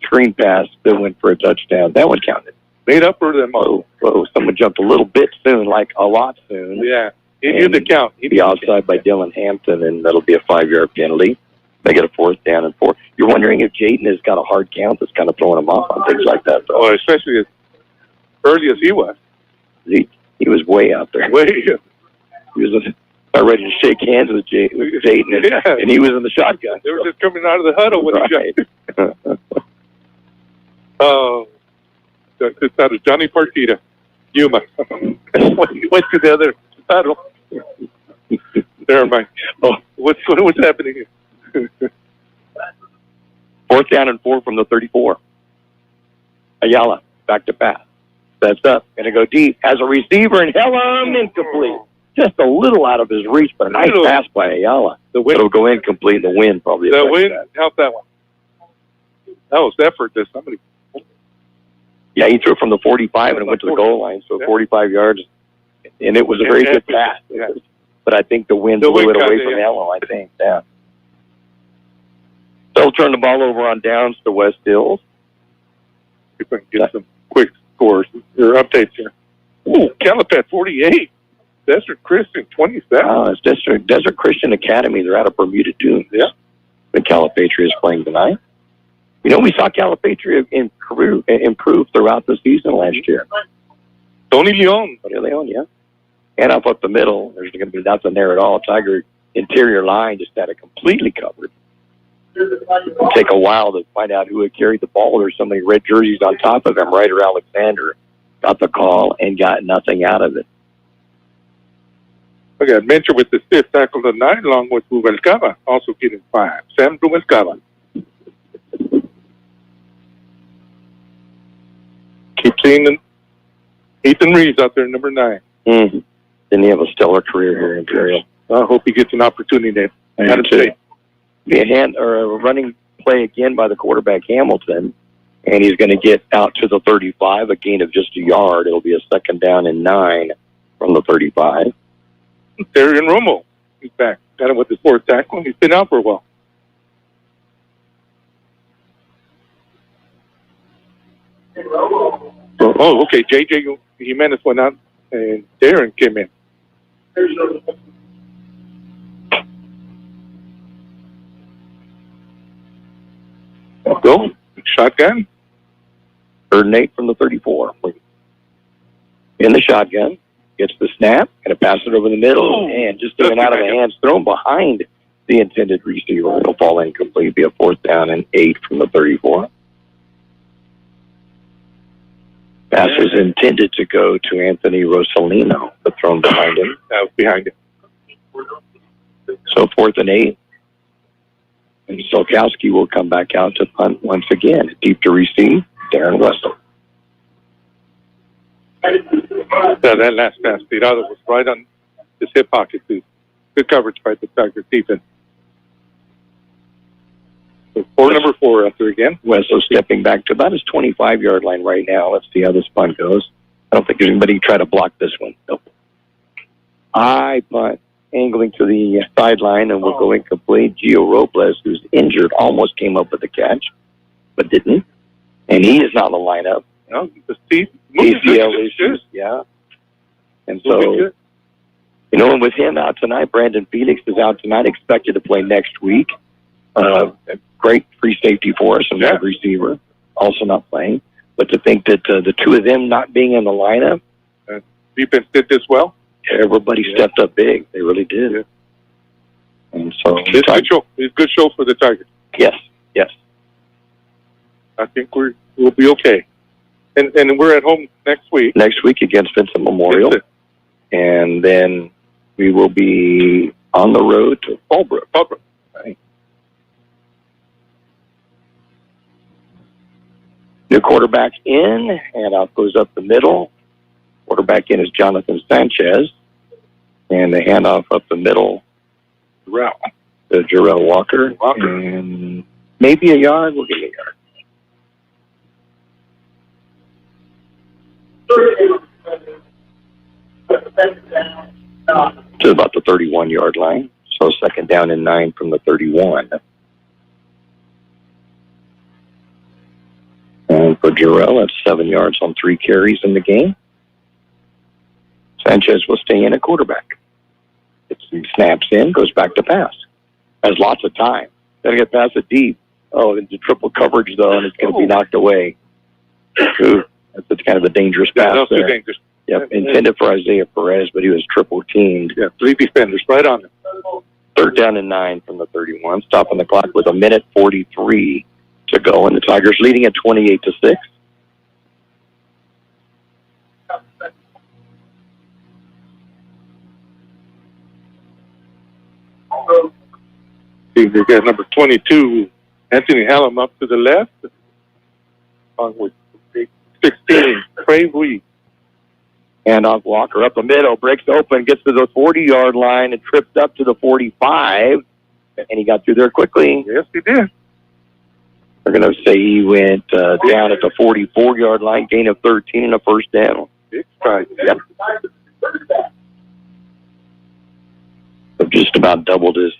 screen pass that went for a touchdown. That one counted. Made up for them. Whoa, someone jumped a little bit soon, like a lot soon. Yeah, he did the count. He'd be offside by Dylan Hampton, and that'll be a 5-yard penalty. They get a 4th down and 4. You're wondering if Jaden has got a hard count that's kind of throwing him off on things like that, though. Oh, especially as early as he was. He was way out there. Way. He was about ready to shake hands with Jaden, and he was in the shotgun. They were just coming out of the huddle when he jumped. Oh. It's out of Johnny Partita, Yuma. Went to the other huddle. Never mind. Oh, what's happening here? 4th down and 4 from the 34. Ayala, back to pass. That's up. Going to go deep. Has a receiver, and incomplete. Just a little out of his reach, but a nice pass by Ayala. It'll go incomplete, and the wind probably. The wind helped that one. That was effort to somebody. Yeah, he threw from the 45 and it went to the goal line, so 45 yards, and it was a very good pass. Yeah. But I think the wind blew it away from Elo, I think. Yeah. They'll turn the ball over on downs to West Hills. If I can get some quick scores or updates here. Ooh, Calipet 48. Desert Christian 27. It's Desert Christian Academy. They're out of Bermuda Dunes. Yeah. The Calipatria is playing tonight. You know, we saw Calipatria improve throughout the season last year. Tony Leon. Yeah. And up the middle, there's going to be nothing there at all. Tiger interior line just had it completely covered. It'll take a while to find out who had carried the ball. There's so many red jerseys on top of him. Ryder Alexander got the call and got nothing out of it. I got mentioned with the fifth tackle tonight, along with Rubalcaba, also getting 5. Sam Rubalcaba. Keep seeing Ethan Reeves out there, number 9. Mm-hmm. Didn't he have a stellar career here in Imperial? I hope he gets an opportunity there. Be a running play again by the quarterback Hamilton, and he's going to get out to the 35, a gain of just a yard. It'll be a 2nd down and 9 from the 35. Darian Romo, he's back. Got him with his 4th tackle. He's been out for a while. Oh, okay. J.J. Jimenez went out, and Darren came in. Go. Shotgun. 3rd and 8 from the 34. In the shotgun. Gets the snap. Going to pass it over the middle. And just getting out of the hands. Thrown behind the intended receiver. It'll fall incomplete. Be a 4th down and 8 from the 34. Pass was intended to go to Anthony Rossellino, but thrown behind him. Behind him. So 4th and 8. And Solkowski will come back out to punt once again. Deep to receive, Darren Wessel. That last pass, Tirado, was right on his hip pocket, too. Good coverage by the Tigers defense. So number 4 out there again. Wessel stepping back to about his 25-yard line right now. Let's see how this punt goes. I don't think there's anybody try to block this one. Nope. High punt, angling to the sideline, and will go incomplete. Gio Robles, who's injured, almost came up with the catch, but didn't. And he is not in the lineup. No, the ACL issues, yeah. And so, you know, and with him out tonight, Brandon Felix is out tonight, expected to play next week. A great free safety for us, and wide receiver, also not playing. But to think that the two of them not being in the lineup. Defense did this well. Everybody stepped up big. They really did. Yeah. And so it's a good show. It's a good show for the Tigers. Yes. I think we'll be okay. And we're at home next week. Next week against Vincent Memorial. And then we will be on the road to Fallbrook. Right. New quarterback in, and out goes up the middle. Quarterback in is Jonathan Sanchez. And the handoff up the middle to Jarrell Walker. And maybe a yard. We'll give you a yard. To about the 31-yard line. So 2nd down and 9 from the 31. And for Jarrell, that's 7 yards on 3 carries in the game. Sanchez will stay in at quarterback. He snaps in, goes back to pass. Has lots of time. Then get past it deep. Oh, it's a triple coverage, though, and it's going to be knocked away. Ooh, that's kind of a dangerous pass there. Dangerous. Yep, intended for Isaiah Perez, but he was triple teamed. Yeah, 3 defenders right on him. 3rd down and 9 from the 31. Stopping the clock with 1:43 to go, and the Tigers leading at 28-6. We got number 22, Anthony Hallam, up to the left. Along with 16, Trey Reed. Handoff Walker up the middle, breaks open, gets to the 40-yard line, and tripped up to the 45. And he got through there quickly. Yes, he did. They're going to say he went down at the 44-yard line, gain of 13 and a 1st down. Big stride. Yep. So just about doubled his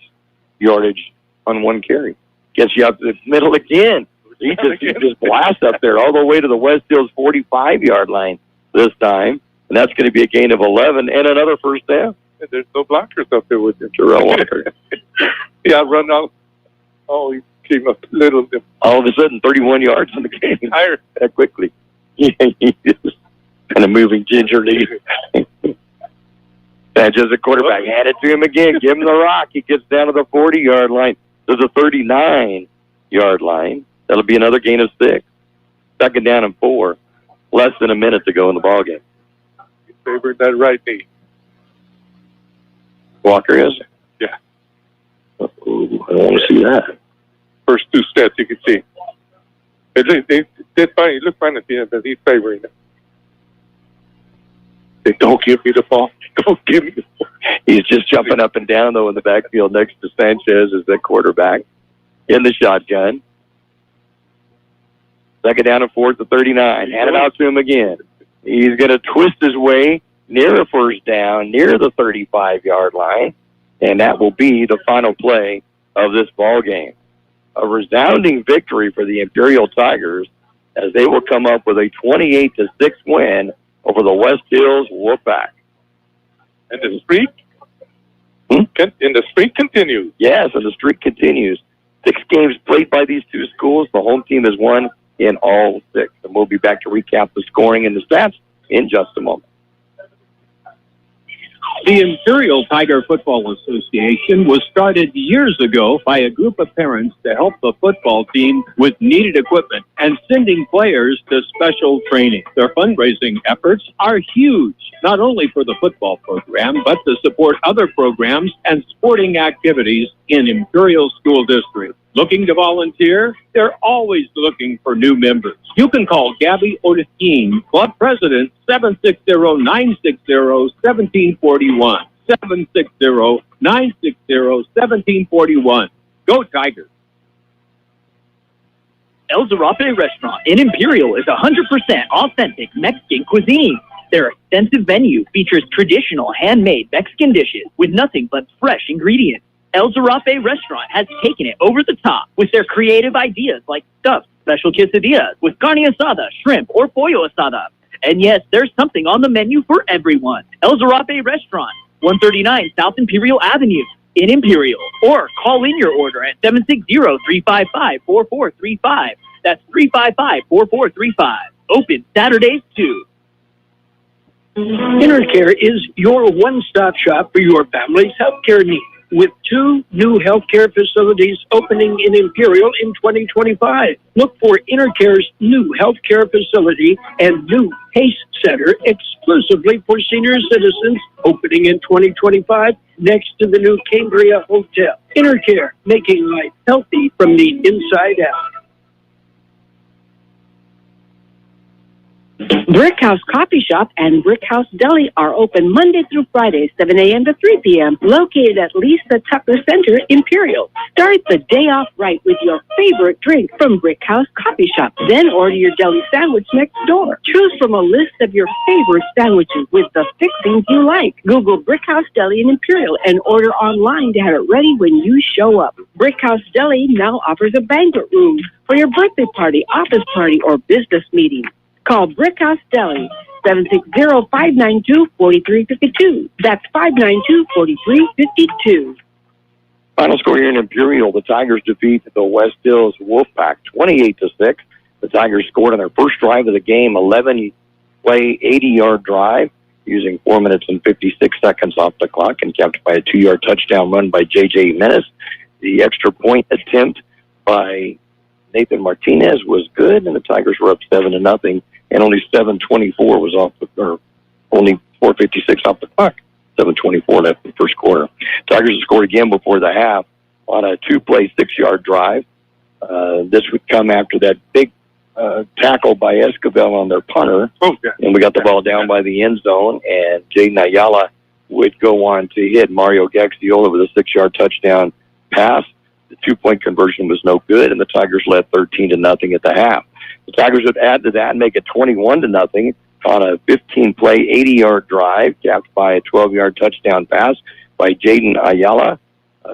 yardage on 1 carry. Gets you up to the middle again. He just blasts up there all the way to the West Hills 45-yard line this time. And that's going to be a gain of 11 and another first down. And there's no blockers up there with him. Terrell Walker. Yeah, run out. Oh, he came up a little bit. All of a sudden, 31 yards in the game. Higher. That quickly. He's kind of moving gingerly. That's just a quarterback. Hand it to him again. Give him the rock. He gets down to the 40-yard line. There's a 39-yard line. That'll be another gain of 6. Second down and 4. Less than a minute to go in the ballgame. He favored that right knee. Walker is? Yeah. Ooh, I don't want to see that. First 2 steps you can see. They did fine. He looked fine at the end, but he's favoring it. They don't give me the ball. Don't give me the ball. He's just jumping up and down, though, in the backfield next to Sanchez as the quarterback in the shotgun. Second down and 4 at the 39. Hand it out to him again. He's going to twist his way near a first down, near the 35-yard line, and that will be the final play of this ball game. A resounding victory for the Imperial Tigers as they will come up with a 28-6 win over the West Hills Wolfpack. And the streak? And the streak continues. Yes, and the streak continues. 6 games played by these two schools. The home team has won in all 6. And we'll be back to recap the scoring and the stats in just a moment. The Imperial Tiger Football Association was started years ago by a group of parents to help the football team with needed equipment and sending players to special training. Their fundraising efforts are huge, not only for the football program, but to support other programs and sporting activities in Imperial School District. Looking to volunteer? They're always looking for new members. You can call Gabby Otiskin, Club President, 760-960-1741. 760-960-1741. Go Tigers. El Zarape Restaurant in Imperial is 100% authentic Mexican cuisine. Their extensive menu features traditional handmade Mexican dishes with nothing but fresh ingredients. El Zarape Restaurant has taken it over the top with their creative ideas like stuffed special quesadillas with carne asada, shrimp, or pollo asada. And yes, there's something on the menu for everyone. El Zarape Restaurant, 139 South Imperial Avenue in Imperial. Or call in your order at 760-355-4435. That's 355-4435. Open Saturdays too. Intercare is your one-stop shop for your family's healthcare needs, with 2 new healthcare facilities opening in Imperial in 2025. Look for Intercare's new healthcare facility and new PACE Center exclusively for senior citizens opening in 2025 next to the new Cambria Hotel. Intercare, making life healthy from the inside out. Brick House Coffee Shop and Brick House Deli are open Monday through Friday, 7 a.m. to 3 p.m., located at Lisa Tucker Center, Imperial. Start the day off right with your favorite drink from Brick House Coffee Shop. Then order your deli sandwich next door. Choose from a list of your favorite sandwiches with the fixings you like. Google Brick House Deli in Imperial and order online to have it ready when you show up. Brick House Deli now offers a banquet room for your birthday party, office party, or business meeting. Call Brick House Deli, 760-592-4352. That's 592-4352. Final score here in Imperial, the Tigers defeat the West Hills Wolfpack 28-6. The Tigers scored on their first drive of the game, 11-play, 80-yard drive, using 4 minutes and 56 seconds off the clock, and capped by a 2-yard touchdown run by J.J. Menace. The extra point attempt by Nathan Martinez was good, and the Tigers were up 7-0, and only 7:24 was off or only 4:56 off the clock. 7:24 left in the first quarter. Tigers have scored again before the half on a 2-play, 6-yard drive. This would come after that big tackle by Escobar on their punter, and we got the ball down by the end zone, and Jaden Ayala would go on to hit Mario Gaxiola with a 6-yard touchdown pass. The 2-point conversion was no good, and the Tigers led 13-0 at the half. The Tigers would add to that and make it 21-0 on a 15-play, 80-yard drive, capped by a 12-yard touchdown pass by Jaden Ayala,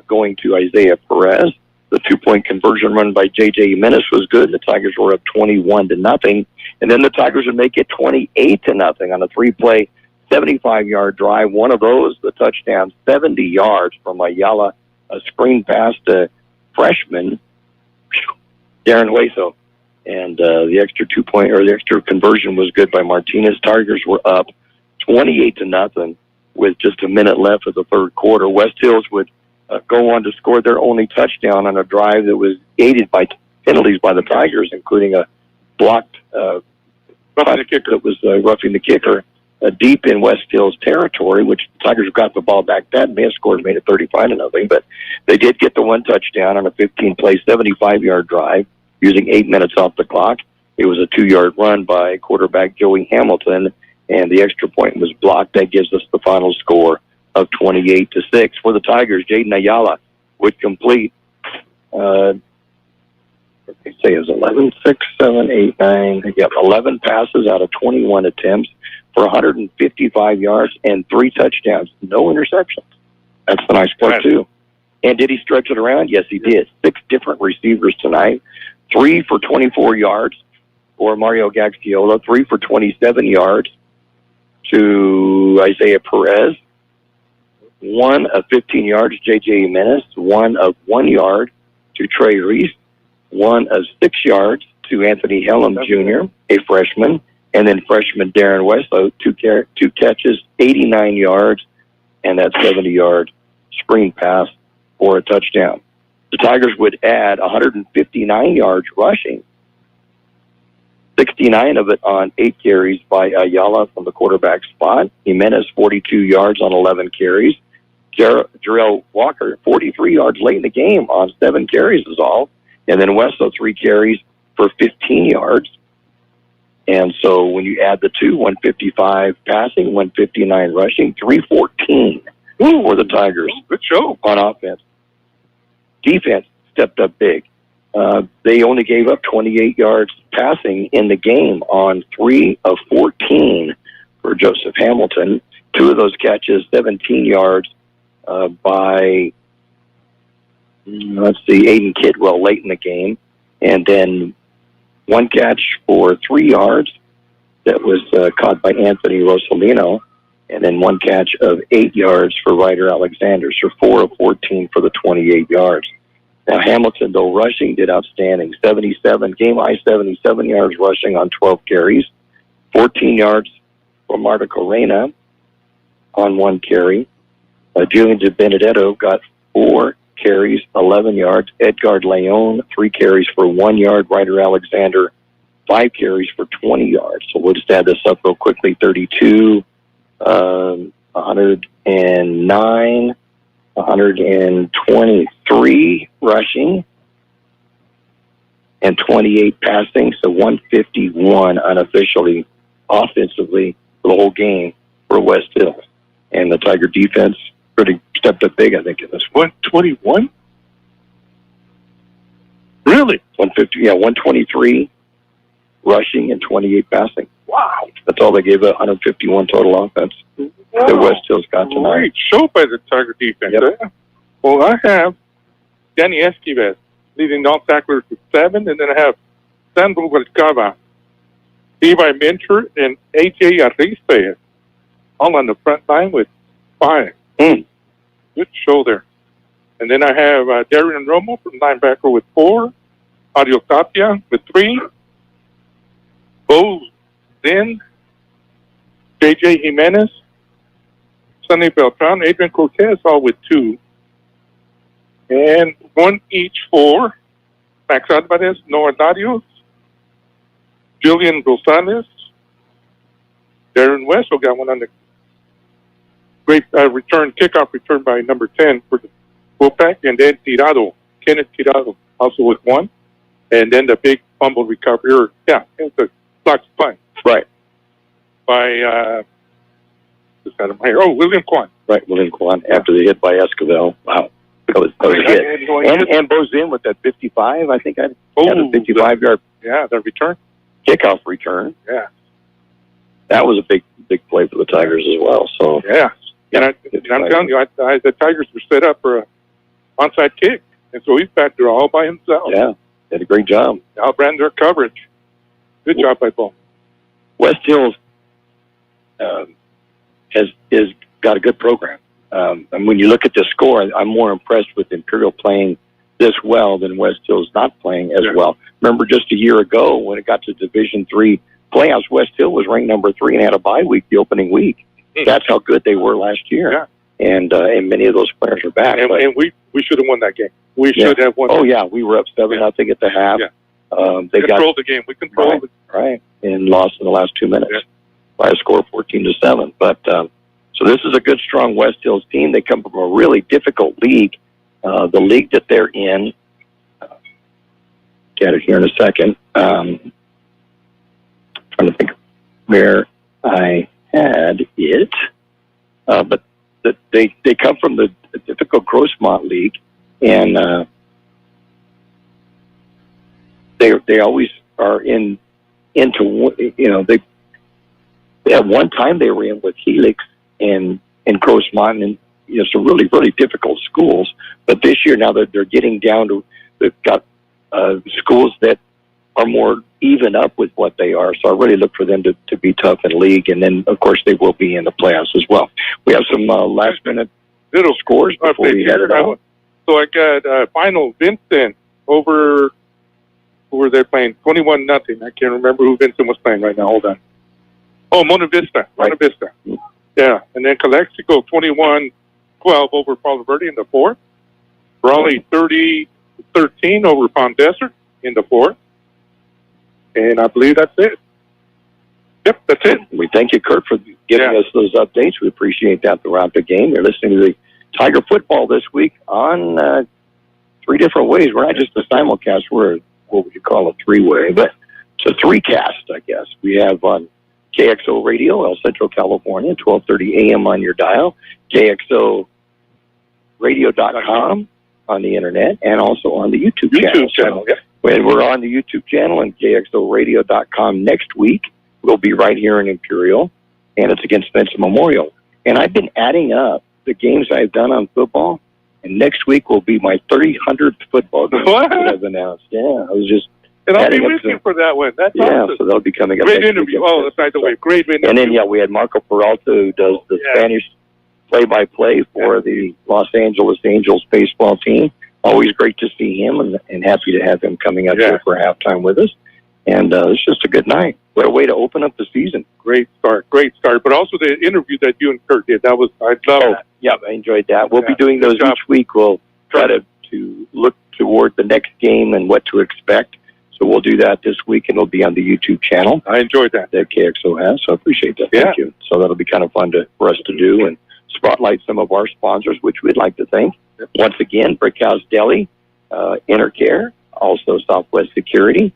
going to Isaiah Perez. The 2-point conversion run by J.J. Jimenez was good. The Tigers were up 21-0. And then the Tigers would make it 28-0 on a 3-play, 75-yard drive. One of those, the touchdown, 70 yards from Ayala, a screen pass to freshman Darren Hueso. And the extra 2-point or the extra conversion was good by Martinez. Tigers were up 28-0 with just a minute left of the third quarter. West Hills would go on to score their only touchdown on a drive that was aided by penalties by the Tigers, including a blocked punt that was roughing the kicker deep in West Hills territory, which the Tigers got the ball back. That may have scored, made it 35-0, but they did get the one touchdown on a 15-play, 75-yard drive using 8 minutes off the clock. It was a 2-yard run by quarterback Joey Hamilton, and the extra point was blocked. That gives us the final score of 28-6. For the Tigers, Jaden Ayala would complete, what did they say, it was 11, 6, 7, 8, 9, 11 passes out of 21 attempts for 155 yards and 3 touchdowns. No interceptions. That's the nice part, too. And did he stretch it around? Yes, he did. 6 different receivers tonight. 3 for 24 yards for Mario Gaxiola. 3 for 27 yards to Isaiah Perez. 1 of 15 yards, J.J. Jimenez. 1 of 1 yard to Trey Reese. 1 of 6 yards to Anthony Hellam Jr., a freshman. And then freshman Darren Westlow, 2 catches, 89 yards, and that 70-yard screen pass for a touchdown. The Tigers would add 159 yards rushing, 69 of it on 8 carries by Ayala from the quarterback spot. Jimenez, 42 yards on 11 carries. Jarrell Walker, 43 yards late in the game on 7 carries is all. And then Westlow, 3 carries for 15 yards. And so when you add the two, 155 passing, 159 rushing, 314 for the Tigers. Good show on offense. Defense stepped up big. They only gave up 28 yards passing in the game on 3 of 14 for Joseph Hamilton. 2 of those catches, 17 yards by, Aiden Kidwell late in the game. And then 1 catch for 3 yards that was caught by Anthony Rosalino. And then 1 catch of 8 yards for Ryder Alexander. So 4 of 14 for the 28 yards. Now, Hamilton, though, rushing did outstanding. 77 yards rushing on 12 carries. 14 yards for Marta Corena on 1 carry. Julian DiBenedetto got 4 carries, 11 yards. Edgar Leon, 3 carries for 1 yard. Ryder Alexander, 5 carries for 20 yards. So we'll just add this up real quickly. 32, 109, 123 rushing, and 28 passing. So 151 unofficially, offensively, for the whole game for West Hills. And the Tiger defense really stepped up big, I think, in this 121? Really? 123 rushing and 28 passing. Wow. That's all they gave up, 151 total offense. Wow. The West Hills got tonight. Great show by the Tiger defense. Yep. Well, I have Danny Esquivel leading non-tacklers with 7, and then I have Sandro Valcava, Levi Minter, and A.J. Arrizpe, all on the front line with 5. Good show there. And then I have Darian Romo from linebacker with 4, Adio Tapia with 3, Bo Zinn, J.J. Jimenez, Sonny Beltran, Adrian Cortez, all with 2. And 1 each for Max Alvarez, Noah Darius, Julian Rosales, Darren West, got 1 on the great kickoff return by number 10 for the Wolfpack, and then Kenneth Tirado, also with 1. And then the big fumble recovery, it's a blocked punt. Right. By, William Kwan. Right, William Kwan, after the hit by Esquivel. Wow. That was a hit. And Bozin with that 55, I think I had a 55-yard the return. Kickoff return. Yeah. That was a big play for the Tigers as well. So yeah. And I'm telling you, the Tigers were set up for an onside kick. And so he's back there all by himself. Yeah, did a great job. Outran their coverage. Good job by Paul. West Hills has got a good program. And when you look at the score, I'm more impressed with Imperial playing this well than West Hills not playing as well. Remember just a year ago when it got to Division III playoffs, West Hill was ranked number 3 and had a bye week the opening week. That's how good they were last year. Yeah. And many of those players are back. And we should have won that game. We should have won. Oh, yeah. We were up 7-0 at the half. Yeah. They controlled the game. We controlled it. Right. And lost in the last 2 minutes by a score of 14-7. But so this is a good, strong West Hills team. They come from a really difficult league. The league that they're in, get it here in a second. Trying to think where I had it. But they come from the difficult Grossmont League, and they always are into they at one time they were in with Helix and Grossmont and some really, really difficult schools. But this year now that they're getting down to, they've got schools that are more even up with what they are. So I really look for them to be tough in league. And then, of course, they will be in the playoffs as well. We have some last-minute little scores before we head it out. So I got final Vincent over, who were they playing? 21-0. I can't remember who Vincent was playing right now. Hold on. Oh, Mona Vista. Mona Vista. Yeah. And then Calexico 21-12 over Palo Verde in the fourth. Raleigh 30-13 over Palm Desert in the fourth. And I believe that's it. Yep, that's it. We thank you, Kurt, for giving us those updates. We appreciate that throughout the game. You're listening to the Tiger football this week on 3 different ways. We're not just a simulcast. We're what would you call a 3-way, but it's a 3-cast, I guess. We have on Kxo Radio, El Centro, California, 12:30 a.m. on your dial, KXORadio.com on the internet, and also on the YouTube channel. When we're on the YouTube channel and KXORadio.com next week, we'll be right here in Imperial, and it's against Spencer Memorial. And I've been adding up the games I've done on football, and next week will be my 300th football game that I've announced. Yeah, I was just and I'll be with you for that one. That's awesome. So that'll be coming up. Great interview. Oh, that's right. Great interview. And then, we had Marco Peralta, who does the Spanish play-by-play for the Los Angeles Angels baseball team. Always great to see him, and happy to have him coming up here for halftime with us. And it's just a good night. What a way to open up the season. Great start. But also the interview that you and Kurt did. I love that. Yeah, I enjoyed that. We'll be doing those each week. We'll try to look toward the next game and what to expect. So we'll do that this week, and it'll be on the YouTube channel. I enjoyed that. That KXO has, so I appreciate that. Thank you. So that'll be kind of fun for us to do and spotlight some of our sponsors, which we'd like to thank. Once again, Brick House Deli, Intercare, also Southwest Security.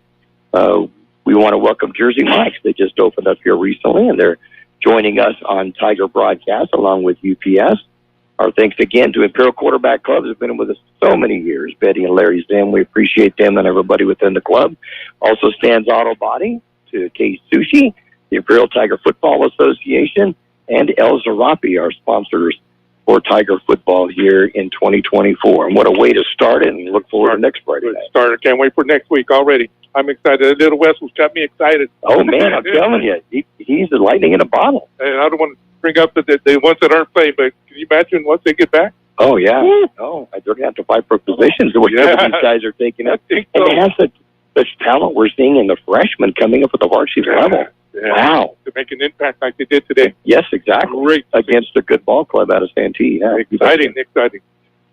We want to welcome Jersey Mike's. They just opened up here recently, and they're joining us on Tiger Broadcast along with UPS. Our thanks again to Imperial Quarterback Club, who's been with us so many years, Betty and Larry Zim. We appreciate them and everybody within the club. Also, Stan's Auto Body, to Case Sushi, the Imperial Tiger Football Association, and El Zarapi, our sponsors for Tiger football here in 2024. And what a way to start it, and look forward to next Friday night. Can't wait for next week already. I'm excited. Little West's got me excited. Oh, man, I'm telling you, he's the lightning in a bottle. And I don't want to bring up the ones that aren't playing, but can you imagine once they get back? Oh, yeah. Oh, they're going to have to fight for positions the way these guys are taking up. And they have such talent we're seeing in the freshmen coming up at the varsity level. Yeah. Wow. To make an impact like they did today. Yes, exactly. Great. Against a good ball club out of Santee. Yeah, exciting.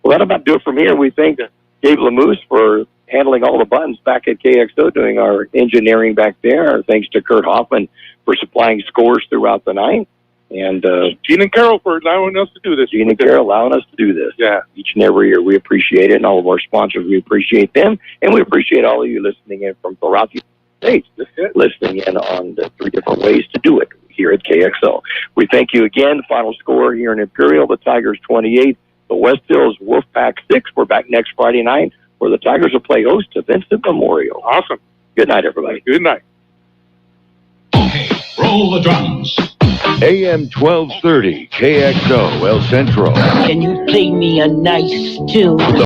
Well, that'll about do it from here. We thank Gabe Lamoose for handling all the buttons back at KXO, doing our engineering back there. Our thanks to Kurt Hoffman for supplying scores throughout the night. And Gene and Carol for allowing us to do this. Gene and Carol allowing us to do this. Yeah. Each and every year. We appreciate it. And all of our sponsors, we appreciate them. And we appreciate all of you listening in from throughout the States, listening in on the 3 different ways to do it here at KXO. We thank you again. Final score here in Imperial, the Tigers 28, the West Hills Wolfpack 6. We're back next Friday night where the Tigers will play host to Vincent Memorial. Awesome. Good night, everybody. Good night. Okay, roll the drums. AM 1230, KXO, El Centro. Can you play me a nice tune?